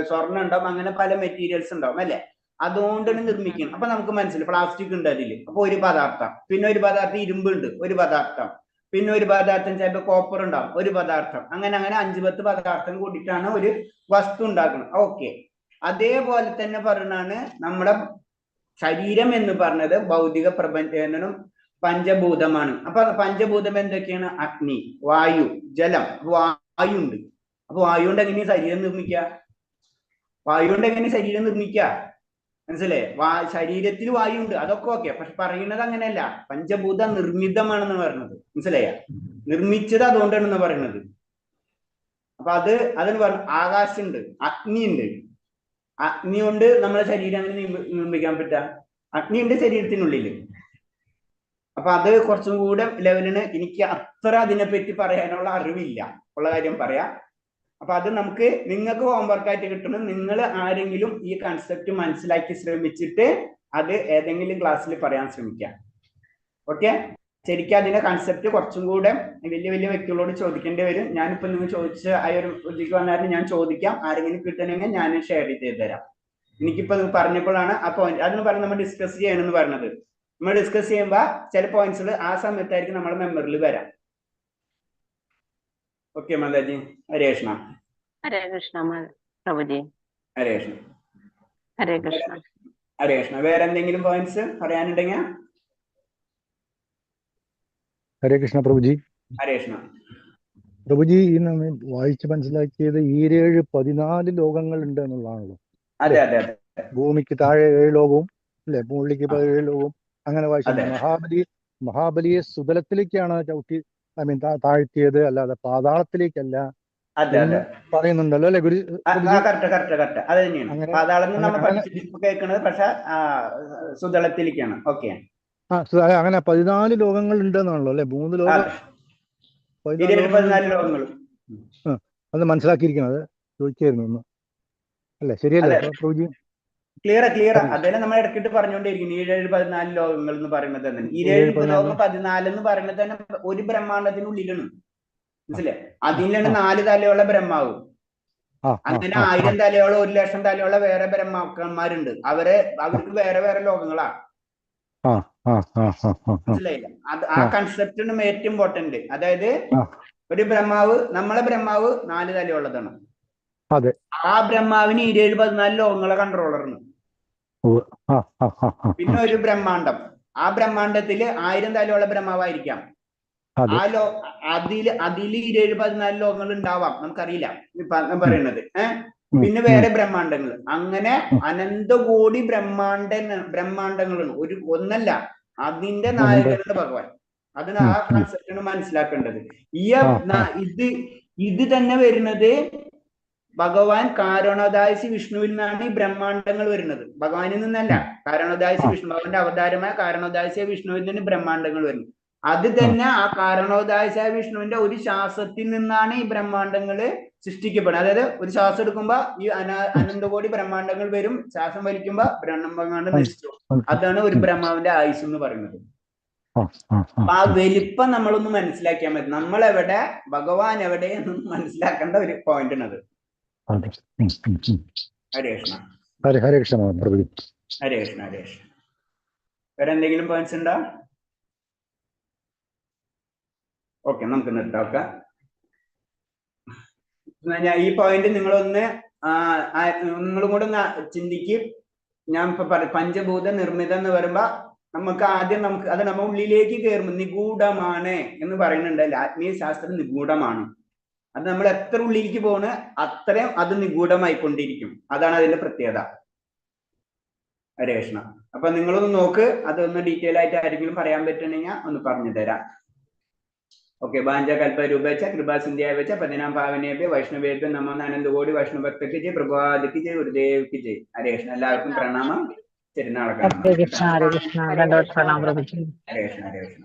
സ്വർണ്ണം ഉണ്ടാവും, അങ്ങനെ പല മെറ്റീരിയൽസ് ഉണ്ടാവും അല്ലെ? അതുകൊണ്ടാണ് നിർമ്മിക്കുന്നത്. അപ്പൊ നമുക്ക് മനസ്സിലായി പ്ലാസ്റ്റിക് ഉണ്ട് അതില്. അപ്പൊ ഒരു പദാർത്ഥം, പിന്നെ ഒരു പദാർത്ഥം ഇരുമ്പുണ്ട്, ഒരു പദാർത്ഥം, പിന്നെ ഒരു പദാർത്ഥം ചിലപ്പോൾ കോപ്പർ ഉണ്ടാവും, ഒരു പദാർത്ഥം, അങ്ങനെ 5-10 പദാർത്ഥം കൂടിയിട്ടാണ് ഒരു വസ്തു ഉണ്ടാക്കുന്നത്. ഓക്കെ. അതേപോലെ തന്നെ പറഞ്ഞാണ് നമ്മുടെ ശരീരം എന്ന് പറഞ്ഞത് ഭൗതിക പ്രപഞ്ചം പഞ്ചഭൂതമാണ്. അപ്പൊ പഞ്ചഭൂതം എന്തൊക്കെയാണ്? അഗ്നി, വായു, ജലം. വായു ഉണ്ട്. അപ്പൊ വായു കൊണ്ട് എങ്ങനെ ശരീരം നിർമ്മിക്കുക? വായു കൊണ്ട് എങ്ങനെ ശരീരം നിർമ്മിക്കുക? മനസ്സിലേ? ശരീരത്തിൽ വായു ഉണ്ട്, അതൊക്കെ ഓക്കെ. പക്ഷെ പറയുന്നത് അങ്ങനെയല്ല. പഞ്ചഭൂത നിർമ്മിതമാണെന്ന് പറയുന്നത്, മനസ്സിലായ? നിർമ്മിച്ചത് അതുകൊണ്ടാണെന്ന് പറയുന്നത്. അപ്പൊ അതിന് പറഞ്ഞു ആകാശമുണ്ട്, അഗ്നി ഉണ്ട്. അഗ്നി കൊണ്ട് നമ്മളെ ശരീരം അങ്ങനെ നിർമ്മിക്കാൻ പറ്റുക? അഗ്നി ഉണ്ട് ശരീരത്തിനുള്ളില്. അപ്പൊ അത് കുറച്ചും കൂടെ ലെവലിന് എനിക്ക് അത്ര അതിനെപ്പറ്റി പറയാനുള്ള അറിവില്ല, ഉള്ള കാര്യം പറയാം. അപ്പൊ അത് നിങ്ങൾക്ക് ഹോംവർക്കായിട്ട് കിട്ടണം. നിങ്ങൾ ആരെങ്കിലും ഈ കൺസെപ്റ്റ് മനസ്സിലാക്കി ശ്രമിച്ചിട്ട് അത് ഏതെങ്കിലും ക്ലാസ്സിൽ പറയാൻ ശ്രമിക്കാം. ഓക്കെ? ശരിക്കും അതിന്റെ കൺസെപ്റ്റ് കുറച്ചും കൂടെ വലിയ വലിയ വ്യക്തികളോട് ചോദിക്കേണ്ടി വരും. ഞാനിപ്പോ നിങ്ങൾ ചോദിച്ച ആ ഒരു ഇതിക്ക് വന്നാലും ഞാൻ ചോദിക്കാം. ആരെങ്കിലും കിട്ടണമെങ്കിൽ ഞാൻ ഷെയർ ചെയ്ത് തരാം. എനിക്കിപ്പോ പറഞ്ഞപ്പോഴാണ് ആ പോയിന്റ് അതെന്ന് പറഞ്ഞ് നമ്മൾ ഡിസ്കസ് ചെയ്യണമെന്ന് പറഞ്ഞത്. നമ്മൾ ഡിസ്കസ് ചെയ്യുമ്പോൾ ചില പോയിന്റ്സുകൾ ആ സമയത്തായിരിക്കും നമ്മുടെ മെമ്മറിയിൽ വരാം. ഓക്കെ മാതാജി? ഹരേ കൃഷ്ണ. ഹരേ കൃഷ്ണ പ്രഭുജി. ഹരേ കൃഷ്ണ. ഹരേ കൃഷ്ണ. ഹരേ കൃഷ്ണ. വേറെ എന്തെങ്കിലും പോയിന്റ്സ് പറയാനുണ്ടെങ്കിൽ? ഹരേ കൃഷ്ണ പ്രഭുജി. ഹരേ കൃഷ്ണ. പ്രഭുജി, നമ്മൾ വായിച്ച് മനസ്സിലാക്കിയത് 14 ലോകങ്ങൾ ഉണ്ട് എന്നുള്ളതാണല്ലോ. അതെ അതെ അതെ. ഭൂമിക്ക് താഴെ 7 ലോകവും അല്ലെ, മുകളിലേക്ക് 7 ലോകവും അങ്ങനെ വായിച്ചു. മഹാബലിയെ സുതലത്തിലേക്കാണ് താഴ്ത്തിയത്, അല്ലാതെ പാതാളത്തിലേക്കല്ല പറയുന്നുണ്ടല്ലോ അല്ലെ ഗുരു? കറക്റ്റ്. അത് തന്നെയാണ്. പാതാളം നമ്മൾ കേൾക്കുന്നത്, പക്ഷെ സുതലത്തിലേക്കാണ്. ഓക്കെ. അങ്ങനെ 14 ലോകങ്ങൾ ഉണ്ടെന്നാണല്ലോ അല്ലെ? 3 ലോകം, 14 ലോകങ്ങൾ. അത് മനസ്സിലാക്കിയിരിക്കുന്നത് ചോദിക്കായിരുന്നു ഒന്ന്, അല്ലെ? ശരിയല്ലേ പ്രഭുജി? ക്ലിയർ. അതെല്ലാം നമ്മൾ ഇടയ്ക്കിട്ട് പറഞ്ഞുകൊണ്ടിരിക്കുന്നു. 14 ലോകങ്ങൾ എന്ന് പറയുന്നത് തന്നെ 14 എന്ന് പറയുന്നത് തന്നെ ഒരു ബ്രഹ്മാണ്ടത്തിനുള്ളിലാണ്. മനസ്സിലെ? അതിലാണ് 4 തലയുള്ള ബ്രഹ്മാവ്. അങ്ങനെ 1000 തലയുള്ള 1,00,000 തലയുള്ള വേറെ ബ്രഹ്മാക്കന്മാരുണ്ട്. അവർക്ക് വേറെ വേറെ ലോകങ്ങളാ. മനസ്സിലായില്ല? ആ കൺസെപ്റ്റാണ് ഏറ്റവും ഇമ്പോർട്ടന്റ്. അതായത് ഒരു ബ്രഹ്മാവ്, നമ്മളെ ബ്രഹ്മാവ് 4 തലയുള്ളതാണ്. ആ ബ്രഹ്മാവിന് 14 ലോകങ്ങളെ കൺട്രോളറാണ്. പിന്നെ ഒരു ബ്രഹ്മാണ്ടം, ആ ബ്രഹ്മാണ്ടത്തില് 1000 തലയുള്ള ബ്രഹ്മാവായിരിക്കാം. അതില് 14 ലോകങ്ങൾ ഉണ്ടാവാം, നമുക്കറിയില്ല പറയുന്നത്. പിന്നെ വേറെ ബ്രഹ്മാണ്ടങ്ങൾ, അങ്ങനെ അനന്തകോടി ബ്രഹ്മാണ്ടങ്ങളാണ്. ഒന്നല്ല, അതിന്റെ നായകനാണ് ഭഗവാൻ. അതിന് ആ കൺസെപ്റ്റാണ് മനസ്സിലാക്കേണ്ടത്. ഇത് തന്നെ വരുന്നത് ഭഗവാൻ കാരണോദായസി വിഷ്ണുവിൽ നിന്നാണ് ഈ ബ്രഹ്മാണ്ടങ്ങൾ വരുന്നത്, ഭഗവാനിൽ നിന്നല്ല. കാരണോദായസി വിഷ്ണു, ഭഗവാന്റെ അവതാരമായ കാരണോദായസി വിഷ്ണുവിൽ നിന്ന് ബ്രഹ്മാണ്ടങ്ങൾ വരുന്നത്. അത് തന്നെ ആ കാരണോദായസായ വിഷ്ണുവിന്റെ ഒരു ശ്വാസത്തിൽ നിന്നാണ് ഈ ബ്രഹ്മാണ്ടങ്ങള് സൃഷ്ടിക്കപ്പെടുന്നത്. അതായത് ഒരു ശ്വാസം എടുക്കുമ്പോ ഈ അനന്തകോടി ബ്രഹ്മാണ്ടങ്ങൾ വരും, ശ്വാസം വലിക്കുമ്പോ ബ്രഹ്മാണ്ടം നശിച്ചു. അതാണ് ഒരു ബ്രഹ്മാവിന്റെ ആയുസ് എന്ന് പറയുന്നത്. അപ്പൊ ആ വലിപ്പം നമ്മളൊന്ന് മനസ്സിലാക്കിയാൽ മതി. നമ്മളെവിടെ, ഭഗവാൻ എവിടെ എന്നൊന്ന് മനസ്സിലാക്കേണ്ട ഒരു പോയിന്റ് ആണ് അത്. ഹരേ കൃഷ്ണ. ഹരേ കൃഷ്ണ പ്രഭു. ഹരേ കൃഷ്ണ. ഹരേ കൃഷ്ണ. വേറെ എന്തെങ്കിലും പോയിന്റ്സ് ഉണ്ടോ? ഓക്കെ, നമുക്ക് നിർത്താം. ഞാൻ ഈ പോയിന്റ് നിങ്ങളും കൂടെ ഒന്ന് ചിന്തിക്കും. ഞാൻ ഇപ്പൊ പഞ്ചഭൂത നിർമ്മിതം എന്ന് പറയുമ്പോ നമുക്ക് ആദ്യം അത് നമ്മൾ ഉള്ളിലേക്ക് കയറുമ്പോൾ നിഗൂഢമാണ് എന്ന് പറയുന്നുണ്ടല്ലോ. ആത്മീയ ശാസ്ത്രം നിഗൂഢമാണ്. അത് നമ്മൾ എത്ര ഉള്ളിലേക്ക് പോണ് അത്രയും അത് നിഗൂഢമായിക്കൊണ്ടിരിക്കും. അതാണ് അതിന്റെ പ്രത്യേകത. ഹരേ കൃഷ്ണ. അപ്പൊ നിങ്ങളൊന്ന് നോക്ക്, അതൊന്ന് ഡീറ്റെയിൽ ആയിട്ട് ആരെങ്കിലും പറയാൻ പറ്റണെങ്കിൽ ഒന്ന് പറഞ്ഞു തരാം. ഓക്കെ. ബാഞ്ച കൽപ്പരൂപേച്ച കൃപാ സിന്ധ്യാവച്ച പതിനാം പാവനേഭ്യ വൈഷ്ണവേഭ്യ നമോ അനന്തകോടി വൈഷ്ണവഭക്തക്ക് ജയ് പ്രഭാതിക്ക് ജയ് ഗുരുദേവ്ക്ക് ജയ്. ഹരേ കൃഷ്ണ. എല്ലാവർക്കും പ്രണാമം. തിരുനാളെ കാണാം. ഹരേ കൃഷ്ണ ഹരേ കൃഷ്ണ. ദണ്ഡവത് പ്രണാമം പ്രഭുജി. ഹരേ കൃഷ്ണ ഹരേ കൃഷ്ണ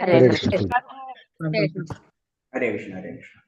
ഹരേ ഹരേ കൃഷ്ണ. കൃഷ്ണ. ഹരേ കൃഷ്ണ ഹരേ കൃഷ്ണ.